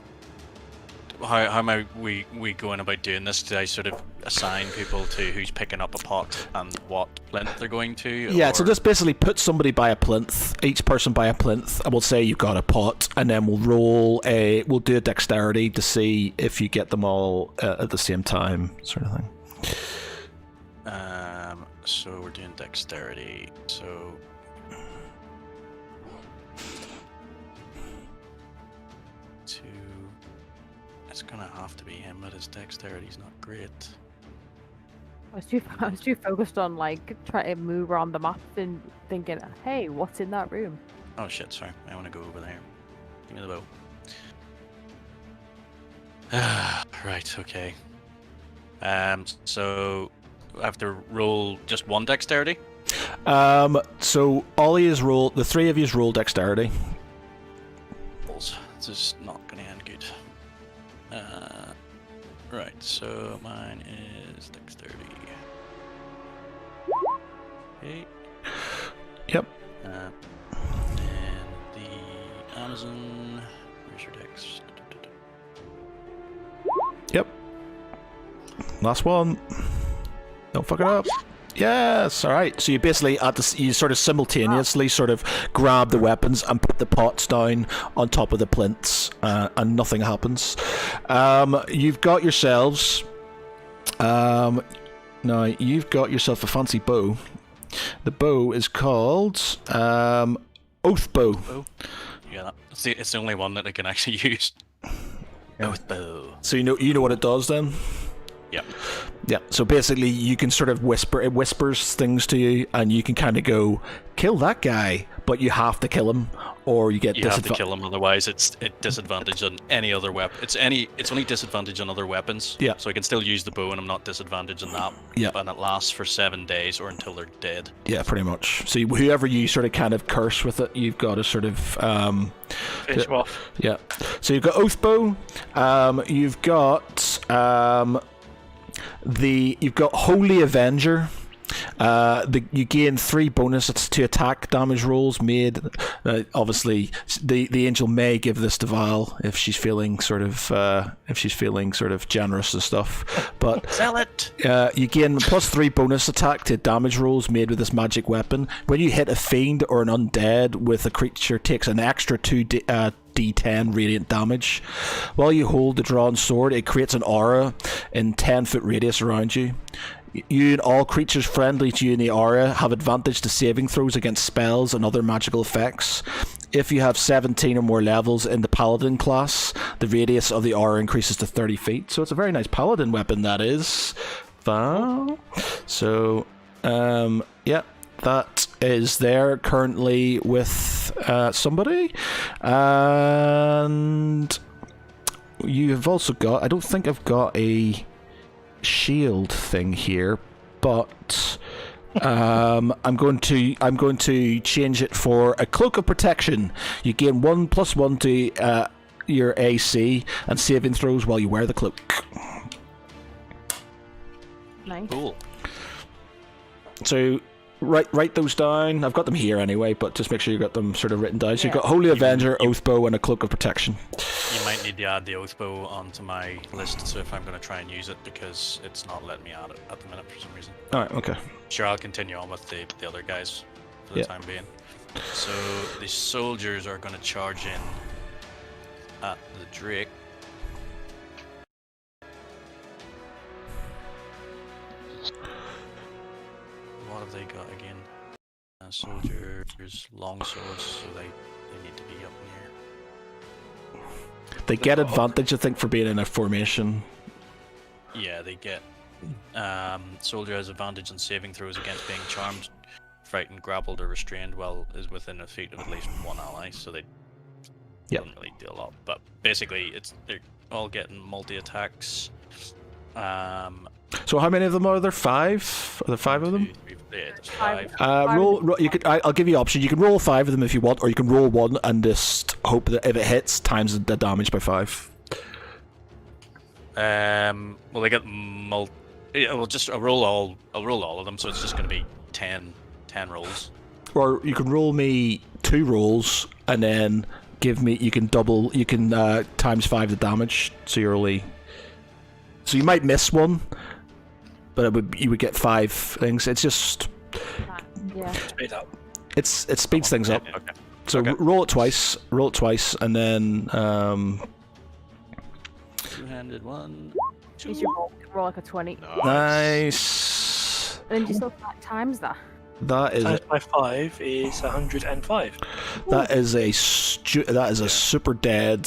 F: how am we going about doing this? Do I sort of assign people to who's picking up a pot and what plinth they're going to?
A: Yeah, so just basically put somebody by a plinth, each person by a plinth, and we'll say you've got a pot, and then we'll do a dexterity to see if you get them all at the same time, sort of thing.
F: So we're doing dexterity. So it's gonna have to be him, but his dexterity's not great.
E: I was too focused on like trying to move around the map and thinking, hey, what's in that room?
F: Oh shit, sorry. I want to go over there. Give me the bow. Right, okay. So I have to roll just one dexterity?
A: So the three of yous roll dexterity.
F: This is not gonna end good. Right, so mine is dexterity. Okay.
A: Yep.
F: And the Amazon. Where's your dex?
A: Yep. Last one. Don't fuck it up. Yes. All right. So you basically you sort of simultaneously sort of grab the weapons and put the pots down on top of the plinths, and nothing happens. You've got yourselves. Now you've got yourself a fancy bow. The bow is called Oath Bow.
F: Yeah, it's the only one that I can actually use.
A: Yeah.
F: Oath Bow.
A: So you know what it does then.
F: Yep.
A: Yeah, so basically you can sort of it whispers things to you, and you can kind of go, kill that guy, but you have to kill him, or you get
F: have to kill him, otherwise it's disadvantage on any other weapon. It's only disadvantage on other weapons.
A: Yeah.
F: So I can still use the bow and I'm not disadvantaged on that.
A: Yeah.
F: And it lasts for 7 days or until they're dead.
A: Yeah, pretty much. So whoever you sort of kind of curse with it, you've got to sort of
B: finish them off.
A: Yeah. So you've got Oath Bow, you've got you've got Holy Avenger. You gain 3 bonuses to attack damage rolls made. Obviously, the angel may give this to Val if she's feeling sort of generous and stuff. But
F: sell it.
A: You gain +3 bonus attack to damage rolls made with this magic weapon. When you hit a fiend or an undead with a creature, takes an extra 2 D10 radiant damage. While you hold the drawn sword, it creates an aura in 10-foot radius around you. You and all creatures friendly to you in the aura have advantage to saving throws against spells and other magical effects. If you have 17 or more levels in the paladin class, the radius of the aura increases to 30 feet. So it's a very nice paladin weapon, that is. So, yeah, that is there currently with somebody. And you have also got, I don't think I've got a shield thing here, but I'm going to change it for a cloak of protection. You gain 1+1 to your AC and saving throws while you wear the cloak.
E: Nice.
F: Cool.
A: So write those down. I've got them here anyway, but just make sure you got them sort of written down. So you've got Holy Avenger, Oath Bow, and a cloak of protection.
F: You might need to add the Oath Bow onto my list, so if I'm going to try and use it, because it's not letting me add it at the minute for some reason.
A: Alright, okay.
F: Sure, I'll continue on with the other guys for the time being. So the soldiers are going to charge in at the Drake. What have they got again? Soldiers, long swords, so they need to be up near.
A: They get advantage, I think, for being in a formation.
F: Yeah, they get Soldier has advantage on saving throws against being charmed, frightened, grappled, or restrained while is within a feet of at least one ally. So they don't really do a lot. But basically, they're all getting multi attacks.
A: So how many of them are there? 5? Are there 5 of them?
F: 2, 3, yeah, there's 5.
A: Roll. You could. I'll give you option. You can roll 5 of them if you want, or you can roll 1 and just hope that if it hits, times the damage by 5.
F: Well, they get I'll roll all of them, so it's just going to be 10 rolls.
A: Or you can roll me 2 rolls and then give me. You can times 5 the damage. So you're only. So you might miss one, but you would get 5 things. It's just.
E: Yeah.
B: Speed up.
A: It speeds things up.
F: Okay.
A: So roll it twice. Roll it twice, and then.
F: Two-handed 1.
E: You should roll like a 20.
A: Nice.
E: And then you still times that.
A: That is
B: Times by 5 is 105.
A: that is a super dead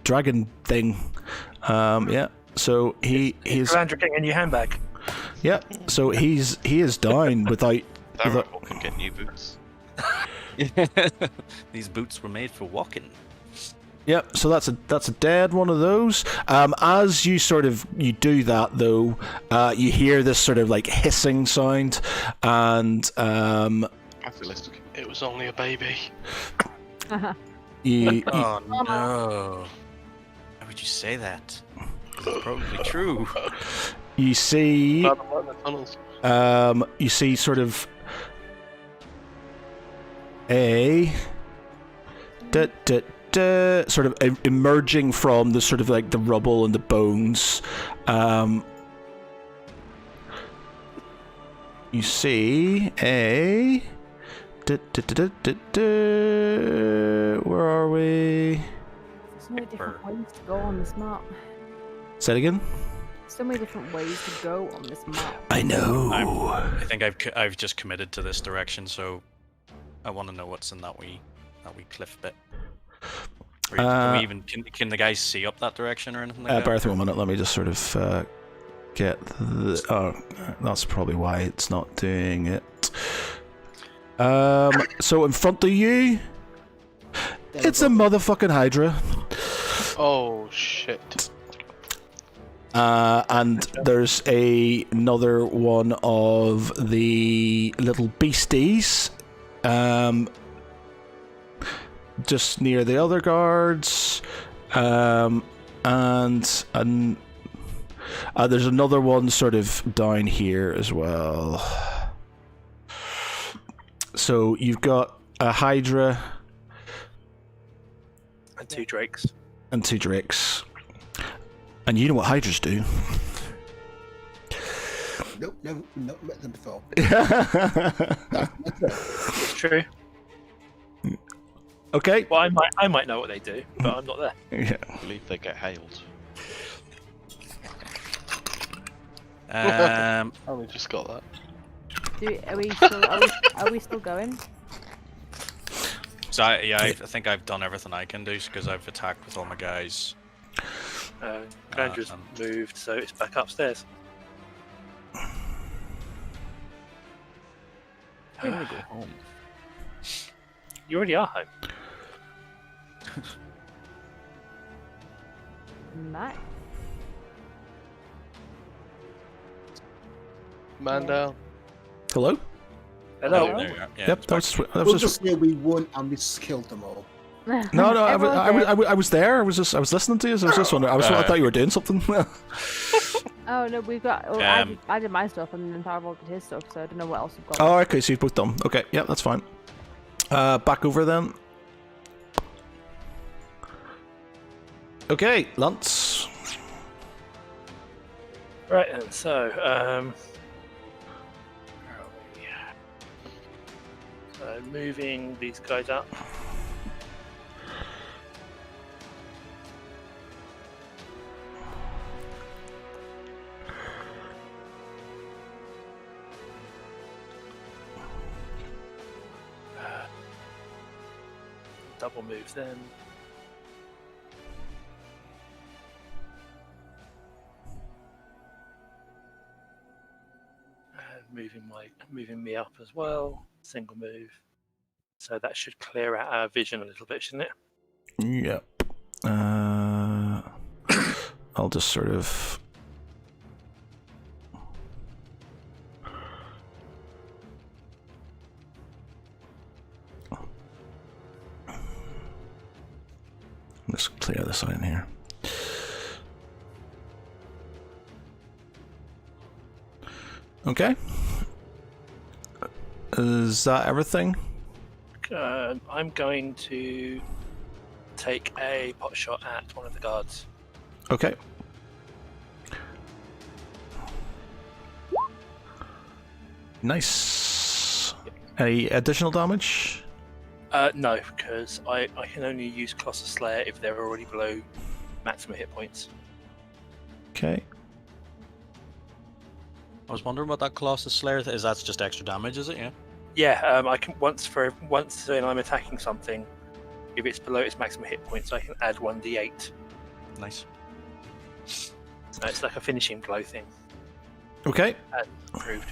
A: dragon thing. Yeah. So he's
B: Calandra getting a new handbag.
A: yeah. So he is down without.
G: Darren can get new boots.
F: These boots were made for walking.
A: Yep, so that's a dead one of those. As you do that though, you hear this sort of like hissing sound, and
G: Capitalistic.
C: It was only a baby.
A: you
F: Oh no! Why would you say that? 'Cause it's probably true.
A: you see
C: Bottom right in the tunnels.
A: you see sort of a sort of emerging from the sort of like the rubble and the bones. You see a where are we?
E: So many different ways to go on this map.
A: Say it again.
E: So many different ways to go on this map.
A: I know.
F: I think I've just committed to this direction, so I want to know what's in that wee cliff bit. Can the guys see up that direction or anything like that?
A: Bear with me a minute. Let me just sort of get the. Oh, that's probably why it's not doing it. So in front of you, it's a motherfucking Hydra.
C: Oh shit.
A: And there's another one of the little beasties. Just near the other guards, and there's another one sort of down here as well. So you've got a Hydra
B: And 2 drakes.
A: and 2 drakes, and you know what Hydras do.
D: Nope, never not met them before.
B: It's true.
A: Okay.
B: Well, I might know what they do, but I'm not there.
A: Yeah.
G: I believe they get hailed.
C: I only just got that.
E: Are we still going?
F: So I think I've done everything I can do because I've attacked with all my guys.
B: Calandra's moved, so it's back upstairs.
F: I want to go home.
B: You already are home.
E: Nice.
C: Man down.
A: Hello.
B: Hello.
F: There you go. Yeah,
A: Yep.
F: it's
A: That was
D: We'll
A: just.
D: just say we won and we killed them all.
A: No,
E: Everyone's
A: I was there. I was listening to you. So I was just wondering. I thought you were doing something.
E: Oh no, we've got. Well, I did my stuff and then Tharvol did his stuff, so I don't know what else we've got.
A: Oh, okay. So you've both done. Okay. Yeah, that's fine. Back over then. Okay, Lance.
B: Right, and so, where are we? So, moving these guys up. Double move them. moving me up as well. Single move. So that should clear out our vision a little bit, shouldn't it?
A: Yep. I'll just sort of... Let's clear this out in here. Okay. Is that everything?
B: I'm going to take a pot shot at one of the guards.
A: Okay. Nice. Any additional damage?
B: No, because I can only use Colossus Slayer if they're already below maximum hit points.
A: Okay.
F: I was wondering what that Colossus Slayer is. That's just extra damage, is it? Yeah.
B: Yeah, I can once when I'm attacking something, if it's below its maximum hit points, I can add 1d8.
F: Nice.
B: So it's like a finishing blow thing.
A: Okay.
B: Approved.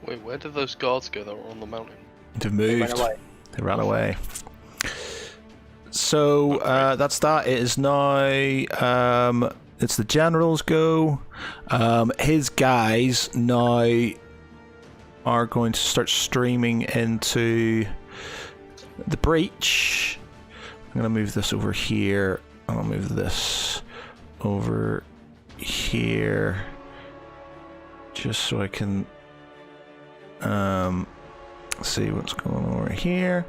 C: Wait, where did those guards go that were on the mountain?
A: They've
B: They
A: moved.
B: ran away.
A: They ran away. So that's that. It is now. It's the general's go. His guys now are going to start streaming into the breach. I'm going to move this over here. I'll move this over here, just so I can see what's going on over here.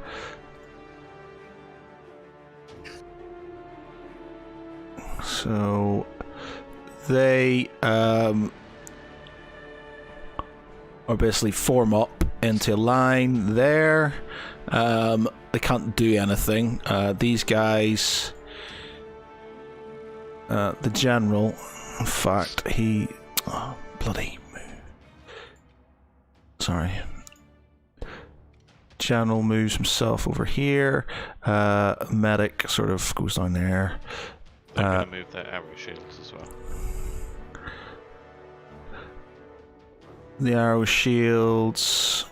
A: So they are basically form up into a line there. They can't do anything. These guys, the general, in fact, bloody. Sorry. General moves himself over here. Medic sort of goes down there.
G: They're going to move their arrow shields as well.
A: The arrow shields.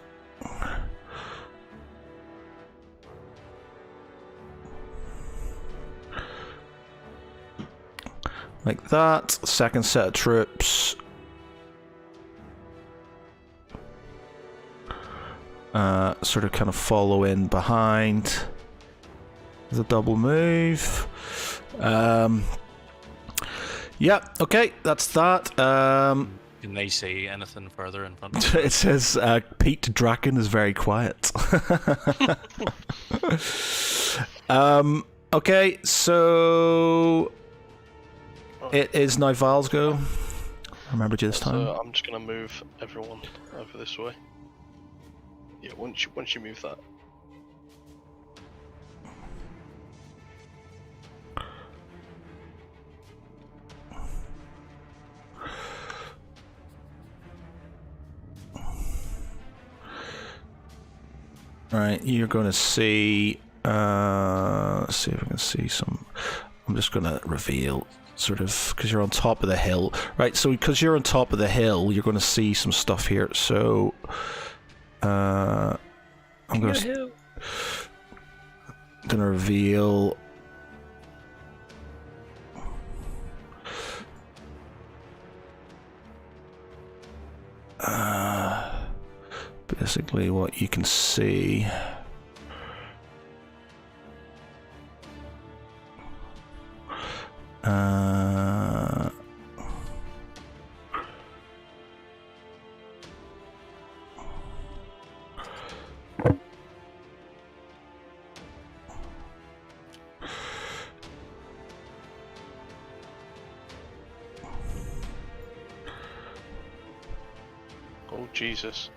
A: Like that. Second set of troops. Sort of kind of follow in behind the double move. Yeah, okay, that's that.
F: Can they say anything further in front?
A: It says Pete Draken is very quiet. Okay, so it is now Val's go. I remembered you this time.
C: So I'm just gonna move everyone over this way. Yeah, once you move that.
A: Alright, you're going to see... let's see if I can see some... I'm just going to reveal, sort of, because you're on top of the hill. Right, so because you're on top of the hill, you're going to see some stuff here. So... I'm going to reveal... basically what you can see.
C: Oh Jesus.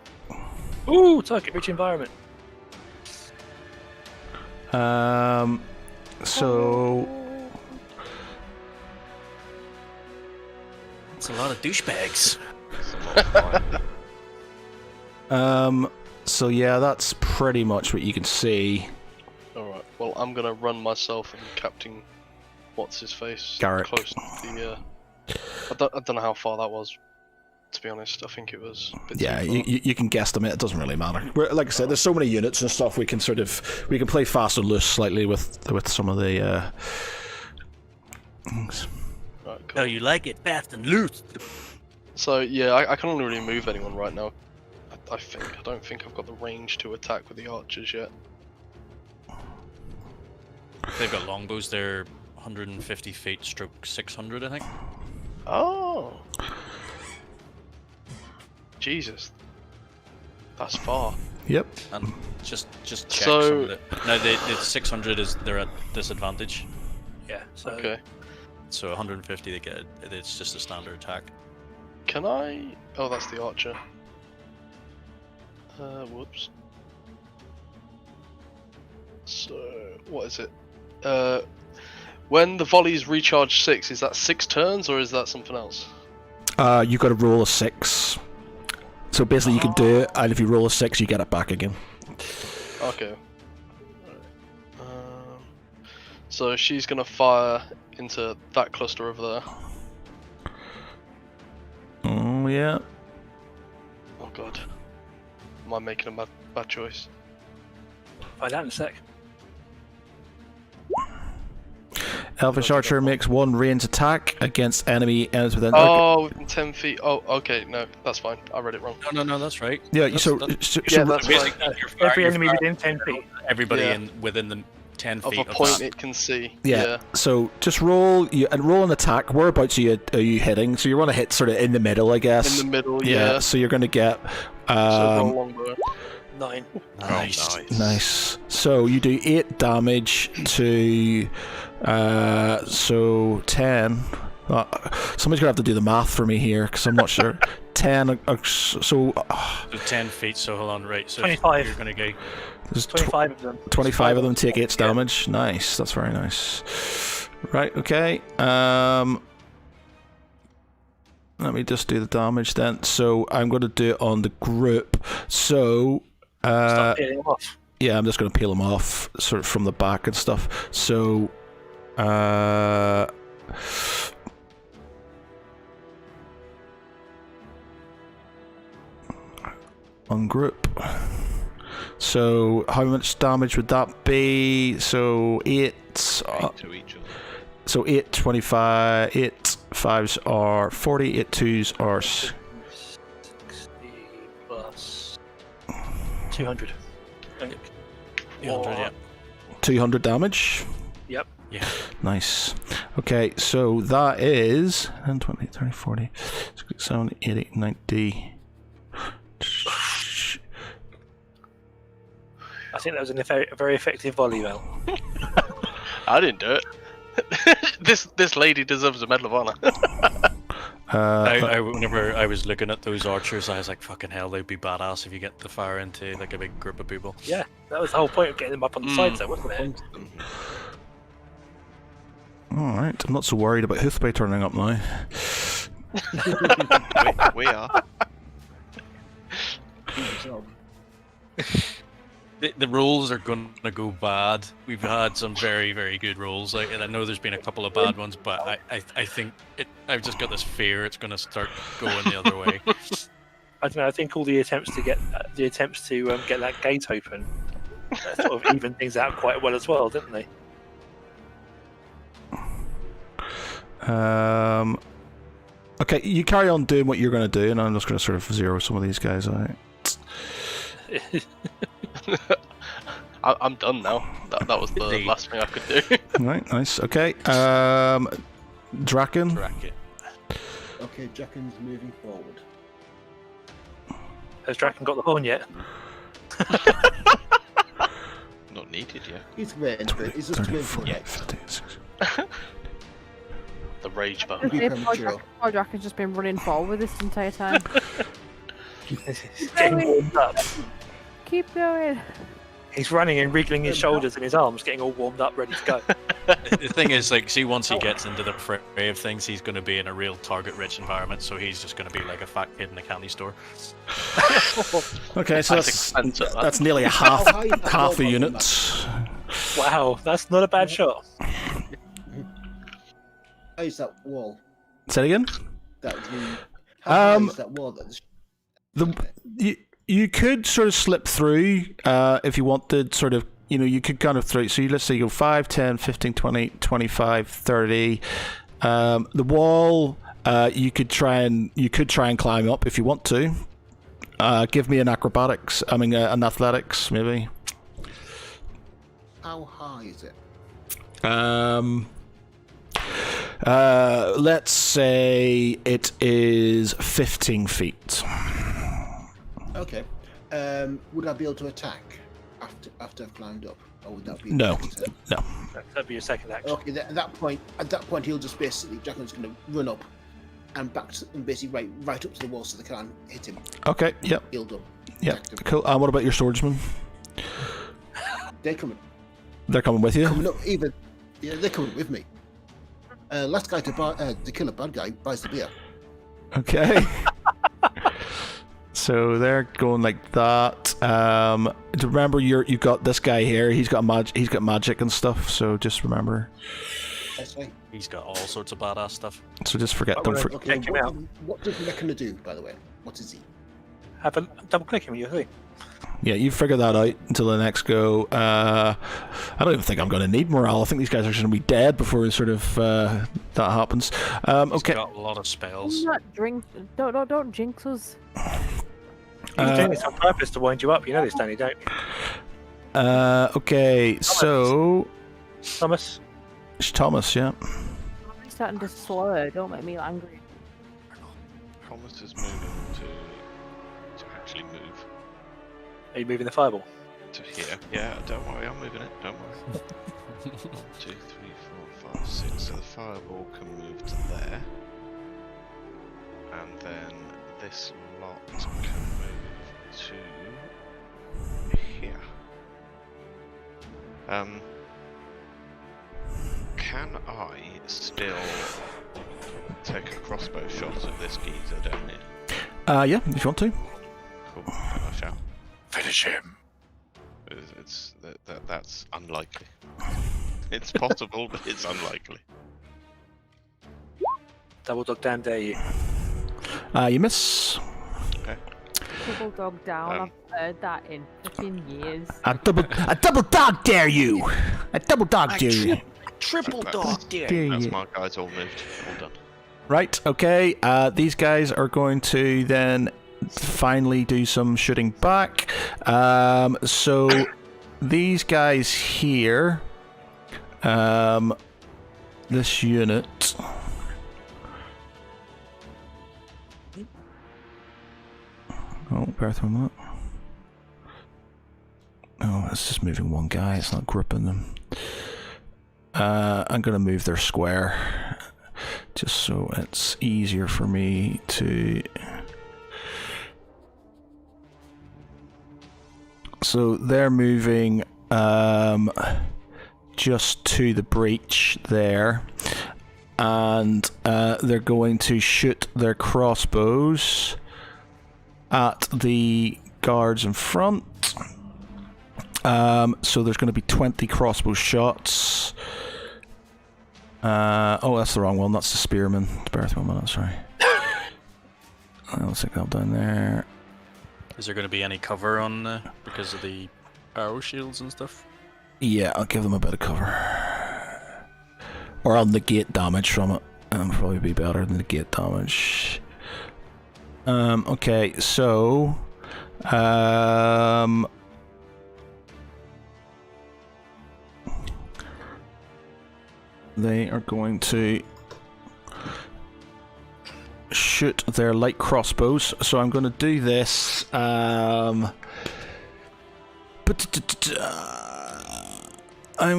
B: Ooh, target rich environment.
A: So
F: It's a lot of douchebags.
A: so yeah, that's pretty much what you can see.
C: Alright, well I'm gonna run myself and Captain what's his face?
A: Garrett.
C: Close to the. I don't know how far that was. To be honest, I think it was. A bit
A: Yeah,
C: too far.
A: you can guessthimate. It doesn't really matter. Like I said, there's so many units and stuff. We can play fast and loose slightly with some of the things.
C: Right,
H: Oh,
C: cool.
H: you like it fast and loose.
C: So yeah, I can only really move anyone right now. I don't think I've got the range to attack with the archers yet.
F: They've got longbows. They're 150 feet, stroke 600, I think.
C: Oh. Jesus. That's far.
A: Yep.
F: And just check
C: So-
F: some of it. No, the 600 is they're at disadvantage.
B: Yeah. So
C: Okay.
F: So 150 they get. It's just a standard attack.
C: Can I? Oh, that's the archer. Whoops. So, what is it? When the volleys recharge 6, is that 6 turns or is that something else?
A: You got to roll a 6. So basically, you can do it, and if you roll a 6, you get it back again.
C: Okay. So she's gonna fire into that cluster over there.
A: Oh yeah.
C: Oh god. Am I making a bad choice?
B: find out in a sec.
A: Elvish Archer makes one ranged attack against enemy enemies within.
C: Oh, within 10 feet. Oh, okay, no, that's fine. I read it wrong.
F: No, that's right.
A: Yeah.
F: That's-
A: So
F: that's-
C: Yeah, that's fine.
B: Every enemy within 10 feet.
F: Everybody
C: Yeah.
F: within the 10
C: Of
F: feet
C: a
F: of
C: point
F: that.
C: it can see.
A: yeah. So just roll an attack. Whereabouts are you hitting? So you want to hit sort of in the middle, I guess.
C: In the middle, yeah.
A: So you're going to get.
C: So roll longbow.
B: 9.
F: Nice.
A: Nice. So you do 8 damage to. So 10. Somebody's gonna have to do the math for me here because I'm not sure. 10. So
F: 10 feet. So hold on, right? So
B: 25.
F: You're gonna go.
A: there's
B: 25 of them.
A: 25 of them take 8 damage. Nice. That's very nice. Right. Okay. Let me just do the damage then. So I'm going to do it on the group. So.
B: Start peeling them off.
A: Yeah, I'm just going to peel them off sort of from the back and stuff. So, on group. So, how much damage would that be? So, 8.
G: 8 to each of them.
A: So, 8, 25. 8 5s are 40. 8 2s are
B: 60 plus 200.
F: 200, yeah.
A: 200 damage.
B: Yep.
F: Yeah.
A: Nice. Okay, so that is 10, 20, 30, 40, 60, 70, 80, 90.
B: I think that was a very effective volley, Mel.
C: I didn't do it. This lady deserves a Medal of Honor.
F: Whenever I was looking at those archers, I was like, fucking hell, they'd be badass if you get the fire into like a big group of people.
B: Yeah, that was the whole point of getting them up on the sides, though, wasn't it?
A: Alright, I'm not so worried about Hoothbay turning up now.
G: We are.
F: The rolls are going to go bad. We've had some very, very good rolls, and I know there's been a couple of bad ones, but I think I've just got this fear it's going to start going the other way.
B: I don't know. I think all the attempts to get that gate open sort of even things out quite well as well, didn't they?
A: Okay, you carry on doing what you're going to do, and I'm just going to sort of zero some of these guys out.
C: I'm done now. That was the last thing I could do.
A: Right, nice. Okay, Draken.
F: Bracket.
D: Okay, Jacken's moving forward.
B: Has Draken got the horn yet?
G: Not needed yet.
D: He's waiting for it. He's just
A: 30,
D: waiting for
A: 40,
D: it.
A: 50, 60.
C: The rage button.
D: Be premature.
E: Poor Draken's just been running forward this entire time.
B: He's getting warmed up.
E: Keep going.
B: He's running and wriggling his shoulders and his arms, getting all warmed up, ready to go.
F: The thing is, like, see, once he gets into the fray of things, he's going to be in a real target-rich environment, so he's just going to be like a fat kid in a candy store.
A: Okay, so
C: That's
A: that's
C: expensive, that.
A: that's nearly a half
D: How high is that
A: half
D: wall
A: a
D: on the
A: unit.
D: map?
B: Wow, that's not a bad shot.
D: high is that wall?
A: Say it again.
D: How high is that wall?
A: You could sort of slip through if you wanted, sort of, you could kind of through. So let's say you go 5, 10, 15, 20, 25, 30. The wall, you could try and climb up if you want to. Give me an athletics, maybe.
D: How high is it?
A: Let's say it is 15 feet.
D: Okay. Would I be able to attack after I've climbed up, or would that be
A: No.
B: That'd be your second action.
D: Okay. At that point, he'll just basically Jacqueline's going to run up and basically right up to the wall so they can't hit him.
A: Okay. Yep.
D: Healed up.
A: Yep. Cool. What about your swordsman?
D: They're coming.
A: They're coming with you.
D: They're coming with me. Last guy to kill a bad guy buys the beer.
A: Okay. So they're going like that. Remember, you've got this guy here. He's got magic and stuff. So just remember.
D: That's right.
F: He's got all sorts of badass stuff.
A: So just forget.
D: Okay.
B: Check him out.
D: What does Reckon do, by the way? What is he?
B: Have a double click him. You'll see.
A: Yeah, you figure that out until the next go. I don't even think I'm going to need morale. I think these guys are going to be dead before sort of that happens. Okay.
F: He's got a lot of spells.
E: Don't jinx us.
B: He's doing this on purpose to wind you up. You know this, Danny, don't you?
A: Okay, so
B: Thomas.
A: it's Thomas, yeah.
E: I'm starting to slur. Don't make me angry.
G: Thomas is moving to actually move
B: Are you moving the fireball?
G: to here. Yeah, don't worry, I'm moving it. Don't worry. 1, 2, 3, 4, 5, 6. So the fireball can move to there, and then this lot can move to here. Can I still take a crossbow shot at this geezer down here?
A: Yeah, if you want to.
G: Cool. I shall.
F: Finish him.
G: That's unlikely. It's possible, but it's unlikely.
B: Double dog Dan, dare you?
A: You miss.
G: Okay.
E: Double dog down. I've heard that in 15 years.
A: I double dog dare you. I double dog dare you.
H: Triple dog dare.
G: That's my guys all moved. All done.
A: Right. Okay. These guys are going to then finally do some shooting back. So these guys here, this unit. Oh, bear with me that. Oh, it's just moving one guy. It's not gripping them. I'm going to move their square just so it's easier for me to... So they're moving just to the breach there, and they're going to shoot their crossbows at the guards in front. So there's going to be 20 crossbow shots. Oh, that's the wrong one. That's the spearman. Bear with me a minute, sorry. I'll stick that down there.
F: Is there going to be any cover on because of the arrow shields and stuff?
A: Yeah, I'll give them a bit of cover. Or I'll negate damage from it. That'll probably be better than negate damage. Okay, so... they are going to shoot their light crossbows. So I'm going to do this. I'm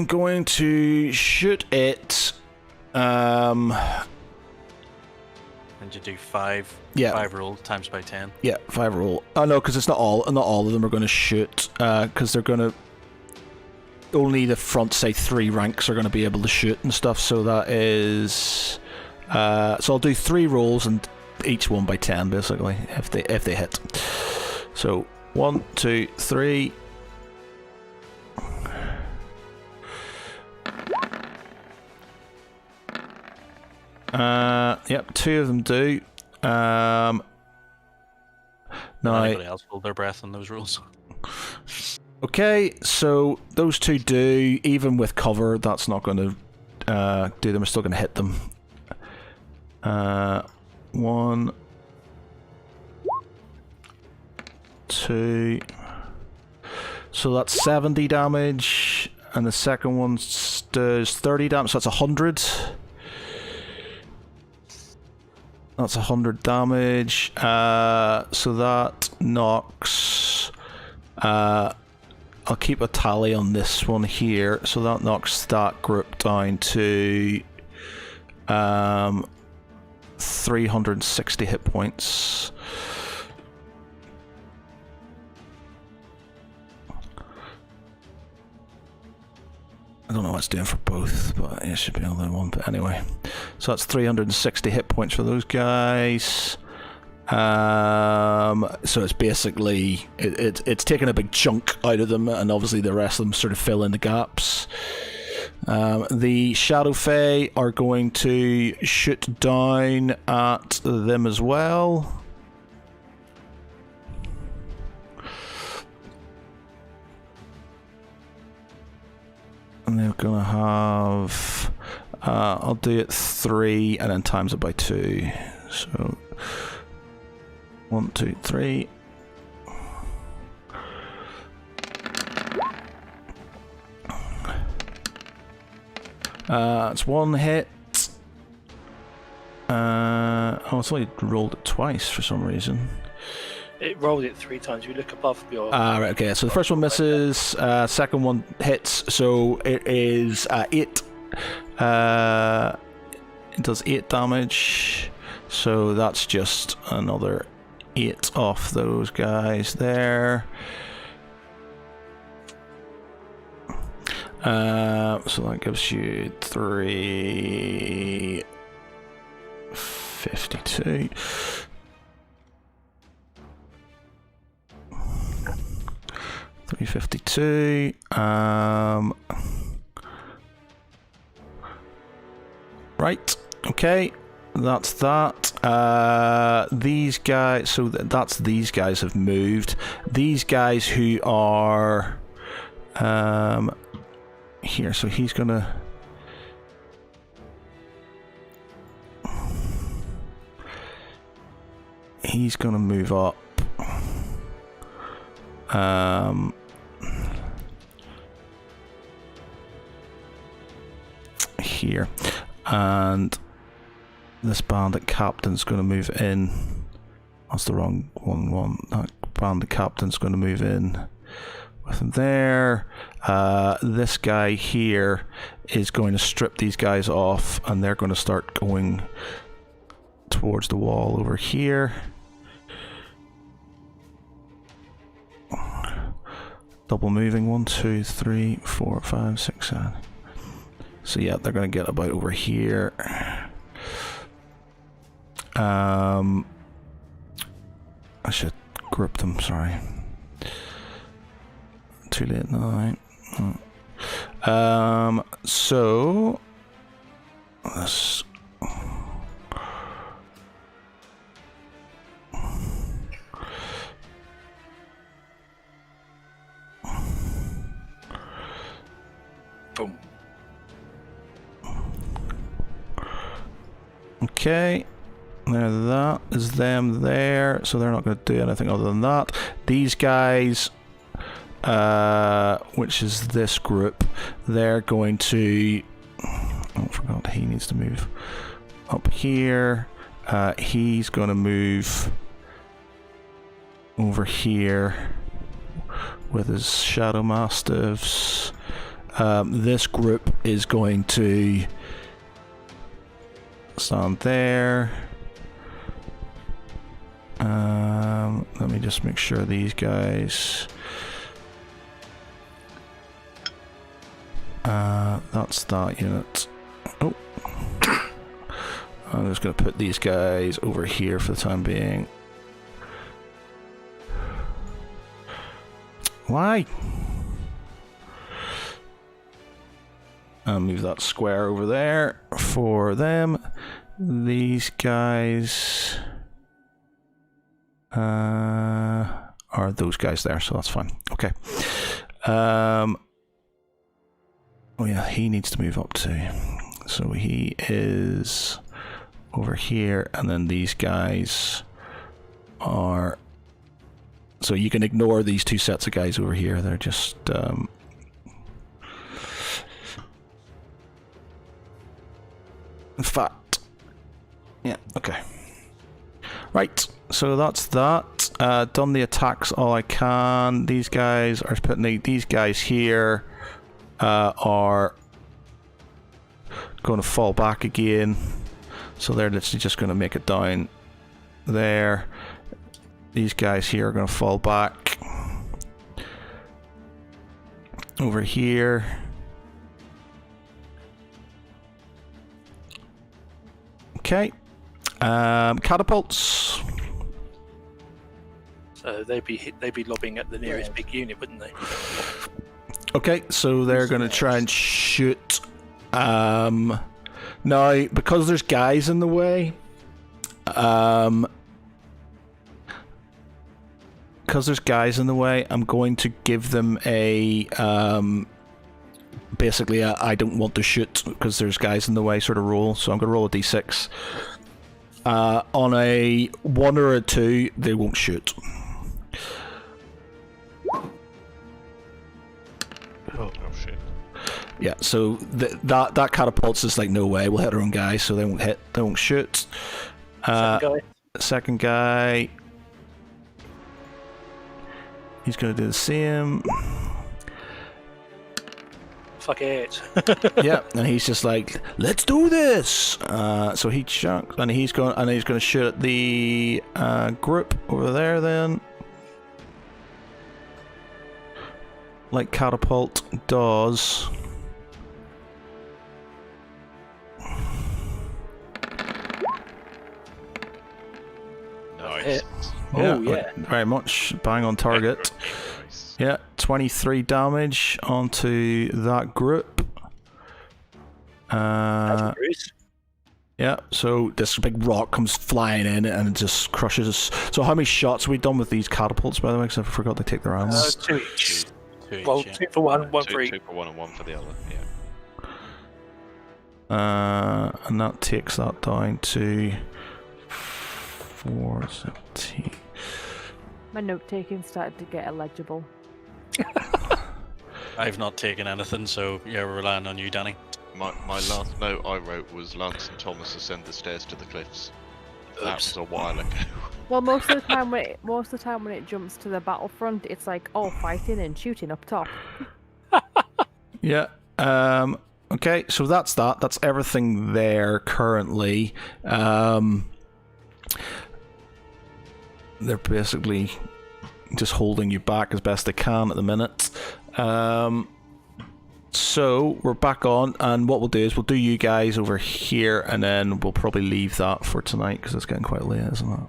A: going to shoot it.
F: And you do 5.
A: Yeah.
F: 5 roll times by 10.
A: Yeah, 5 roll. Oh no, because it's not all of them are going to shoot. Because they're going to. Only the front, say, 3 ranks are going to be able to shoot and stuff. So that is. So I'll do 3 rolls and each one by 10 basically if they hit. So 1, 2, 3. Yep, 2 of them do. Now,
F: Anybody else hold their breath on those rules?
A: okay, so those 2 do. Even with cover, that's not going to do them. We're still going to hit them. 1, 2. So that's 70 damage, and the second one does 30 damage. So that's 100. That's 100 damage. So that knocks. I'll keep a tally on this one here. So that knocks that group down to 360 hit points. I don't know what it's doing for both, but it should be another one. But anyway, so that's 360 hit points for those guys. So it's basically it's taking a big chunk out of them, and obviously the rest of them sort of fill in the gaps. The Shadow Fae are going to shoot down at them as well. And they're gonna have I'll do it 3 and then times it by 2. So 1, 2, 3. It's 1 hit. Oh, it's only rolled it twice for some reason.
B: It rolled it 3 times. You look above your.
A: Right, okay. So the first one misses. Second one hits. So it is 8. It does 8 damage. So that's just another 8 off those guys there. So that gives you 352. 352. Right. Okay. That's that. These guys. So that's these guys have moved. These guys who are here. So he's gonna. He's gonna move up. Here, and this bandit captain's going to move in. That's the wrong one. That bandit captain's going to move in with him there. This guy here is going to strip these guys off, and they're going to start going towards the wall over here. Double moving. 1, 2, 3, 4, 5, 6, 7. So yeah, they're gonna get about over here. I should group them. Sorry. Too late now. So let's.
B: Boom.
A: Okay, there, that is them there, so they're not going to do anything other than that. These guys, which is this group, they're going to. Oh, I forgot he needs to move up here. He's going to move over here with his Shadow Mastiffs. This group is going to stand there. Let me just make sure these guys. That's that unit. Oh. I'm just going to put these guys over here for the time being. Why? I'll move that square over there for them. these guys are those guys there, so that's fine. Okay. Oh yeah, he needs to move up too. So he is over here, and then these guys are... So you can ignore these two sets of guys over here. They're just... fat. Yeah, okay. Right, so that's that. Done the attacks all I can. These guys are putting... These guys here are going to fall back again. So they're literally just going to make it down there. These guys here are going to fall back. Over here. Okay. Catapults.
B: So they'd be lobbing at the nearest big unit, wouldn't they?
A: Okay, so they're going to try and shoot. Now, because there's guys in the way, I'm going to give them a basically a I don't want to shoot because there's guys in the way sort of roll. So I'm going to roll a d6. On a 1 or a 2, they won't shoot.
G: Oh shit.
A: Yeah, so that catapults is like, no way, we'll hit our own guys, so they won't hit, they won't shoot. Second guy, he's gonna do the same.
B: Fuck it.
A: Yeah, and he's just like, let's do this. So he chunks, and he's going to shoot at the group over there then. Like catapult does.
G: Nice.
B: Yeah.
A: Very much bang on target. Yeah, 23 damage onto that group. Yeah, so this big rock comes flying in and it just crushes us. So how many shots have we done with these catapults, by the way? Because I forgot to take their ammo.
B: 2 each.
F: Well,
B: 2 for one, 1 for each.
G: 2 for one and 1 for the other,
A: And that takes that down to 417.
E: My note taking started to get illegible.
F: I've not taken anything, so yeah, we're relying on you, Danny.
G: My last note I wrote was Lance and Thomas ascend the stairs to the cliffs. That was a while ago.
E: Well, most of the time when it jumps to the battlefront, it's like all fighting and shooting up top.
A: Yeah. Okay, so that's that. That's everything there currently. They're basically just holding you back as best they can at the minute. So we're back on, and what we'll do is we'll do you guys over here, and then we'll probably leave that for tonight because it's getting quite late, isn't it?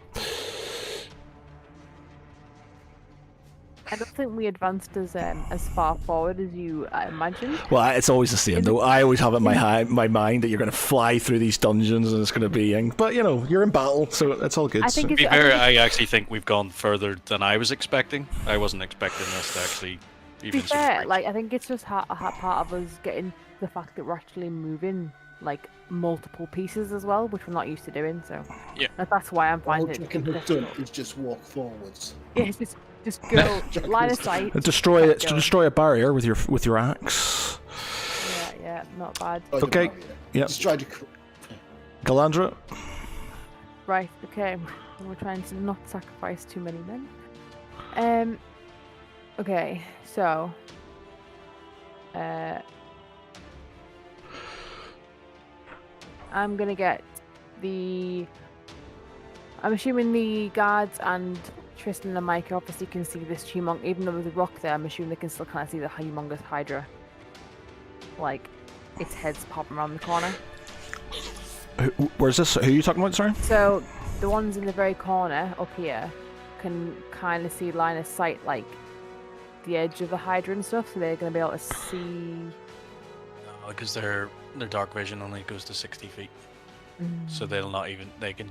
E: I don't think we advanced as far forward as you imagined.
A: Well, it's always the same though. I always have it in my mind that you're going to fly through these dungeons and it's going to be... But, you know, you're in battle, so it's all good.
E: I think
F: To be fair, I actually think we've gone further than I was expecting. I wasn't expecting this to actually even...
E: To be fair, like, I think it's just part of us getting the fact that we're actually moving, like, multiple pieces as well, which we're not used to doing, so...
F: Yeah.
E: That's why I'm
D: All
E: finding
D: Jack and
E: it...
D: have done is just walk forwards.
E: Yeah, just go, line of sight.
A: Destroy a barrier with your axe.
E: Yeah, not bad.
A: Okay, yeah.
D: Just try to...
A: Galandra?
E: Right, okay. We're trying to not sacrifice too many men. Okay, so... I'm gonna get the... I'm assuming the guards and Tristan and Mike obviously can see this humongous... Even though there's a rock there, I'm assuming they can still kind of see the humongous Hydra. Like, its head's popping around the corner.
A: Where's this? Who are you talking about, sorry?
E: So, the ones in the very corner, up here, can kind of see line of sight, like, the edge of the Hydra and stuff, so they're going to be able to see...
F: Because their dark vision only goes to 60 feet. so they'll not even. They can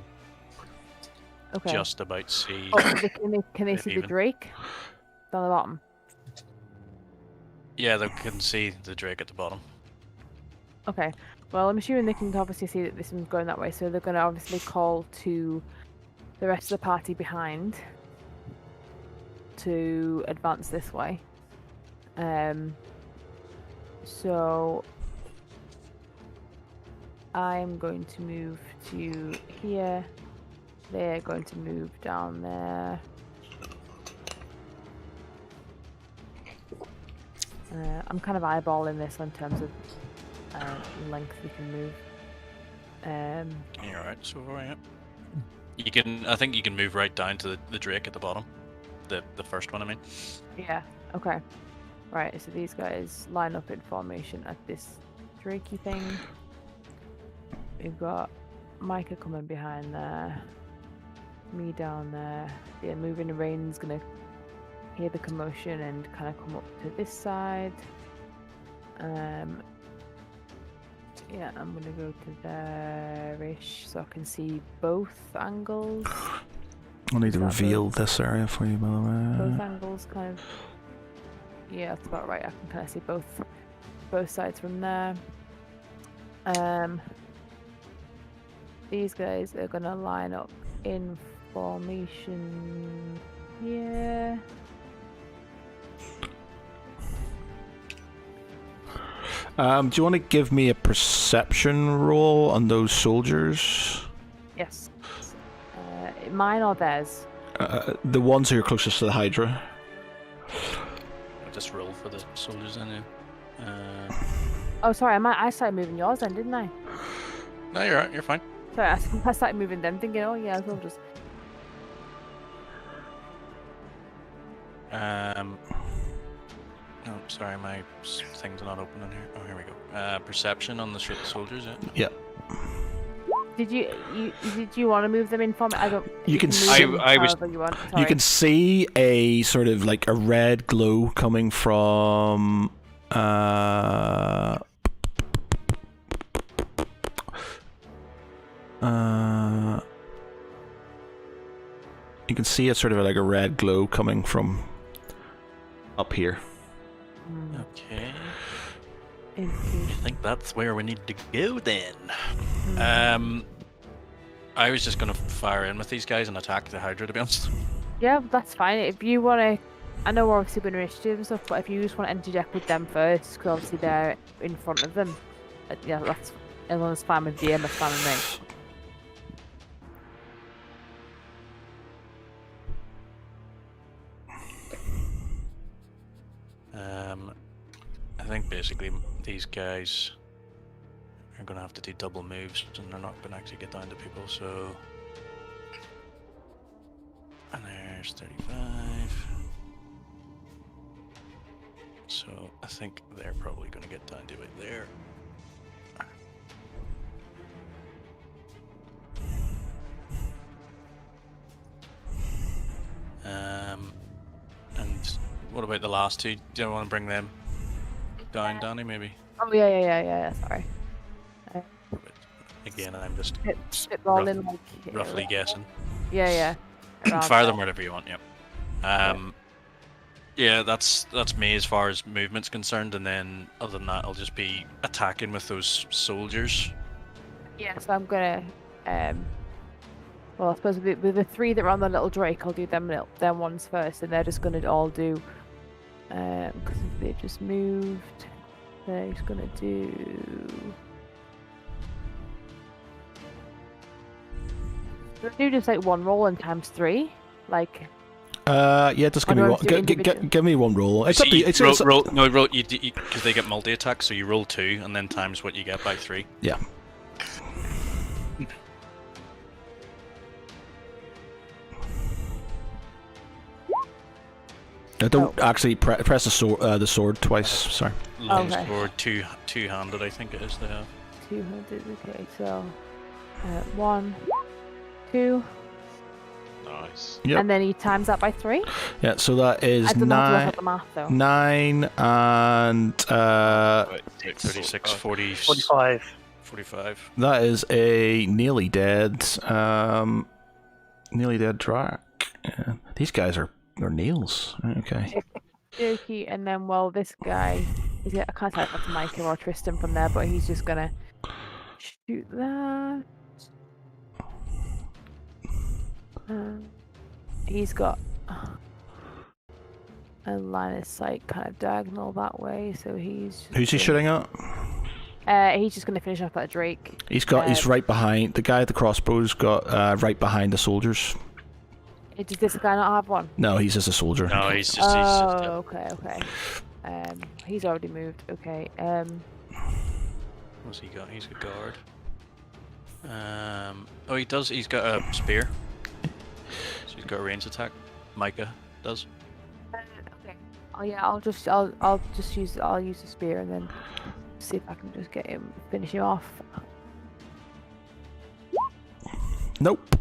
E: Okay.
F: just about see.
E: Oh, can they see the
F: even.
E: Drake down the bottom?
F: Yeah, they can see the Drake at the bottom.
E: Okay. Well, I'm assuming they can obviously see that this one's going that way, so they're going to obviously call to the rest of the party behind to advance this way. So I'm going to move to here. They're going to move down there. I'm kind of eyeballing this in terms of length we can move.
F: You're alright so far, yeah. You can. I think you can move right down to the Drake at the bottom. The first one, I mean.
E: Yeah. Okay. Right. So these guys line up in formation at this Drakey thing. We've got Micah coming behind there. Me down there. Yeah, moving the rain's gonna hear the commotion and kind of come up to this side. Yeah, I'm gonna go to there-ish so I can see both angles.
A: I need to
E: That
A: reveal
E: both-
A: this area for you, by the way.
E: Both angles kind of. Yeah, that's about right. I can kind of see both sides from there. These guys are gonna line up in formation here.
A: Do you want to give me a perception roll on those soldiers?
E: Yes. Mine or theirs?
A: The ones who are closest to the Hydra.
F: I'll just roll for the soldiers in there.
E: Oh, sorry. I started moving yours then, didn't I?
F: No, you're right. You're fine.
E: Sorry, I started moving them, thinking, oh yeah, soldiers.
F: Oh, sorry, my thing's not open in here. Oh, here we go. Perception on the soldiers. Yeah.
A: Yep.
E: Did you want to move them in form? I don't.
A: You can
E: move
A: see-
E: them
F: I was-
E: however you want.
A: You
E: Sorry.
A: can see a sort of like a red glow coming from you can see a sort of like a red glow coming from up here.
F: Okay. I
E: Indication.
F: think that's where we need to go then. I was just gonna fire in with these guys and attack the Hydra, to be honest.
E: Yeah, that's fine. If you want to, I know we're obviously going to initiative and stuff, but if you just want to interject with them first, because obviously they're in front of them, yeah, that's as long as it's fine with DM, that's fine with me.
F: I think basically these guys are gonna have to do double moves, and they're not gonna actually get down to people. So, and there's 35. So I think they're probably gonna get down to it there. And what about the last two? Do you want to bring them down, Danny? Maybe.
E: Oh yeah. Sorry.
F: Again, I'm just
E: Spitballing like.
F: roughly guessing.
E: Yeah. Around
F: Fire
E: there.
F: them wherever you want. Yep. Yeah, that's me as far as movement's concerned, and then other than that, I'll just be attacking with those soldiers.
E: Yeah, so I'm gonna. Well, I suppose with the three that are on the little Drake, I'll do them ones first, and they're just gonna all do. Because they've just moved, they're just gonna do. Let's do just like one roll and times 3, like.
A: Yeah, just give me
E: Or do I
A: one.
E: do individual?
A: Give me one roll. It's up to you. It's,
F: roll you because they get multi attack, so you roll 2 and then times what you get by 3.
A: Yeah. Don't actually press the sword twice. Sorry.
F: Long
E: Okay.
F: sword, two-handed, I think it is. They have.
E: 200. Okay, so 1, 2,
G: Nice.
A: Yep.
E: and then he times that by 3.
A: Yeah. So that is
E: I don't know how to look
A: 9,
E: at the math though.
A: 9, and
F: 36, 40,
B: 45.
F: 45.
A: That is a nearly dead track. Yeah. These guys are nails. Okay.
E: Okay, and then this guy, I can't tell if that's Micah or Tristan from there, but he's just gonna shoot that. He's got a line of sight kind of diagonal that way, so he's.
A: Who's he shooting at?
E: He's just gonna finish off that Drake.
A: He's right behind the guy at the crossbows. Got right behind the soldiers.
E: Does this guy not have one?
A: No, he's just a soldier.
F: No, he's just.
E: Okay. He's already moved. Okay.
F: What's he got? He's a guard. Oh, he does. He's got a spear. So he's got a range attack. Micah does.
E: Okay. Oh yeah, I'll use the spear and then see if I can just finish him off.
A: Nope.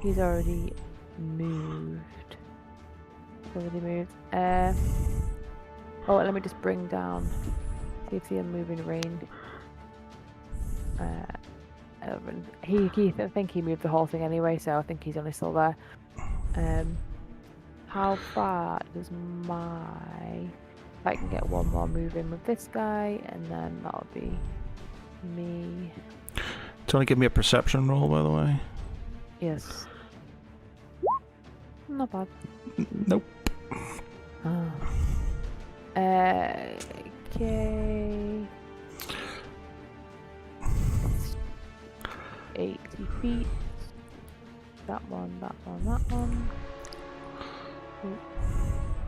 E: He's already moved. Let me just bring down. See if he's moving rain. I think he moved the whole thing anyway, so I think he's only still there. How far does if I can get one more move in with this guy, and then that'll be me.
A: Do you want to give me a perception roll, by the way?
E: Yes. Not bad.
A: Nope.
E: Okay. 80 feet. That one. Ooh.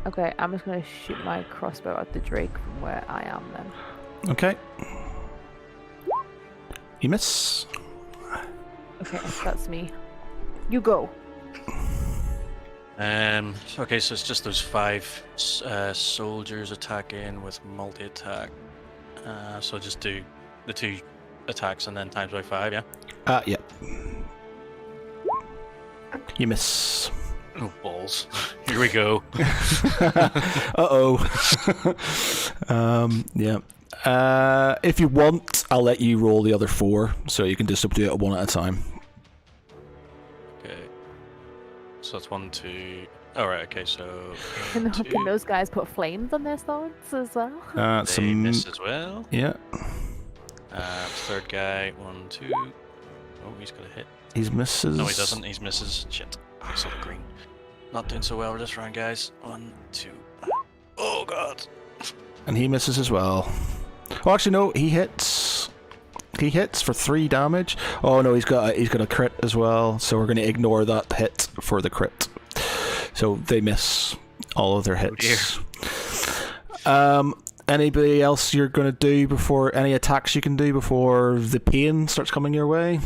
E: Okay, I'm just gonna shoot my crossbow at the Drake from where I am then.
A: Okay. You miss.
E: Okay, that's me. You go.
F: Okay, so it's just those 5 soldiers attacking with multi-attack. So just do the 2 attacks and then times by 5, yeah?
A: Yeah. You miss.
F: Oh, balls. Here we go.
A: Uh-oh. Yeah. If you want, I'll let you roll the other 4, so you can just do it one at a time.
F: Okay. So that's 1, 2. Alright, okay, so.
E: Can those guys put flames on their swords as well?
F: They miss as well.
A: Yeah.
F: Third guy, 1, 2. Oh, he's got a hit.
A: He's misses.
F: No, he doesn't. He's misses. Shit. I saw the green. Not doing so well this round, guys. 1, 2. Oh, God.
A: And he misses as well. Oh, actually, no. He hits. He hits for 3 damage. Oh no, he's got a crit as well. So we're going to ignore that hit for the crit. So they miss all of their hits. Oh, anybody else you're going to do before any attacks you can do before the pain starts coming your way?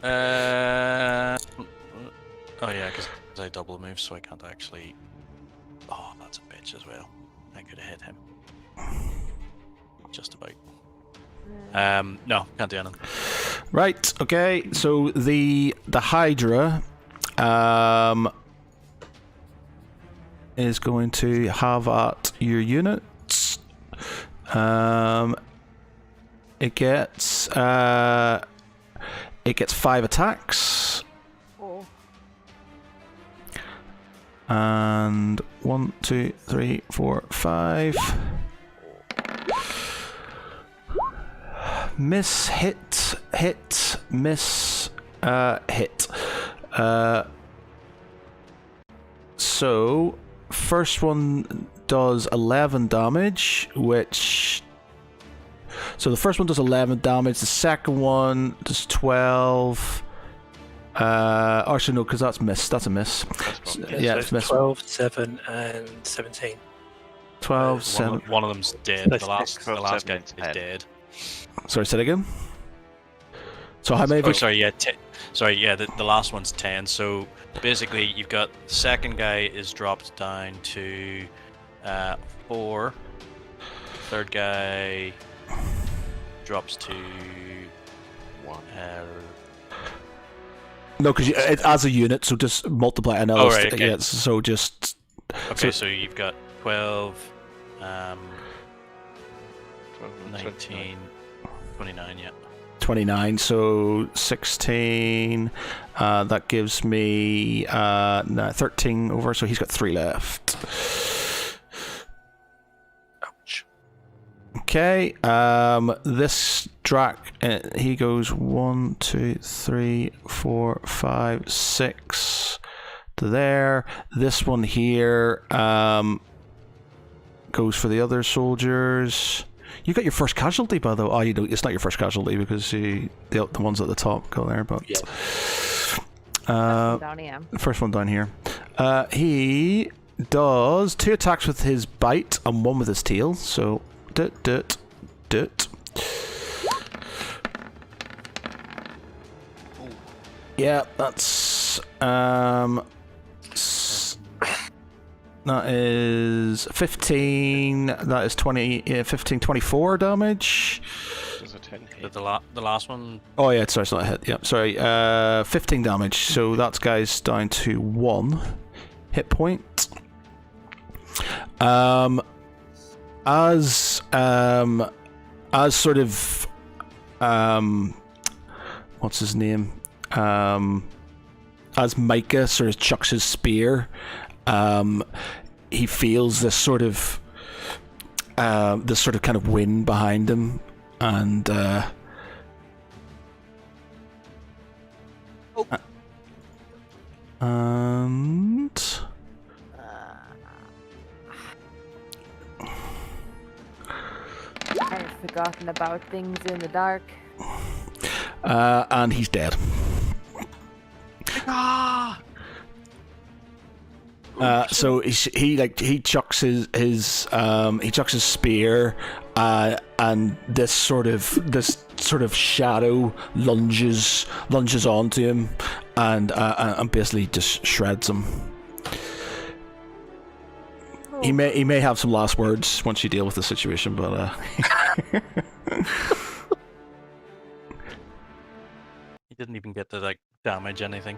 F: Oh yeah, because I double move, so I can't actually. Oh, that's a bitch as well. I could have hit him. Just about. No, can't do anything.
A: Right. Okay. So the Hydra is going to have at your units. It gets 5 attacks.
E: Oh.
A: And 1, 2, 3, 4, 5. Miss, hit, miss, hit. So first one does 11 damage, which. So the first one does 11 damage. The second one does 12. Actually, no, because that's miss. That's a miss.
B: Yeah,
A: it's miss.
B: 12, 7, and 17.
A: 12, 7.
F: One of them's dead. The last
G: 12,
F: guy
G: 7,
F: is
G: 10.
F: dead.
A: Sorry, say it again. So how many?
F: Oh, sorry. Yeah. The last one's 10. So basically, you've got the second guy is dropped down to 4. Third guy drops to
G: 1.
A: No, because as a unit, so just multiply another.
F: Oh, right, okay.
A: Yeah, so just.
F: Okay, so you've got 12,
G: 12 and
F: 19, 29, yeah.
A: 29, so 16. That gives me 13 over, so he's got 3 left.
B: Ouch.
A: Okay, this Drac, he goes 1, 2, 3, 4, 5, 6 to there. This one here goes for the other soldiers. You got your first casualty, by the way. Oh, you don't. It's not your first casualty because the ones at the top go there. But
B: Yeah.
E: Down here.
A: first one down here. He does 2 attacks with his bite and 1 with his tail. So, dit. Yeah, that's that is 15. That is 20. 15, 24 damage.
G: Does a 10 hit?
F: Did the last one?
A: Oh yeah, sorry, it's not a hit. Yeah, sorry. 15 damage. So that guy's down to 1 hit point. As sort of what's his name? As Micah sort of chucks his spear, he feels this sort of kind of wind behind him, and
E: I've forgotten about things in the dark.
A: and he's dead. So he chucks his spear, and this sort of shadow lunges onto him, and basically just shreds him. He may have some last words once you deal with the situation, but
F: He didn't even get to like damage anything.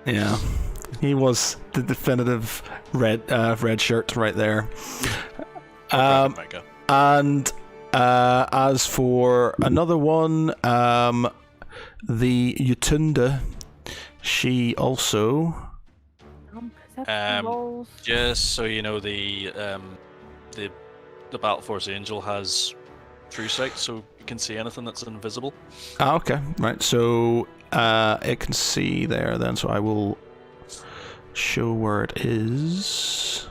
A: yeah. He was the definitive red shirt right there.
F: Mega.
A: And as for another one, the Yutunda, she also.
E: Perception rolls.
F: Just so you know, the Battle Force Angel has true sight, so you can see anything that's invisible.
A: Ah, okay, right. So it can see there then. So I will show where it is.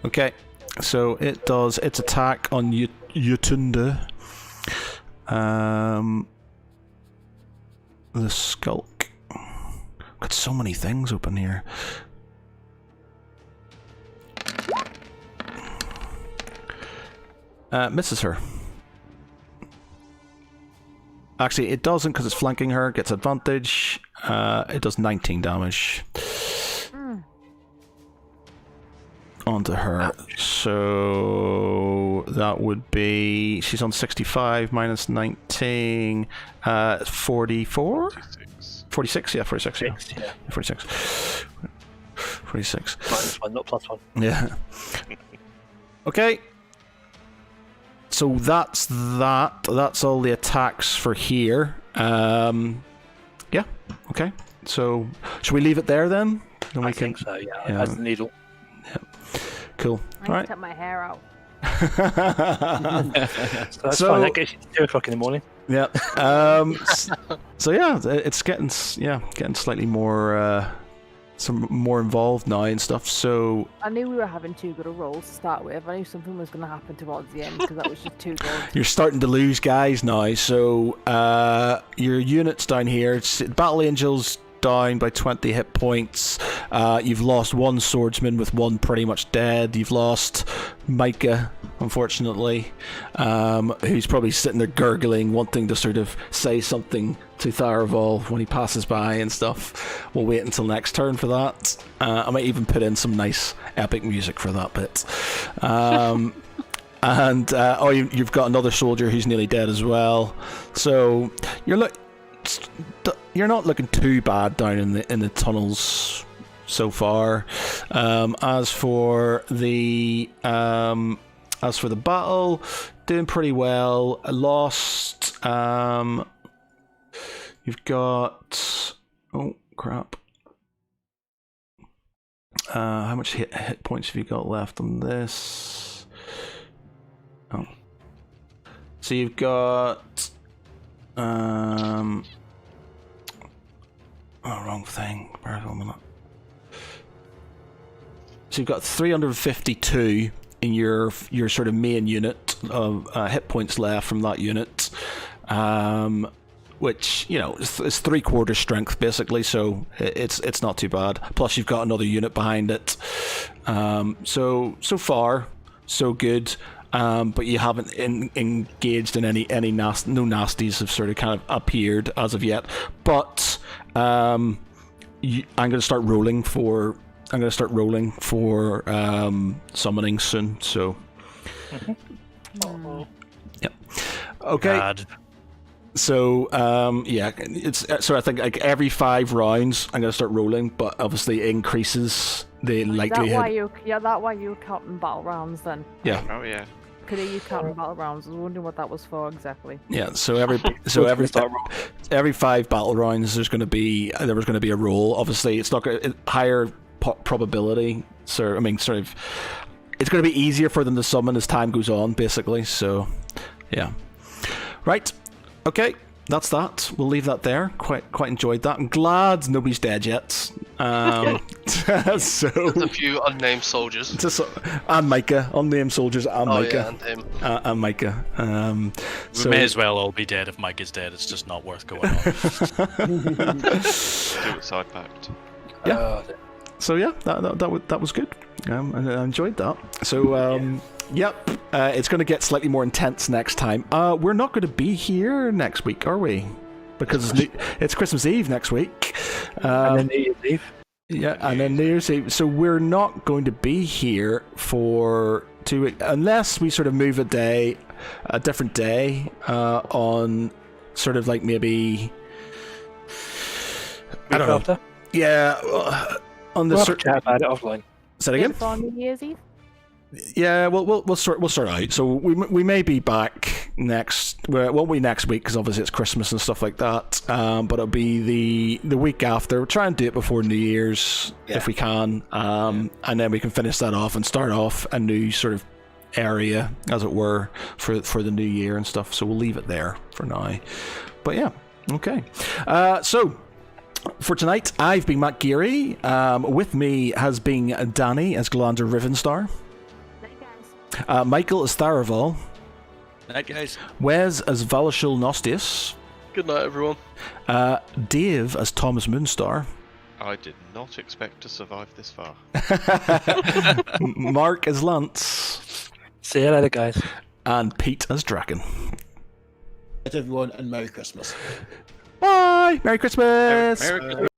A: Okay, so it does its attack on Yutunda. The Skulk. Got so many things open here. Misses her. Actually, it doesn't because it's flanking her. Gets advantage. It does 19 damage onto her. So that would be, she's on 65 minus 19, 44? 46, yeah, 46, yeah. 46. 46.
B: -1, not +1.
A: Yeah. Okay. So that's that. That's all the attacks for here. Yeah. Okay. So should we leave it there then? Then
B: I think so, yeah. As the needle.
A: Cool.
E: I
A: All right.
E: cut my hair out.
B: So that's fine. That gets you to 2 o'clock in the morning.
A: Yeah. So yeah, it's getting slightly more some more involved now and stuff. So
E: I knew we were having too good a roll to start with. I knew something was going to happen towards the end because that was just too good.
A: you're starting to lose guys now. So your units down here, Battle Angels down by 20 hit points. You've lost one swordsman with one pretty much dead. You've lost Micah, unfortunately, who's probably sitting there gurgling, wanting to sort of say something to Tharaval when he passes by and stuff. We'll wait until next turn for that. I might even put in some nice epic music for that bit. And you've got another soldier who's nearly dead as well. So you're not looking too bad down in the tunnels so far. As for the battle, doing pretty well. I lost. You've got. Oh crap! How much hit points have you got left on this? Oh. So you've got. Oh, wrong thing. Where's one minute? So you've got 352 in your sort of main unit of hit points left from that unit, which is 3/4 strength basically. So it's not too bad. Plus you've got another unit behind it. So far so good. But you haven't engaged in any no nasties have sort of kind of appeared as of yet. But I'm going to start rolling for summoning soon. So yeah, okay.
F: God.
A: So so I think like every 5 rounds I'm going to start rolling, but obviously it increases the likelihood.
E: That why you counting battle rounds then?
A: Yeah.
G: Oh yeah.
E: Could you counting battle rounds? I was wondering what that was for exactly.
A: Yeah. So every 5 battle rounds there was going to be a roll. Obviously, it's not higher probability. So I mean, sort of, it's going to be easier for them to summon as time goes on, basically. So, yeah. Right. Okay. That's that. We'll leave that there. Quite enjoyed that. I'm glad nobody's dead yet. So
C: There's a few unnamed soldiers.
A: And Micah, unnamed soldiers, and Micah,
C: and him.
A: And Micah.
F: We may as well all be dead if Mike is dead. It's just not worth going on.
G: Suicide pact.
A: Yeah. So yeah, that was good. I enjoyed that. So yep, it's going to get slightly more intense next time. We're not going to be here next week, are we? Because it's Christmas Eve next week.
B: And then New Year's Eve.
A: Yeah, and then New Year's Eve. So we're not going to be here for 2 weeks unless we sort of move a different day on sort of like maybe I don't know.
B: After?
A: Yeah, on the
B: We'll have to chat about it offline.
A: Say that again.
E: Before New Year's Eve.
A: Yeah, we'll sort out. So we may be back next. Well, it won't be next week because obviously it's Christmas and stuff like that. But it'll be the week after. We'll try and do it before New Year's if we can. And then we can finish that off and start off a new sort of area, as it were, for the new year and stuff. So we'll leave it there for now. But yeah, okay. So. For tonight, I've been Matt Geary. With me has been Danny as Galander Rivenstar. Michael as Tharaval.
F: Night, guys.
A: Wes as Valashil Nostius.
C: Good night, everyone.
A: Dave as Thomas Moonstar.
G: I did not expect to survive this far.
A: Mark as Lance.
B: See you later, guys.
A: And Pete as Draken.
D: Everyone, and Merry Christmas.
A: Bye! Merry Christmas!
G: Merry Christmas.